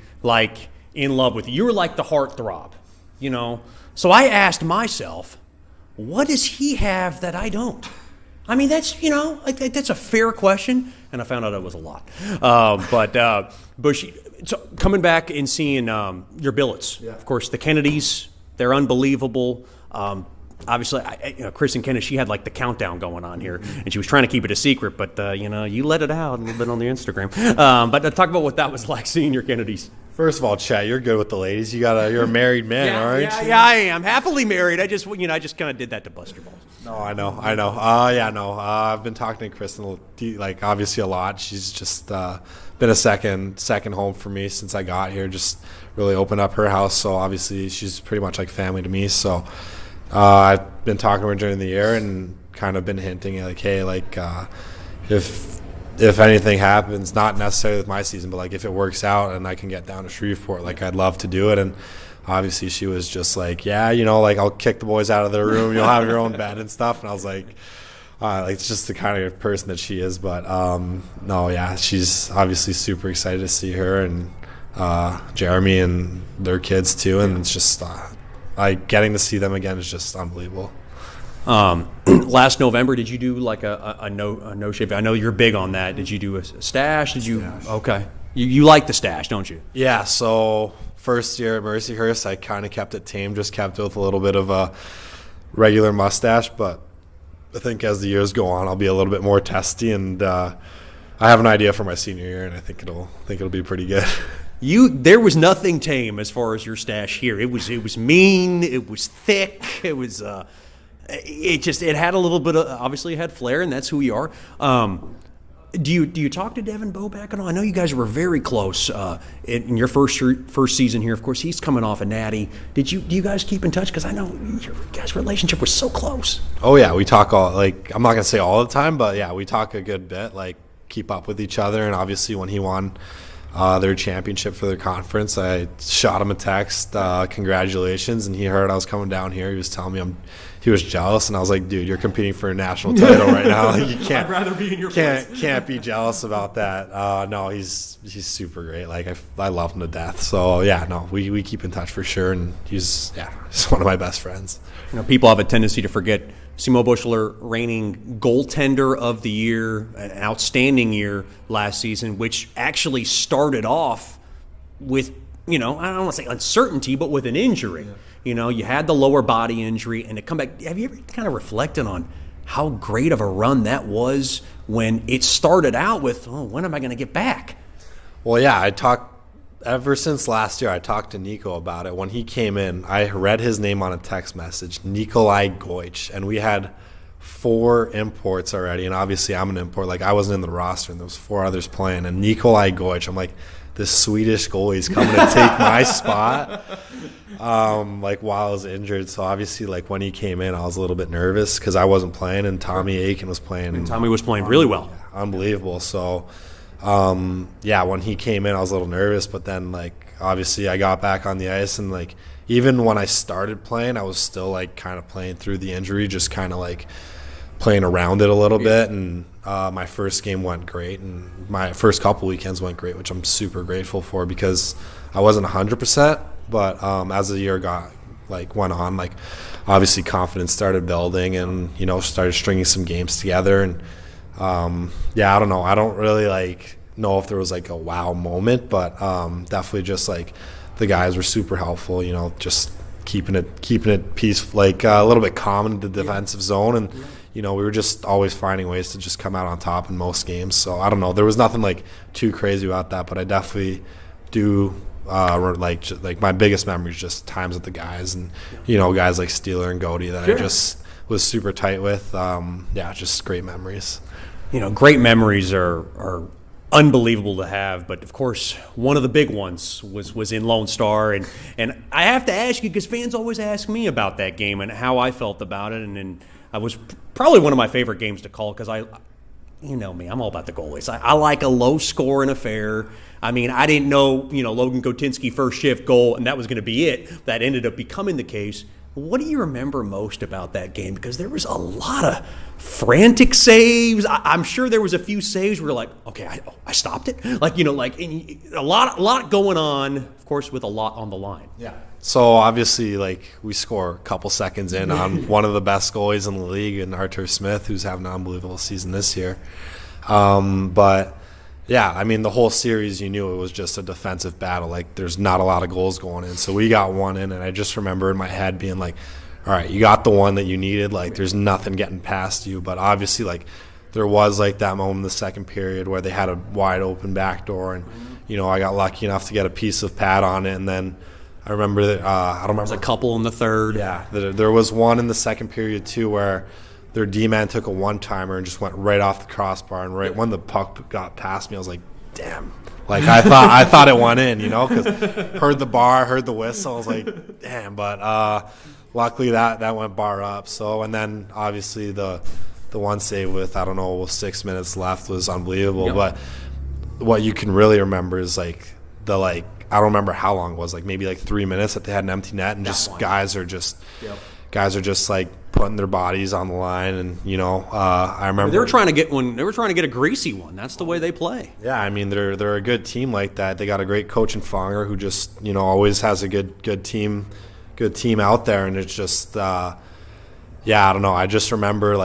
in love with you. You were like the heartthrob, So I asked myself, what does he have that I don't? I mean, that's, that's a fair question, and I found out it was a lot. But so coming back and seeing your billets, yeah. Of course, the Kennedys, they're unbelievable. Obviously, Kristen Kennedy, she had the countdown going on here, and she was trying to keep it a secret, but, you let it out a little bit on the Instagram. But talk about what that was like, seeing your Kennedys. First of all, Chet, you're good with the ladies. You're a married man, aren't you? Yeah, I am. Happily married. I just kind of did that to bust your balls. No, I know. I've been talking to Kristen, obviously a lot. She's just been a second home for me since I got here. Just really opened up her house, so obviously she's pretty much like family to me. So I've been talking to her during the year and kind of been hinting hey, if anything happens, not necessarily with my season, but if it works out and I can get down to Shreveport, I'd love to do it. And obviously she was just yeah, I'll kick the boys out of their room, you'll have your own bed and stuff. And I was it's just the kind of person that she is. But no, yeah, she's obviously super excited to see her and Jeremy and their kids too. And it's just getting to see them again is just unbelievable. Last November, did you do a no shave? I know you're big on that. Did you do a stash? Did you? Stash. Okay. You like the stash, don't you? Yeah. So first year at Mercyhurst, I kind of kept it tame, just kept it with a little bit of a regular mustache. But I think as the years go on, I'll be a little bit more testy, and I have an idea for my senior year, and I think it'll be pretty good. There was nothing tame as far as your stash here. It was mean. It was thick. It was. It had a little bit of, obviously it had flair, and that's who you are. Do you talk to Devin Bobek at all? I know you guys were very close in your first season here. Of course, he's coming off a natty. Do you guys keep in touch? Because I know your guys' relationship was so close. Oh yeah, we talk I'm not gonna say all the time, but yeah, we talk a good bit. keep up with each other. And obviously when he won their championship for their conference, I shot him a text, congratulations, and he heard I was coming down here. He was telling me he was jealous, and I was like, dude, you're competing for a national title right now. You can't, I'd rather be in your can't, place. Can't be jealous about that. No, he's super great. Like I love him to death. So yeah, no, we keep in touch for sure, and he's one of my best friends. People have a tendency to forget Simo Bushler, reigning goaltender of the year, an outstanding year last season, which actually started off with, I don't want to say uncertainty, but with an injury. Yeah. You had the lower body injury, and to come back, have you ever kind of reflected on how great of a run that was when it started out with, when am I going to get back? Well, yeah, ever since last year, I talked to Nico about it. When he came in, I read his name on a text message, Nikolai Goich, and we had 4 imports already. And obviously, I'm an import. Like, I wasn't in the roster, and there was 4 others playing. And Nikolai Goich, I'm like, this Swedish goalie's coming to take my spot, while I was injured. So obviously, when he came in, I was a little bit nervous because I wasn't playing, and Tommy Aiken was playing. And Tommy was playing really well. Unbelievable. So. When he came in, I was a little nervous, but then obviously I got back on the ice, and even when I started playing, I was still kind of playing through the injury, just kind of playing around it a little bit. And my first game went great, and my first couple weekends went great, which I'm super grateful for because I wasn't 100%, but as the year went on, obviously confidence started building, and started stringing some games together. And I don't know. I don't really know if there was a wow moment, but definitely just the guys were super helpful. Just keeping it peaceful, a little bit calm in the defensive zone, and we were just always finding ways to just come out on top in most games. So I don't know. There was nothing too crazy about that, but I definitely do. My biggest memory is just times with the guys, and guys like Steeler and Goody that I just was super tight with. Just great memories. Great memories are unbelievable to have, but of course, one of the big ones was in Lone Star, and I have to ask you because fans always ask me about that game and how I felt about it, and I was probably one of my favorite games to call because me, I'm all about the goalies. I like a low-scoring affair. I mean, I didn't know, Logan Kotinski first shift goal, and that was going to be it. That ended up becoming the case. What do you remember most about that game? Because there was a lot of frantic saves. I'm sure there was a few saves where you're like, okay, I stopped it. A lot going on, of course, with a lot on the line. Yeah. So obviously, we score a couple seconds in on one of the best goalies in the league, and Artur Smith, who's having an unbelievable season this year. But yeah, I mean, the whole series, you knew it was just a defensive battle. There's not a lot of goals going in. So we got one in, and I just remember in my head being all right, you got the one that you needed. There's nothing getting past you. But obviously, there was, that moment in the second period where they had a wide open back door, and, I got lucky enough to get a piece of pad on it. And then I remember that I don't remember. There was a couple in the third. Yeah, there was one in the second period, too, where their D-man took a one-timer and just went right off the crossbar, and right when the puck got past me, I was like, damn. I thought it went in, because heard the bar, heard the whistle. I was like, damn. But luckily that went bar up. So, and then obviously the one save with, 6 minutes left was unbelievable. Yep. But what you can really remember is I don't remember how long it was, maybe 3 minutes that they had an empty net, and guys are just putting their bodies on the line, and I remember they were trying to get a greasy one. That's the way they play. Yeah, I mean they're a good team like that. They got a great coach in Fonger who just always has a good team out there, and it's just I don't know. I just remember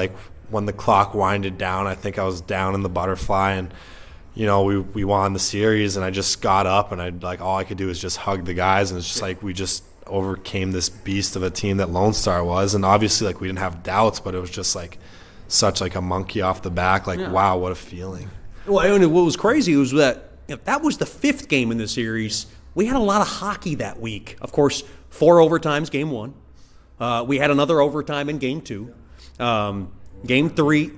when the clock winded down, I think I was down in the butterfly, and we won the series, and I just got up, and all I could do was just hug the guys, and it's just we just overcame this beast of a team that Lone Star was. And obviously we didn't have doubts, but it was just such a monkey off the back. Wow, what a feeling. Well, and what was crazy was that that was the 5th game in the series. We had a lot of hockey that week. Of course, 4 overtimes game 1. We had another overtime in game 2. Game 3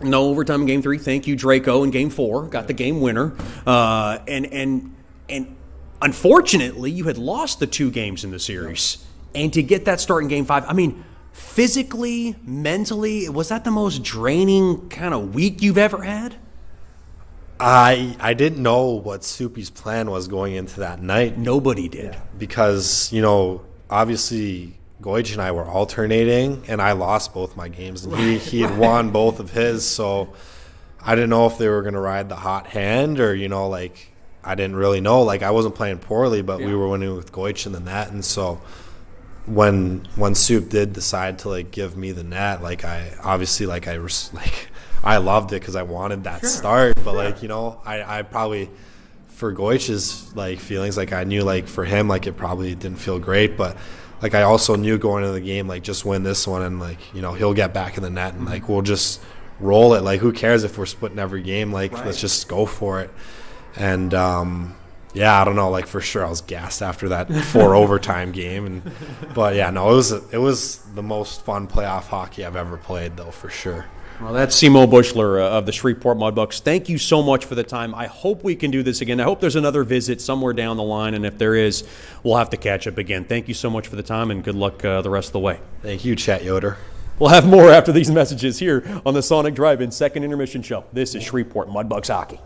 no overtime in game 3. Thank you, Draco, in game 4. Got the game winner. And unfortunately, you had lost the 2 games in the series. And to get that start in game 5, I mean, physically, mentally, was that the most draining kind of week you've ever had? I didn't know what Soupy's plan was going into that night. Nobody did. Because, obviously Goich and I were alternating, and I lost both my games, and he had won both of his, so I didn't know if they were going to ride the hot hand or, I didn't really know. I wasn't playing poorly, but we were winning with Goich in the net, and so when Soup did decide to, give me the net, I loved it because I wanted that start, but I probably, for Goich's feelings, I knew for him it probably didn't feel great, but I also knew going into the game just win this one and he'll get back in the net and we'll just roll it. Who cares if we're splitting every game? Let's just go for it. And I don't know, for sure I was gassed after that 4 overtime game, but it was the most fun playoff hockey I've ever played though, for sure. Well, that's Simo Bushler of the Shreveport Mudbugs. Thank you so much for the time. I hope we can do this again. I hope there's another visit somewhere down the line, and if there is, we'll have to catch up again. Thank you so much for the time, and good luck the rest of the way. Thank you, Chet Yoder. We'll have more after these messages here on the Sonic Drive-In Second Intermission Show. This is Shreveport Mudbugs Hockey.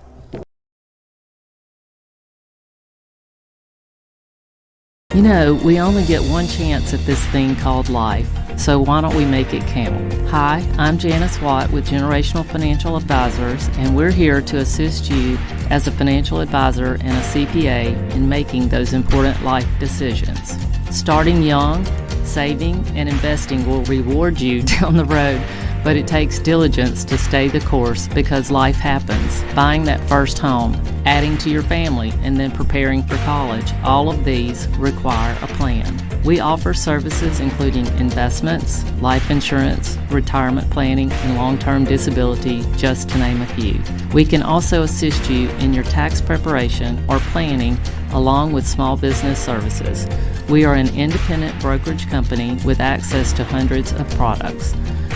We only get one chance at this thing called life, so why don't we make it count? Hi, I'm Janice Watt with Generational Financial Advisors, and we're here to assist you as a financial advisor and a CPA in making those important life decisions. Starting young, saving, and investing will reward you down the road, but it takes diligence to stay the course because life happens. Buying that first home, adding to your family, and then preparing for college, all of these require a plan. We offer services including investments, life insurance, retirement planning, and long-term disability, just to name a few. We can also assist you in your tax preparation or planning along with small business services. We are an independent brokerage company with access to hundreds of products.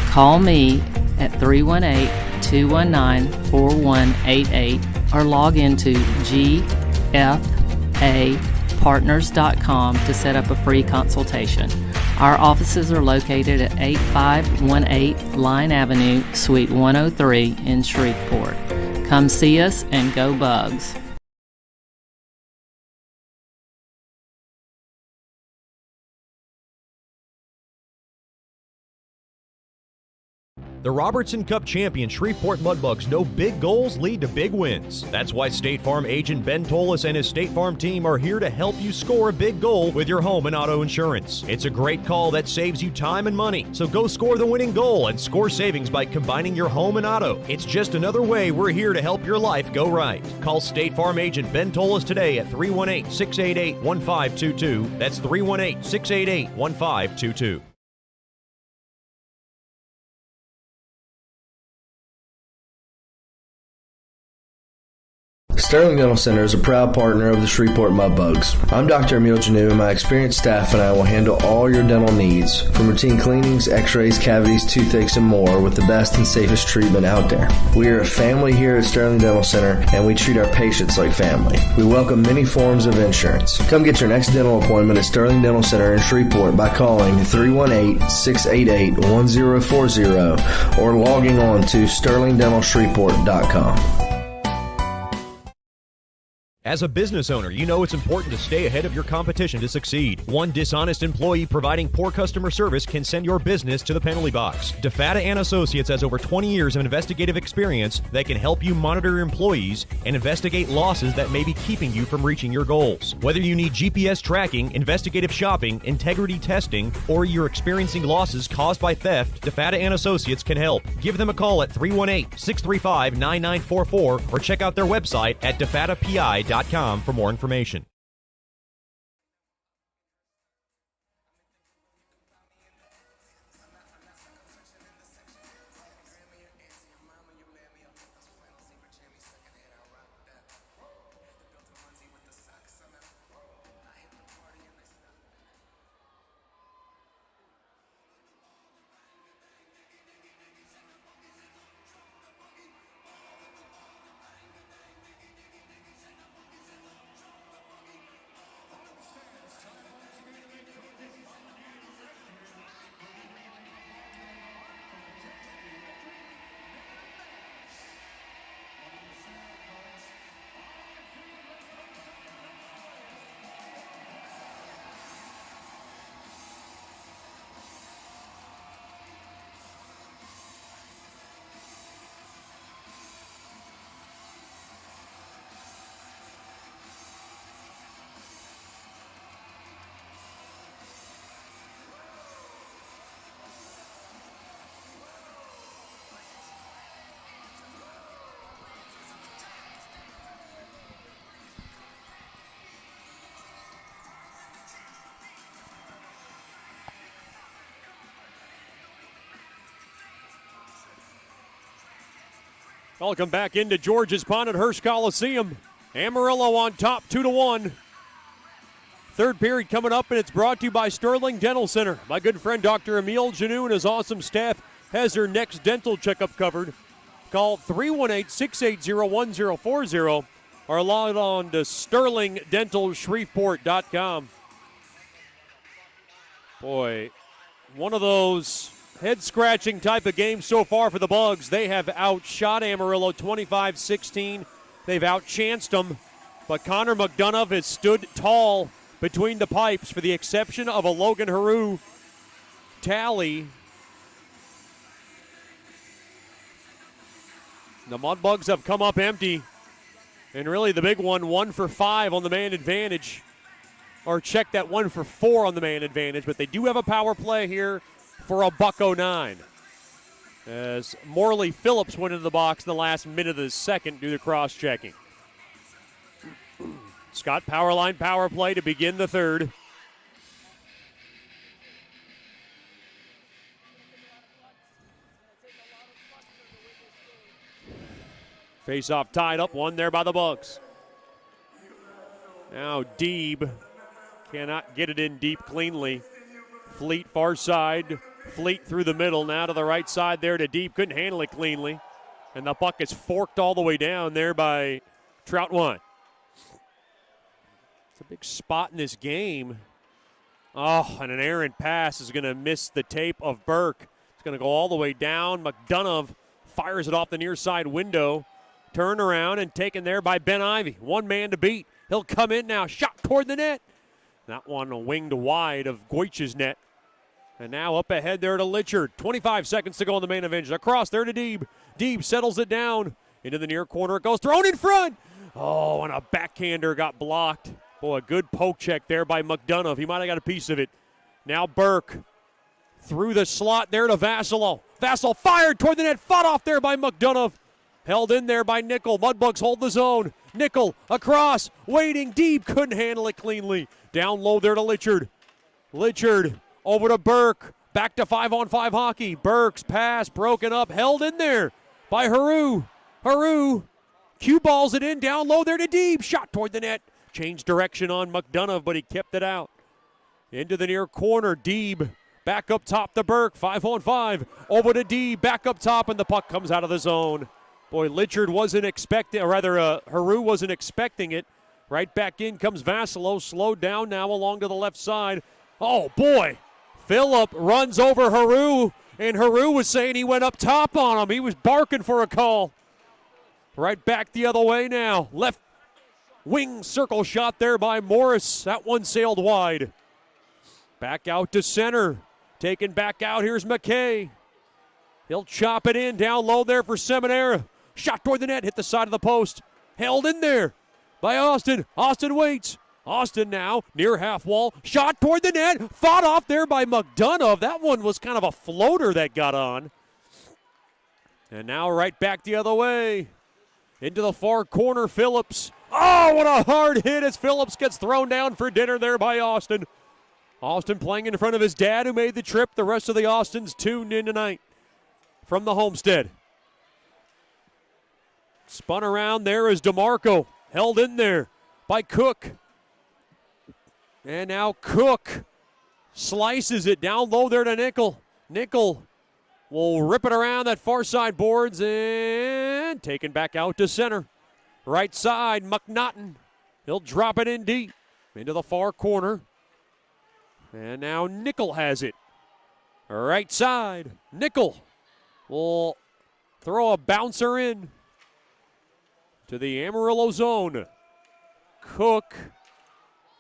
Call me at 318-219-4188 or log into gfapartners.com to set up a free consultation. Our offices are located at 8518 Line Avenue, Suite 103 in Shreveport. Come see us and go Bugs. The Robertson Cup champion Shreveport Mudbugs know big goals lead to big wins. That's why State Farm agent Ben Tolis and his State Farm team are here to help you score a big goal with your home and auto insurance. It's a great call that saves you time and money. So go score the winning goal and score savings by combining your home and auto. It's just another way we're here to help your life go right. Call State Farm agent Ben Tolis today at 318-688-1522. That's 318-688-1522. Sterling Dental Center is a proud partner of the Shreveport Mudbugs. I'm Dr. Emil Janu, and my experienced staff and I will handle all your dental needs, from routine cleanings, x-rays, cavities, toothaches, and more, with the best and safest treatment out there. We are a family here at Sterling Dental Center, and we treat our patients like family. We welcome many forms of insurance. Come get your next dental appointment at Sterling Dental Center in Shreveport by calling 318-688-1040 or logging on to sterlingdentalshreveport.com. As a business owner, you know it's important to stay ahead of your competition to succeed. One dishonest employee providing poor customer service can send your business to the penalty box. DeFata and Associates has over 20 years of investigative experience that can help you monitor your employees and investigate losses that may be keeping you from reaching your goals. Whether you need GPS tracking, investigative shopping, integrity testing, or you're experiencing losses caused by theft, DeFata and Associates can help. Give them a call at 318-635-9944 or check out their website at defatapi.com for more information. Welcome back into George's Pond at Hearst Coliseum. Amarillo on top, 2-1. Third period coming up, and it's brought to you by Sterling Dental Center. My good friend Dr. Emile Janou and his awesome staff has their next dental checkup covered. Call 318-680-1040 or log on to sterlingdentalshreveport.com. Boy, one of those head-scratching type of games so far for the Bugs. They have outshot Amarillo 25-16. They've outchanced them, but Connor McDonough has stood tall between the pipes for the exception of a Logan Haru tally. The Mudbugs have come up empty, and really the big one, 1 for 5 on the man advantage. Or check that 1 for 4 on the man advantage, but they do have a power play here for a $1.09. As Morley Phillips went into the box in the last minute of the second due to cross-checking. Scott Powerline power play to begin the third. Face-off tied up, one there by the Bugs. Now Deeb cannot get it in deep cleanly. Fleet far side. Fleet through the middle, now to the right side there to Deeb. Couldn't handle it cleanly. And the puck is forked all the way down there by Troutwine. It's a big spot in this game. Oh, and an errant pass is going to miss the tape of Burke. It's going to go all the way down. McDonough fires it off the near side window. Turned around and taken there by Ben Ivy. One man to beat. He'll come in now. Shot toward the net. That one winged wide of Goich's net. And now up ahead there to Litchard. 25 seconds to go on the main advantage. Across there to Deeb. Deeb settles it down. Into the near corner it goes. Thrown in front. Oh, and a backhander got blocked. Boy, a good poke check there by McDonough. He might have got a piece of it. Now Burke through the slot there to Vassalo. Vassalo fired toward the net. Fought off there by McDonough. Held in there by Nickel. Mudbugs hold the zone. Nickel across. Waiting. Deeb couldn't handle it cleanly. Down low there to Litchard. Litchard over to Burke. Back to 5-on-5 hockey. Burke's pass broken up. Held in there by Haru. Haru cue balls it in. Down low there to Deeb. Shot toward the net. Changed direction on McDonough, but he kept it out. Into the near corner. Deeb back up top to Burke. 5-on-5. Over to Deeb. Back up top, and the puck comes out of the zone. Boy, Litchard wasn't expecting, or rather, Haru wasn't expecting it. Right back in comes Vassalo. Slowed down now along to the left side. Oh, boy. Phillip runs over Haru, and Haru was saying he went up top on him. He was barking for a call. Right back the other way now. Left wing circle shot there by Morris. That one sailed wide. Back out to center. Taken back out. Here's McKay. He'll chop it in. Down low there for Seminara. Shot toward the net. Hit the side of the post. Held in there by Austin. Austin waits. Austin now near half wall. Shot toward the net. Fought off there by McDonough. That one was kind of a floater that got on. And now right back the other way. Into the far corner, Phillips. Oh, what a hard hit as Phillips gets thrown down for dinner there by Austin. Austin playing in front of his dad who made the trip. The rest of the Austins tuned in tonight from the Homestead. Spun around there is DeMarco. Held in there by Cook. And now Cook slices it down low there to Nickel. Nickel will rip it around that far side boards and taken back out to center. Right side, McNaughton. He'll drop it in deep into the far corner. And now Nickel has it. Right side, Nickel will throw a bouncer in to the Amarillo zone. Cook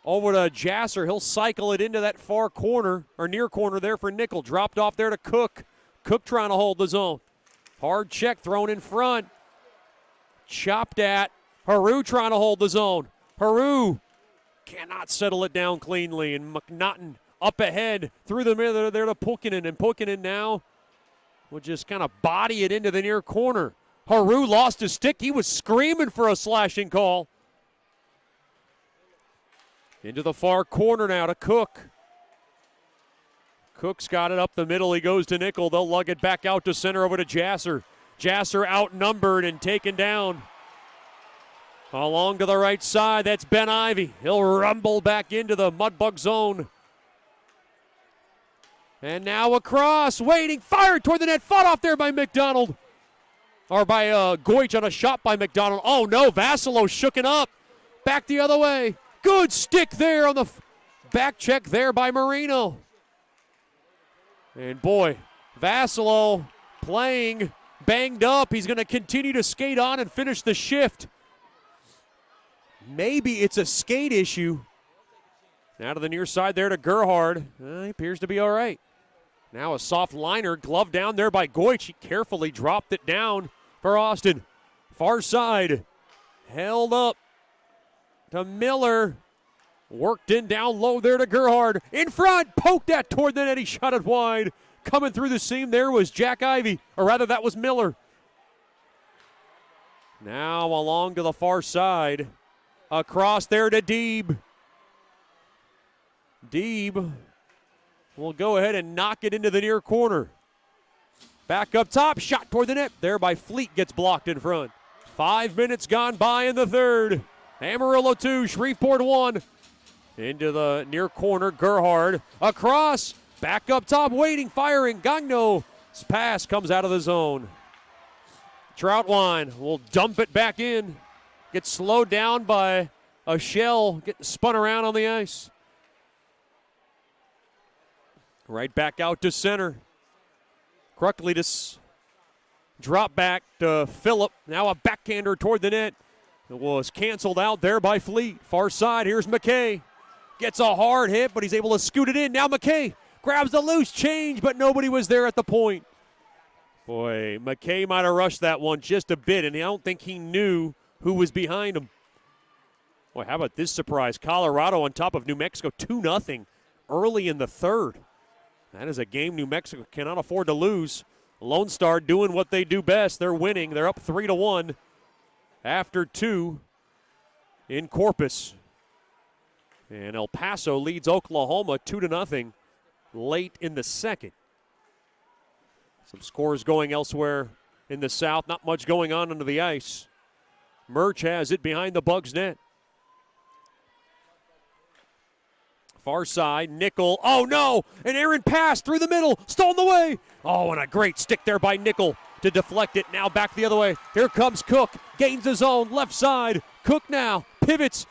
over to Jasser. He'll cycle it into that far corner, or near corner there for Nickel. Dropped off there to Cook. Cook trying to hold the zone. Hard check thrown in front. Chopped at. Haru trying to hold the zone. Haru cannot settle it down cleanly. And McNaughton up ahead through the middle there to Pukinen. And Pukinen now will just kind of body it into the near corner. Haru lost his stick. He was screaming for a slashing call. Into the far corner now to Cook. Cook's got it up the middle. He goes to Nickel. They'll lug it back out to center over to Jasser. Jasser outnumbered and taken down. Along to the right side, that's Ben Ivy. He'll rumble back into the Mudbug zone. And now across, waiting, fired toward the net, fought off there by McDonald. Or by Goich on a shot by McDonald. Oh no, Vassilo shook it up. Back the other way. Good stick there on the back check there by Marino. And boy, Vassilo playing banged up. He's going to continue to skate on and finish the shift. Maybe it's a skate issue. Now to the near side there to Gerhard. He appears to be all right. Now a soft liner, glove down there by Goich. He carefully dropped it down for Austin. Far side, held up to Miller. Worked in down low there to Gerhard. In front, poked that toward the net. He shot it wide. Coming through the seam there was Jack Ivy, or rather that was Miller. Now along to the far side. Across there to Deeb. Deeb will go ahead and knock it into the near corner. Back up top, shot toward the net. There by Fleet, gets blocked in front. 5 minutes gone by in the third. Amarillo 2, Shreveport 1. Into the near corner, Gerhard. Across, back up top, waiting, firing. Gagno's pass comes out of the zone. Troutwine will dump it back in. Gets slowed down by a shell, getting spun around on the ice. Right back out to center. Kruklitis drop back to Phillip. Now a backhander toward the net. It was canceled out there by Fleet. Far side, here's McKay. Gets a hard hit, but he's able to scoot it in. Now McKay grabs the loose change, but nobody was there at the point. Boy, McKay might have rushed that one just a bit, and I don't think he knew who was behind him. Boy, how about this surprise? Colorado on top of New Mexico, 2-0 early in the third. That is a game New Mexico cannot afford to lose. Lone Star doing what they do best. They're winning. They're up 3-1 after 2 in Corpus. And El Paso leads Oklahoma 2-0 late in the second. Some scores going elsewhere in the south. Not much going on under the ice. Murch has it behind the Bugs net. Far side, Nickel. Oh no! An errant pass through the middle, stolen away. Oh, and a great stick there by Nickel to deflect it. Now back the other way. Here comes Cook, gains his own left side. Cook now pivots.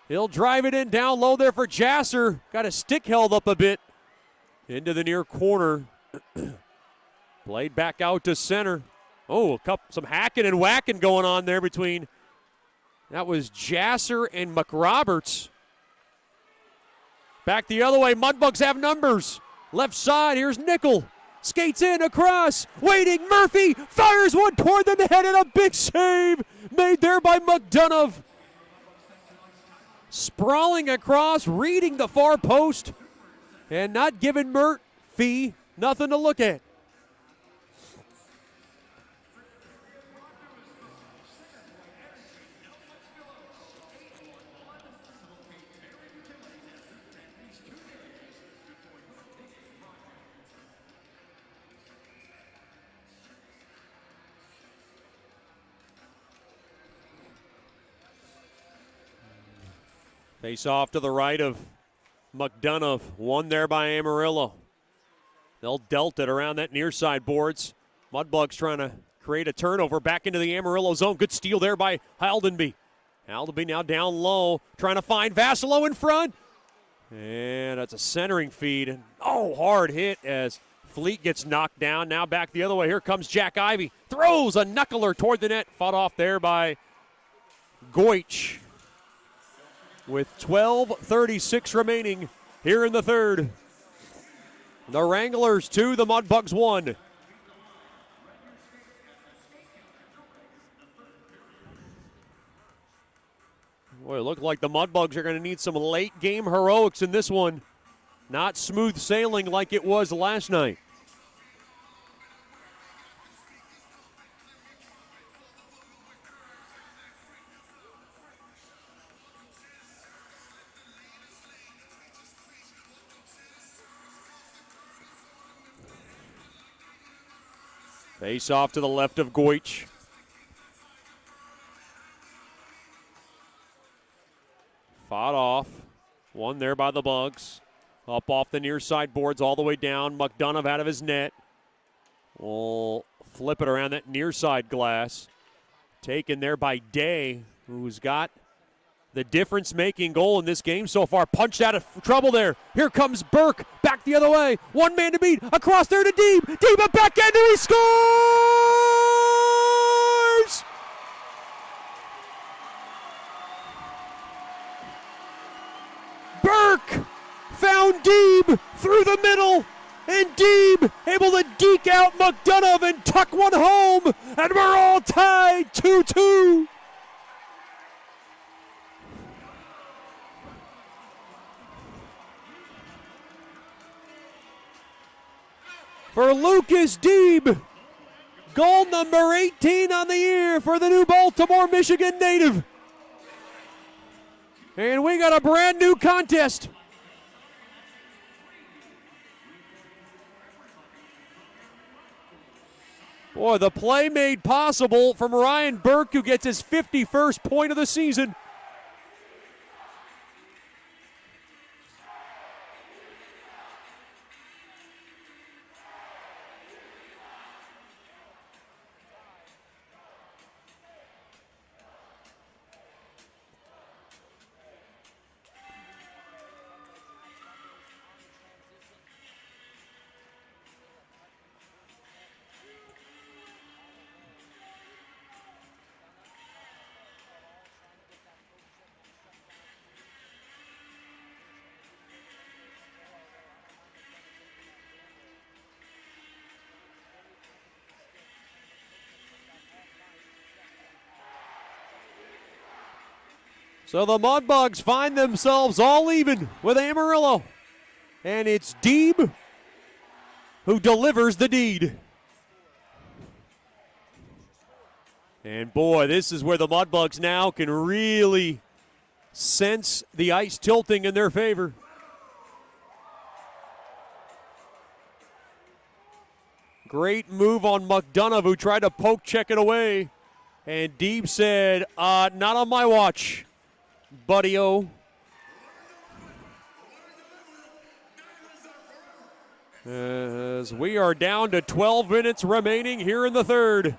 He'll drive it in down low there for Jasser. Got his stick held up a bit into the near corner. Played back out to center. Oh, some hacking and whacking going on there between. That was Jasser and McRoberts. Back the other way, Mudbugs have numbers. Left side, here's Nickel. Skates in, across, waiting, Murphy fires one toward the net and a big save made there by McDonough. Sprawling across, reading the far post, and not giving Murphy nothing to look at. Face off to the right of McDonough. One there by Amarillo. They'll delt it around that near side boards. Mudbugs trying to create a turnover back into the Amarillo zone. Good steal there by Haldenby. Haldenby now down low, trying to find Vassilo in front. And that's a centering feed. Oh, hard hit as Fleet gets knocked down. Now back the other way. Here comes Jack Ivy. Throws a knuckler toward the net. Fought off there by Goich. With 12:36 remaining here in the third. The Wranglers 2, the Mudbugs 1. Boy, it looked like the Mudbugs are going to need some late game heroics in this one. Not smooth sailing like it was last night. Face off to the left of Goich. Fought off. One there by the Bugs. Up off the near side boards all the way down. McDonough out of his net. Will flip it around that near side glass. Taken there by Day, who's got the difference-making goal in this game so far. Punched out of trouble there. Here comes Burke. Back the other way. One man to beat. Across there to Deeb. Deeb a backhander. He scores! Burke found Deeb through the middle. And Deeb able to deke out McDonough and tuck one home. And we're all tied 2-2. For Lucas Deeb, goal number 18 on the year for the new Baltimore, Michigan native. And we got a brand new contest. Boy, the play made possible from Ryan Burke, who gets his 51st point of the season. So the Mudbugs find themselves all even with Amarillo. And it's Deeb who delivers the deed. And boy, this is where the Mudbugs now can really sense the ice tilting in their favor. Great move on McDonough, who tried to poke check it away. And Deeb said, not on my watch, buddy-o. As we are down to 12 minutes remaining here in the third.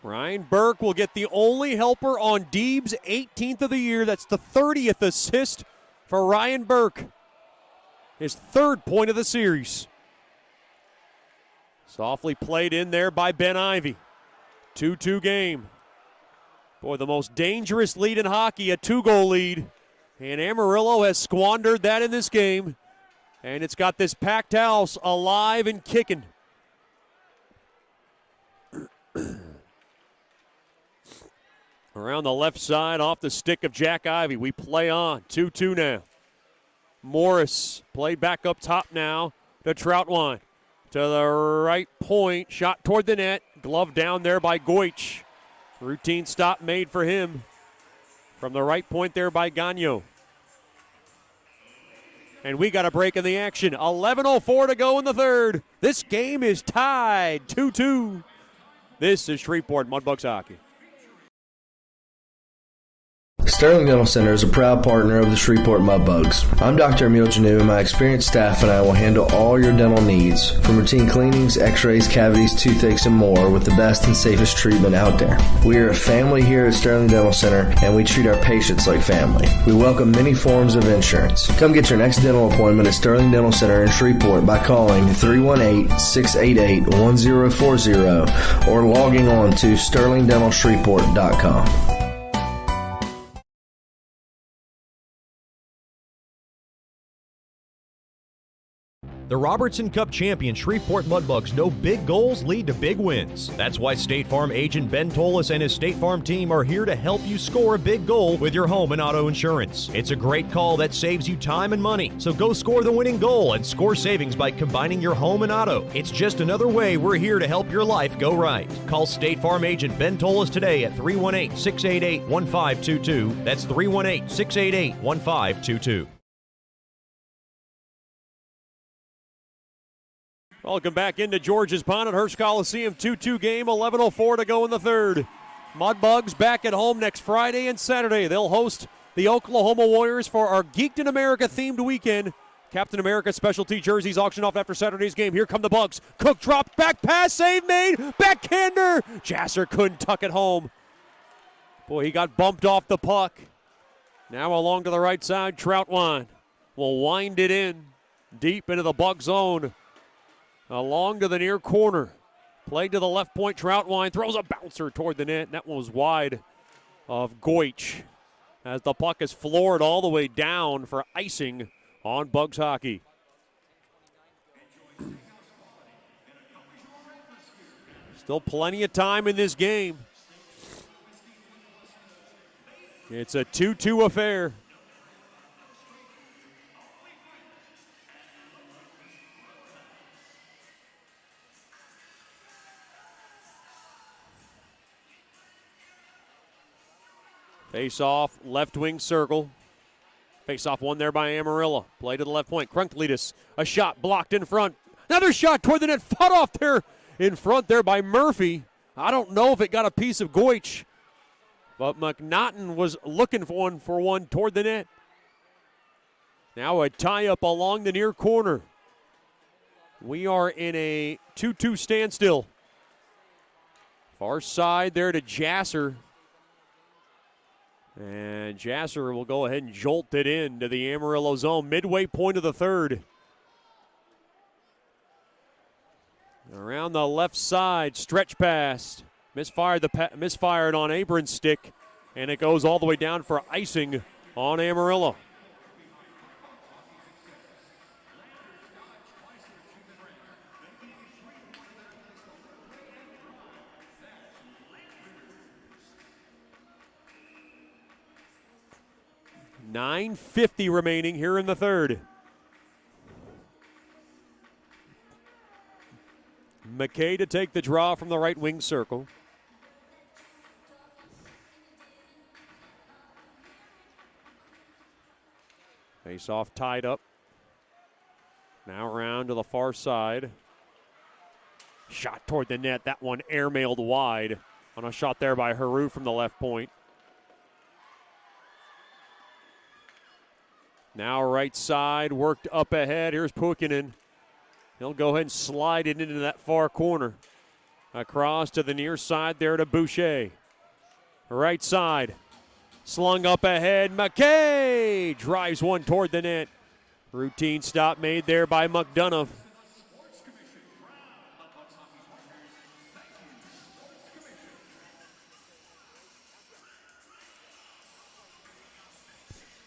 Ryan Burke will get the only helper on Deeb's 18th of the year. That's the 30th assist for Ryan Burke. His third point of the series. Softly played in there by Ben Ivy. 2-2 game. Boy, the most dangerous lead in hockey, a 2-goal lead. And Amarillo has squandered that in this game. And it's got this packed house alive and kicking. Around the left side, off the stick of Jack Ivy. We play on. 2-2 now. Morris played back up top now to Troutwine. To the right point, shot toward the net. Glove down there by Goich. Routine stop made for him. From the right point there by Gagnon. And we got a break in the action. 11:04 to go in the third. This game is tied 2-2. This is Shreveport Mudbugs hockey. Sterling Dental Center is a proud partner of the Shreveport Mudbugs. I'm Dr. Emil Janu, and my experienced staff and I will handle all your dental needs, from routine cleanings, x-rays, cavities, toothaches, and more, with the best and safest treatment out there. We are a family here at Sterling Dental Center, and we treat our patients like family. We welcome many forms of insurance. Come get your next dental appointment at Sterling Dental Center in Shreveport by calling 318-688-1040 or logging on to sterlingdentalshreveport.com. The Robertson Cup champion Shreveport Mudbugs know big goals lead to big wins. That's why State Farm agent Ben Tolis and his State Farm team are here to help you score a big goal with your home and auto insurance. It's a great call that saves you time and money. So go score the winning goal and score savings by combining your home and auto. It's just another way we're here to help your life go right. Call State Farm agent Ben Tolis today at 318-688-1522. That's 318-688-1522. Welcome back into George's Pond at Hurst Coliseum. 2-2 game, 11:04 to go in the third. Mudbugs back at home next Friday and Saturday. They'll host the Oklahoma Warriors for our Geeked in America themed weekend. Captain America specialty jerseys auctioned off after Saturday's game. Here come the Bugs. Cook dropped, back pass, save made, backhander. Jasser couldn't tuck it home. Boy, he got bumped off the puck. Now along to the right side, Troutwine will wind it in deep into the Bug zone. Along to the near corner. Played to the left point. Troutwine throws a bouncer toward the net. That one was wide of Goich as the puck is floored all the way down for icing on Bugs hockey. Still plenty of time in this game. It's a 2-2 affair. Face off, left wing circle. Face off one there by Amarillo. Play to the left point. Krunkletus, a shot blocked in front. Another shot toward the net. Fought off there in front there by Murphy. I don't know if it got a piece of Goich, but McNaughton was looking for one toward the net. Now a tie-up along the near corner. We are in a 2-2 standstill. Far side there to Jasser. And Jasser will go ahead and jolt it in to the Amarillo zone. Midway point of the third. Around the left side, stretch pass. Misfired on Abram's stick. And it goes all the way down for icing on Amarillo. .950 remaining here in the third. McKay to take the draw from the right wing circle. Face off tied up. Now around to the far side. Shot toward the net. That one airmailed wide on a shot there by Haru from the left point. Now right side, worked up ahead. Here's Pukinen. He'll go ahead and slide it into that far corner. Across to the near side there to Boucher. Right side, slung up ahead. McKay drives one toward the net. Routine stop made there by McDonough.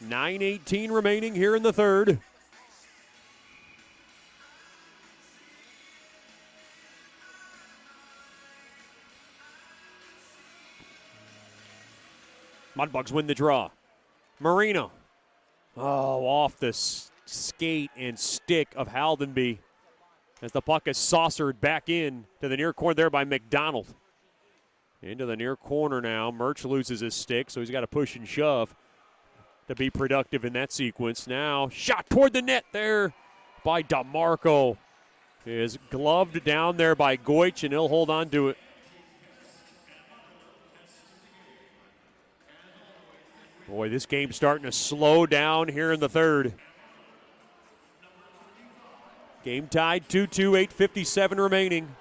.918 remaining here in the third. Mudbugs win the draw. Marino. Oh, off the skate and stick of Haldenby as the puck is saucered back in to the near corner there by McDonald. Into the near corner now. Murch loses his stick, so he's got to push and shove to be productive in that sequence. Now, shot toward the net there by DeMarco. Is gloved down there by Goich, and he'll hold on to it. Boy, this game's starting to slow down here in the third. Game tied 2-2, 8:57 remaining.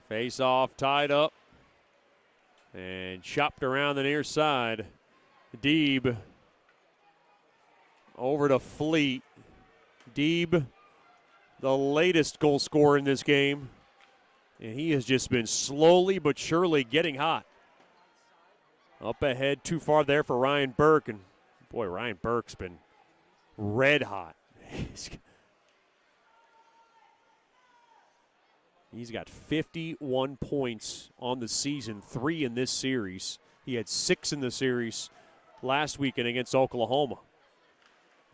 Face off, tied up, and chopped around the near side. Deeb over to Fleet. Deeb the latest goal scorer in this game. And he has just been slowly but surely getting hot. Up ahead, too far there for Ryan Burke. And boy, Ryan Burke's been red hot. He's got 51 points on the season, 3 in this series. He had 6 in the series last weekend against Oklahoma.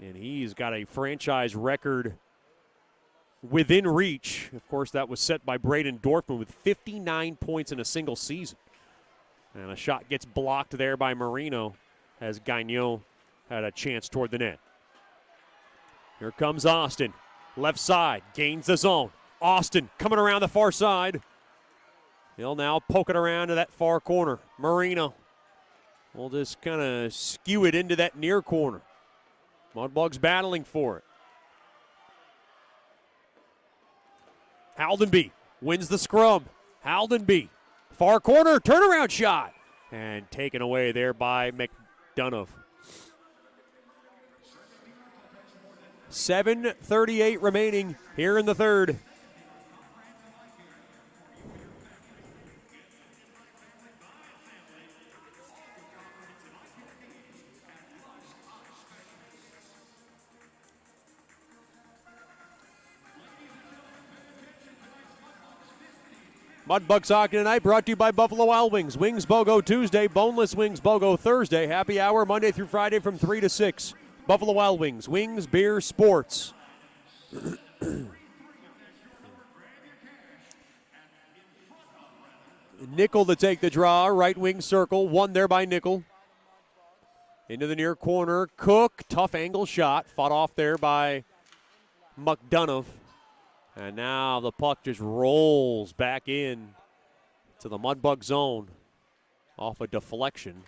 And he's got a franchise record within reach. Of course, that was set by Braden Dorfman with 59 points in a single season. And a shot gets blocked there by Marino as Gagnon had a chance toward the net. Here comes Austin. Left side, gains the zone. Austin coming around the far side. He'll now poke it around to that far corner. Marino will just kind of skew it into that near corner. Mudbugs battling for it. Haldenby wins the scrum. Haldenby, far corner, turnaround shot. And taken away there by McDonough. 7:38 remaining here in the third. Mudbugs hockey tonight brought to you by Buffalo Wild Wings. Wings BOGO Tuesday, boneless wings BOGO Thursday. Happy hour Monday through Friday from 3 to 6. Buffalo Wild Wings, wings, beer, sports. Nickel to take the draw, right wing circle, won there by Nickel. Into the near corner, Cook, tough angle shot, fought off there by McDonough. And now the puck just rolls back in to the Mudbug zone off a deflection.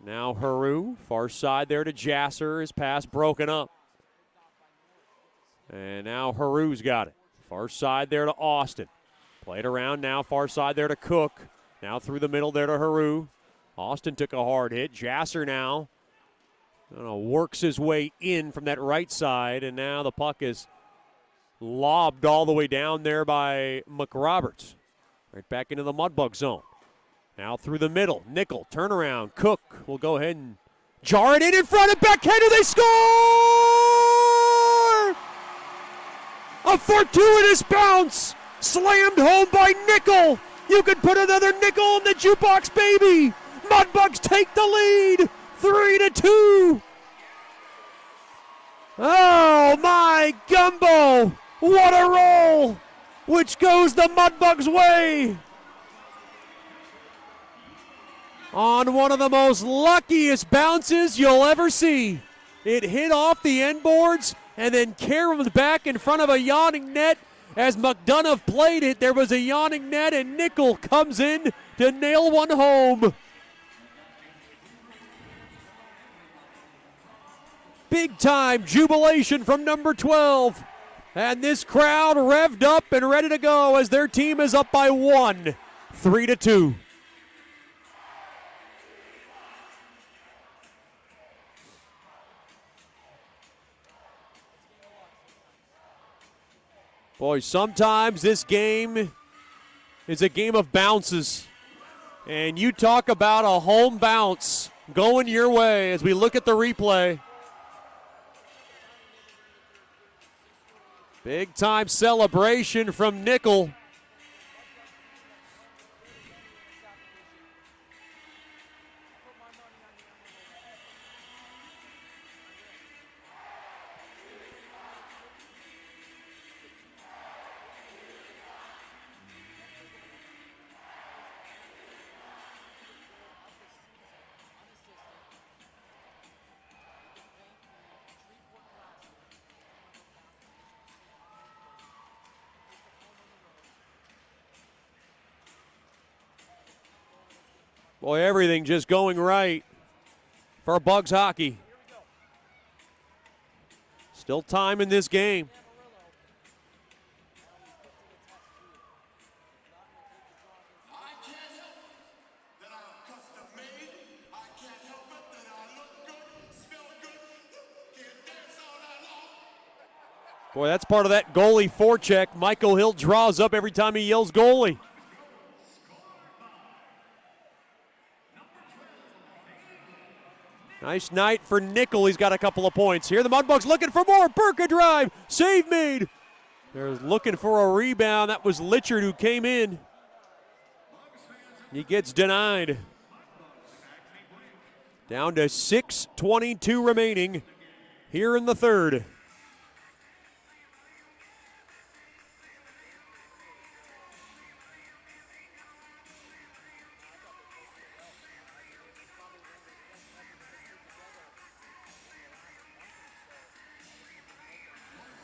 Now Haru, far side there to Jasser. His pass broken up. And now Haru's got it. Far side there to Austin. Played around now, far side there to Cook. Now through the middle there to Haru. Austin took a hard hit. Jasser now works his way in from that right side. And now the puck is lobbed all the way down there by McRoberts. Right back into the Mudbug zone. Now through the middle. Nickel, turnaround. Cook will go ahead and jar it in front of backhander. They score! A fortuitous bounce. Slammed home by Nickel. You could put another nickel in the jukebox, baby. Mudbugs take the lead. 3-2. Oh, my gumbo. What a roll, which goes the Mudbugs' way. On one of the most luckiest bounces you'll ever see. It hit off the end boards and then caromed back in front of a yawning net. As McDonough played it, there was a yawning net, and Nickel comes in to nail one home. Big time jubilation from number 12. And this crowd revved up and ready to go as their team is up by 1, 3-2. Boy, sometimes this game is a game of bounces. And you talk about a home bounce going your way as we look at the replay. Big time celebration from Nickel. Boy, everything just going right for Bugs hockey. Still time in this game. Boy, that's part of that goalie forecheck. Michael Hill draws up every time he yells goalie. Nice night for Nickel. He's got a couple of points here. The Mudbugs looking for more. Burke a drive. Save made. They're looking for a rebound. That was Litchard who came in. He gets denied. Down to 6:22 remaining here in the third.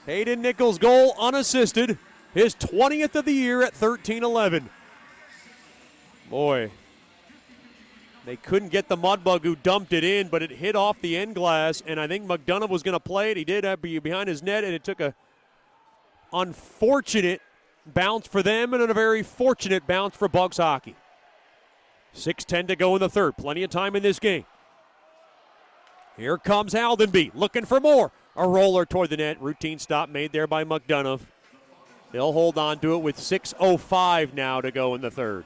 Hayden Nichols' goal unassisted. His 20th of the year at 13-11. Boy, they couldn't get the Mudbug who dumped it in, but it hit off the end glass, and I think McDonough was going to play it. He did have behind his net, and it took a unfortunate bounce for them and a very fortunate bounce for Bugs hockey. 6:10 to go in the third. Plenty of time in this game. Here comes Aldenby looking for more. A roller toward the net. Routine stop made there by McDonough. They'll hold on to it with 6:05 now to go in the third.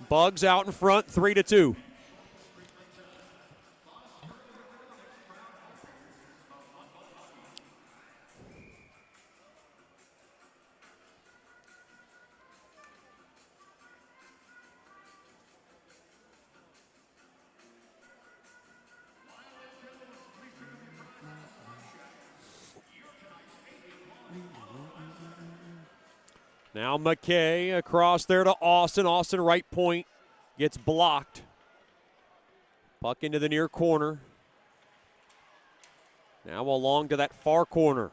Bugs out in front, 3-2. Now McKay across there to Austin. Austin right point gets blocked. Puck into the near corner. Now along to that far corner.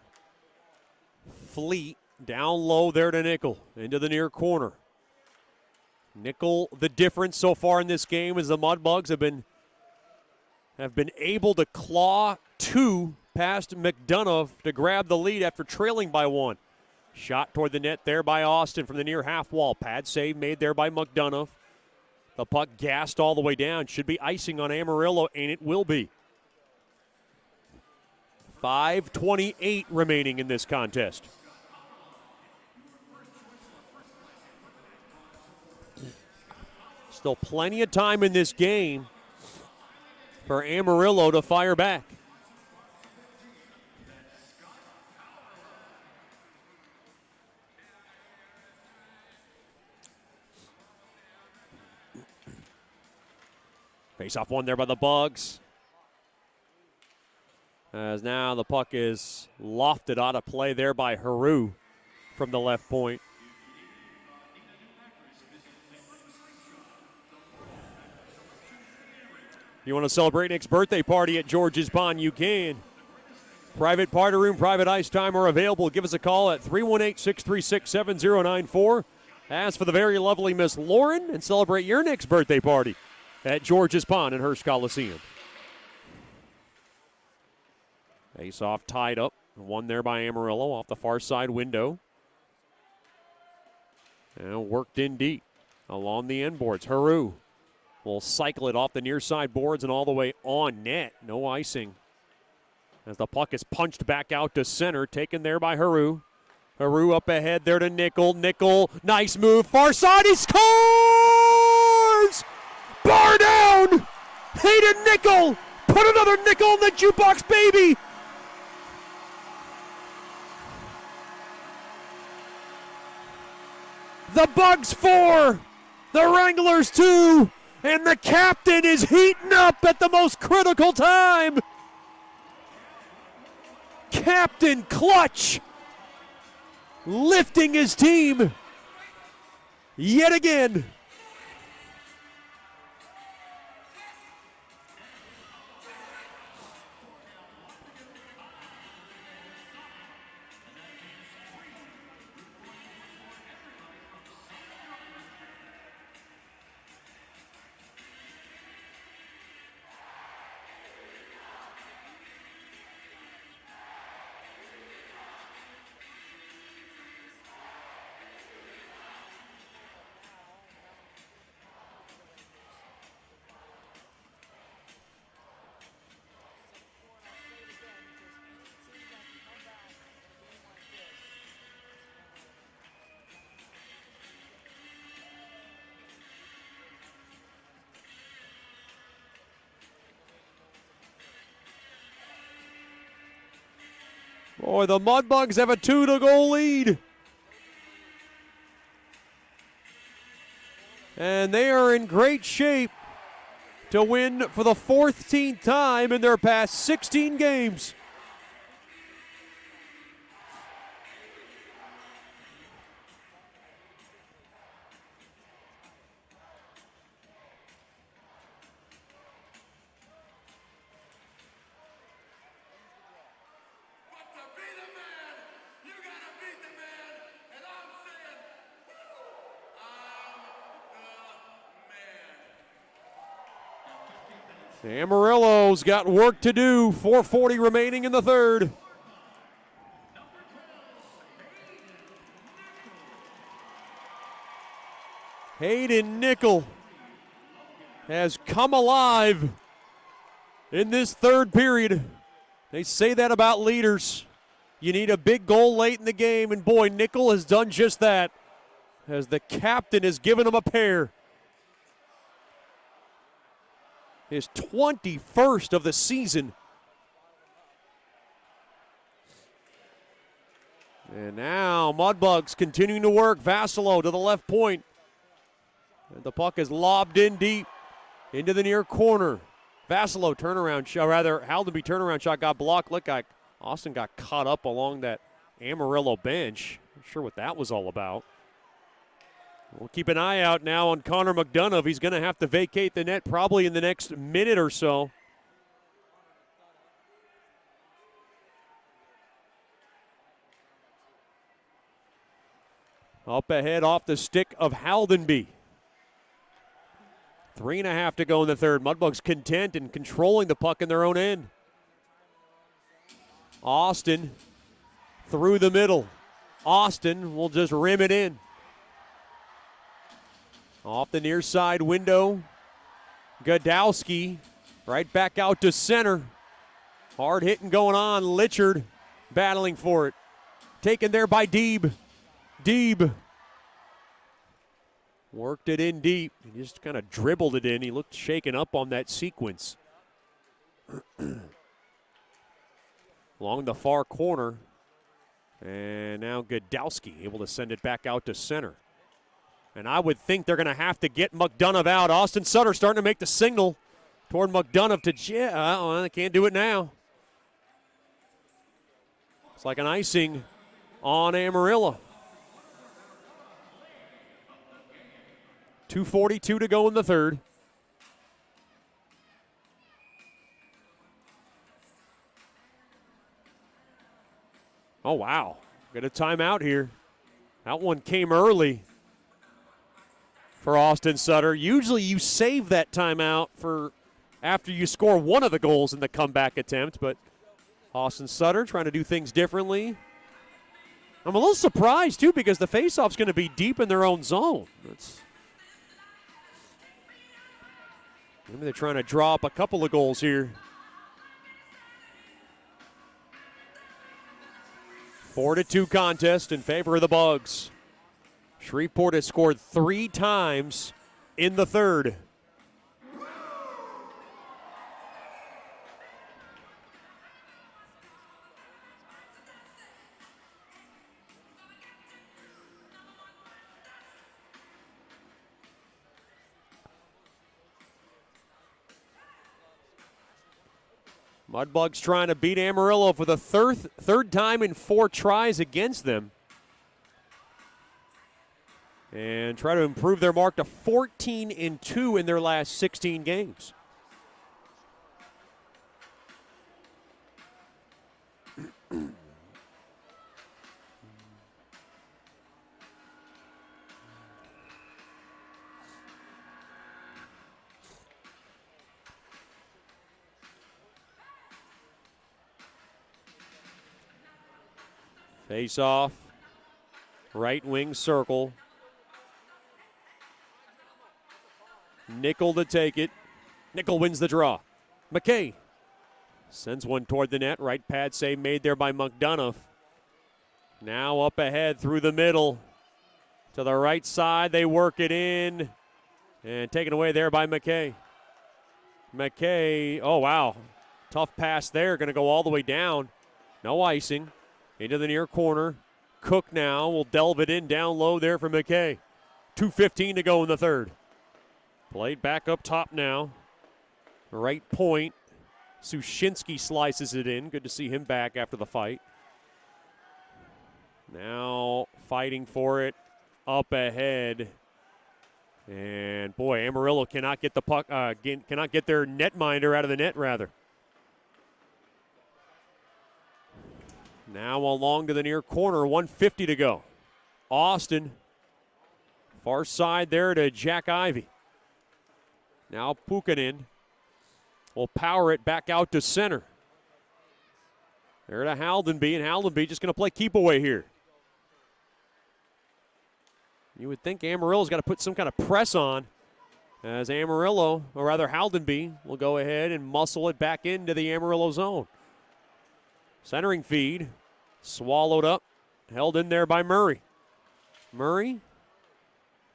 Fleet down low there to Nickel. Into the near corner. Nickel, the difference so far in this game is the Mudbugs have been able to claw two past McDonough to grab the lead after trailing by one. Shot toward the net there by Austin from the near half wall. Pad save made there by McDonough. The puck gassed all the way down. Should be icing on Amarillo, and it will be. 5:28 remaining in this contest. Still plenty of time in this game for Amarillo to fire back. Face-off one there by the Bugs. As now the puck is lofted out of play there by Haru from the left point. You want to celebrate Nick's birthday party at George's Pond? You can. Private party room, private ice time are available. Give us a call at 318-636-7094. As for the very lovely Miss Lauren, and celebrate your Nick's birthday party at George's Pond in Hearst Coliseum. Face-off tied up. One there by Amarillo off the far side window. And worked in deep along the end boards. Haru will cycle it off the near side boards and all the way on net. No icing. As the puck is punched back out to center, taken there by Haru. Haru up ahead there to Nickel. Nickel, nice move. Far side, he scores! Bar down! Hayden Nickel! Put another nickel in the jukebox, baby! The Bugs 4, the Wranglers 2, and the captain is heating up at the most critical time. Captain Clutch lifting his team yet again. Boy, the Mudbugs have a 2-goal lead. And they are in great shape to win for the 14th time in their past 16 games. Amarillo's got work to do. 4:40 remaining in the third. Hayden Nickel has come alive in this third period. They say that about leaders. You need a big goal late in the game, and boy, Nickel has done just that, as the captain has given him a pair. His 21st of the season. And now Mudbugs continuing to work. Vassalo to the left point. And the puck is lobbed in deep into the near corner. Vassalo turnaround shot, rather Haldenby turnaround shot got blocked. Look like Austin got caught up along that Amarillo bench. Not sure what that was all about. We'll keep an eye out now on Connor McDonough. He's going to have to vacate the net probably in the next minute or so. Up ahead off the stick of Haldenby. 3.5 to go in the third. Mudbugs content and controlling the puck in their own end. Austin through the middle. Austin will just rim it in. Off the near side window. Godowski right back out to center. Hard hitting going on. Litchard battling for it. Taken there by Deeb. Deeb worked it in deep. He just kind of dribbled it in. He looked shaken up on that sequence. Along the far corner. And now Godowski able to send it back out to center. And I would think they're going to have to get McDonough out. Austin Sutter starting to make the signal toward McDonough to they can't do it now. It's like an icing on Amarillo. 2:42 to go in the third. Oh, wow. Got a timeout here. That one came early for Austin Sutter. Usually you save that timeout for after you score one of the goals in the comeback attempt, but Austin Sutter trying to do things differently. I'm a little surprised, too, because the faceoff's going to be deep in their own zone. Maybe they're trying to draw up a couple of goals here. 4-2 contest in favor of the Bugs. Shreveport has scored 3 times in the third. Mudbugs trying to beat Amarillo for the third time in 4 tries against them. And try to improve their mark to 14-2 in their last 16 games. Face off, right wing circle. Nickel to take it. Nickel wins the draw. McKay sends one toward the net. Right pad save made there by McDonough. Now up ahead through the middle. To the right side, they work it in. And taken away there by McKay. McKay, oh wow. Tough pass there, going to go all the way down. No icing. Into the near corner. Cook now will delve it in down low there for McKay. 2:15 to go in the third. Played back up top now. Right point. Sushinsky slices it in. Good to see him back after the fight. Now fighting for it up ahead. And boy, Amarillo cannot get the puck, cannot get their netminder out of the net, rather. Now along to the near corner, 1:50 to go. Austin, far side there to Jack Ivey. Now Pukanen will power it back out to center. There to Haldenby, and Haldenby just going to play keep away here. You would think Amarillo's got to put some kind of press on, as Amarillo, or rather Haldenby, will go ahead and muscle it back into the Amarillo zone. Centering feed, swallowed up, held in there by Murray. Murray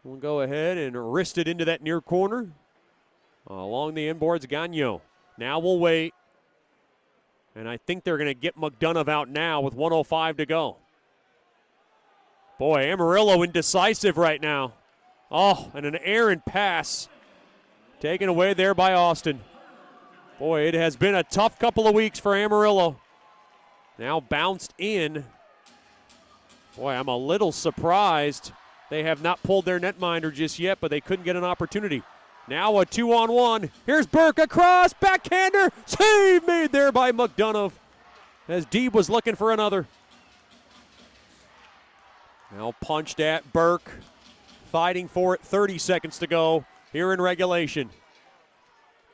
will go ahead and wrist it into that near corner. Along the inboards, Gagnon. Now we'll wait. And I think they're going to get McDonough out now with 1:05 to go. Boy, Amarillo indecisive right now. Oh, and an errant pass taken away there by Austin. Boy, it has been a tough couple of weeks for Amarillo. Now bounced in. Boy, I'm a little surprised they have not pulled their netminder just yet, but they couldn't get an opportunity. Now a 2-on-1. Here's Burke across, backhander, save made there by McDonough as Deeb was looking for another. Now punched at Burke, fighting for it, 30 seconds to go here in regulation.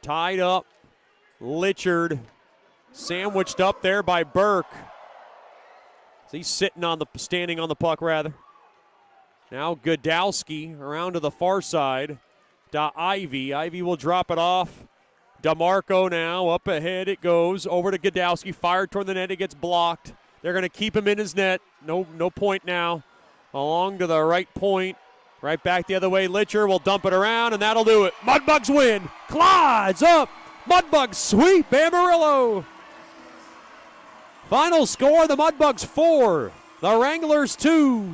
Tied up, Litchard, sandwiched up there by Burke. He's standing on the puck rather. Now Godowski around to the far side. To Ivy. Ivy will drop it off. DeMarco now up ahead it goes. Over to Godowski. Fired toward the net. It gets blocked. They're going to keep him in his net. No point now. Along to the right point. Right back the other way. Litcher will dump it around, and that'll do it. Mudbugs win. Clods up. Mudbugs sweep Amarillo. Final score, the Mudbugs 4. The Wranglers 2.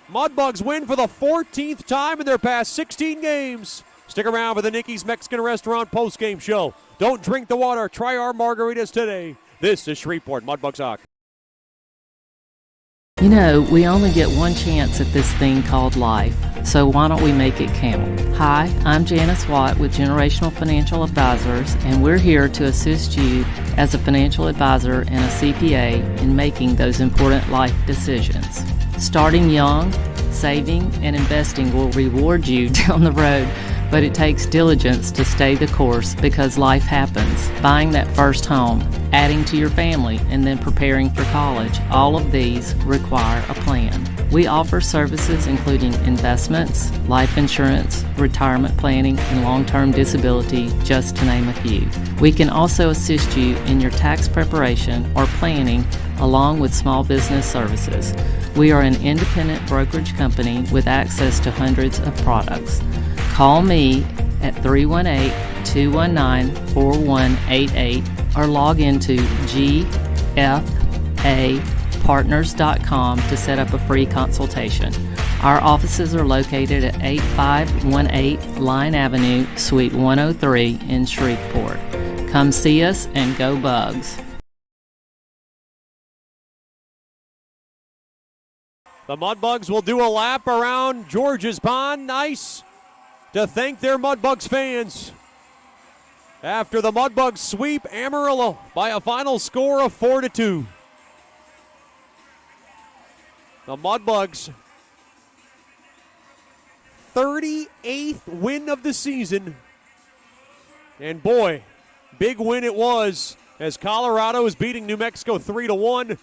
Mudbugs win for the 14th time in their past 16 games. Stick around for the Nicky's Mexican Restaurant postgame show. Don't drink the water. Try our margaritas today. This is Shreveport Mudbugs Hockey. You know, we only get one chance at this thing called life, so why don't we make it count? Hi, I'm Janice Watt with Generational Financial Advisors, and we're here to assist you as a financial advisor and a CPA in making those important life decisions. Starting young, saving, and investing will reward you down the road, but it takes diligence to stay the course because life happens. Buying that first home, adding to your family, and then preparing for college, all of these require a plan. We offer services including investments, life insurance, retirement planning, and long-term disability, just to name a few. We can also assist you in your tax preparation or planning along with small business services. We are an independent brokerage company with access to hundreds of products. Call me at 318-219-4188 or log into gfapartners.com to set up a free consultation. Our offices are located at 8518 Line Avenue, Suite 103 in Shreveport. Come see us and go Bugs. The Mudbugs will do a lap around George's Pond. Nice to thank their Mudbugs fans after the Mudbugs sweep Amarillo by a final score of 4-2. The Mudbugs 38th win of the season. And boy, big win it was as Colorado is beating New Mexico 3-1.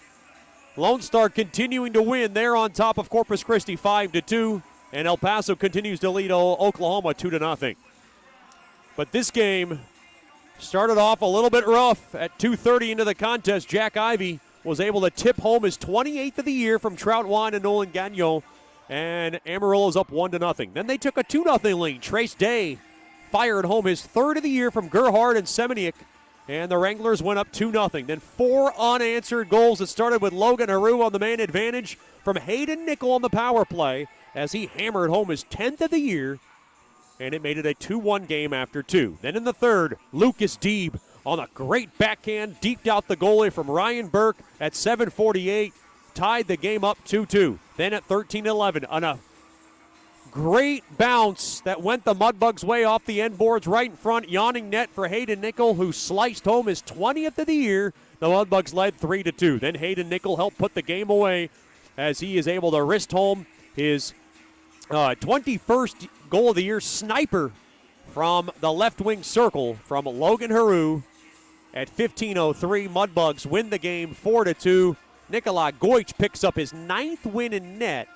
Lone Star continuing to win. They're on top of Corpus Christi 5-2. And El Paso continues to lead Oklahoma 2-0. But this game started off a little bit rough. At 2:30 into the contest, Jack Ivey was able to tip home his 28th of the year from Trout Wine and Nolan Gagnon. And Amarillo's up 1-0. Then they took a 2-0 lead. Trace Day fired home his third of the year from Gerhard and Semeniuk. and the Wranglers went up 2-0. Then 4 unanswered goals. It started with Logan Haru on the man advantage from Hayden Nickel on the power play as he hammered home his 10th of the year, and it made it a 2-1 game after 2. Then in the third, Lucas Deeb on a great backhand, deeped out the goalie from Ryan Burke at 7:48, tied the game up 2-2. Then at 13:11, on a great bounce that went the Mudbugs' way off the end boards right in front, yawning net for Hayden Nickel, who sliced home his 20th of the year. The Mudbugs led 3-2. Then Hayden Nickel helped put the game away as he is able to wrist home his 21st goal of the year sniper from the left wing circle from Logan Haru at 15:03. Mudbugs win the game 4-2. Nikolai Goich picks up his 9th win in net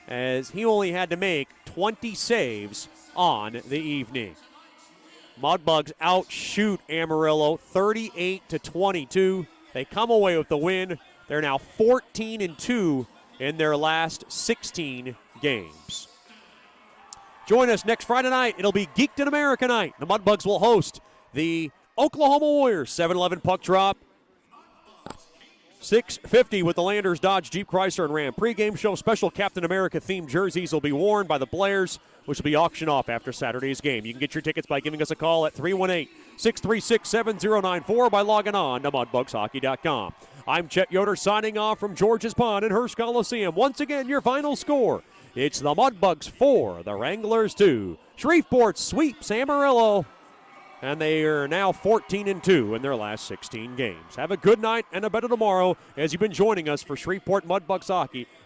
as he only had to make 20 saves on the evening. Mudbugs outshoot Amarillo 38-22. They come away with the win. They're now 14-2 in their last 16 games. Join us next Friday night. It'll be Geeked in America night. The Mudbugs will host the Oklahoma Warriors. 7-11 puck drop. 6:50 with the Landers Dodge Jeep Chrysler and Ram pregame show. Special Captain America themed jerseys will be worn by the players, which will be auctioned off after Saturday's game. You can get your tickets by giving us a call at 318-636-7094 or by logging on to mudbugshockey.com. I'm Chet Yoder signing off from George's Pond in Hearst Coliseum. Once again, your final score. It's the Mudbugs 4, the Wranglers 2. Shreveport sweeps Amarillo, and they are now 14-2 in their last 16 games. Have a good night and a better tomorrow as you've been joining us for Shreveport Mudbugs Hockey.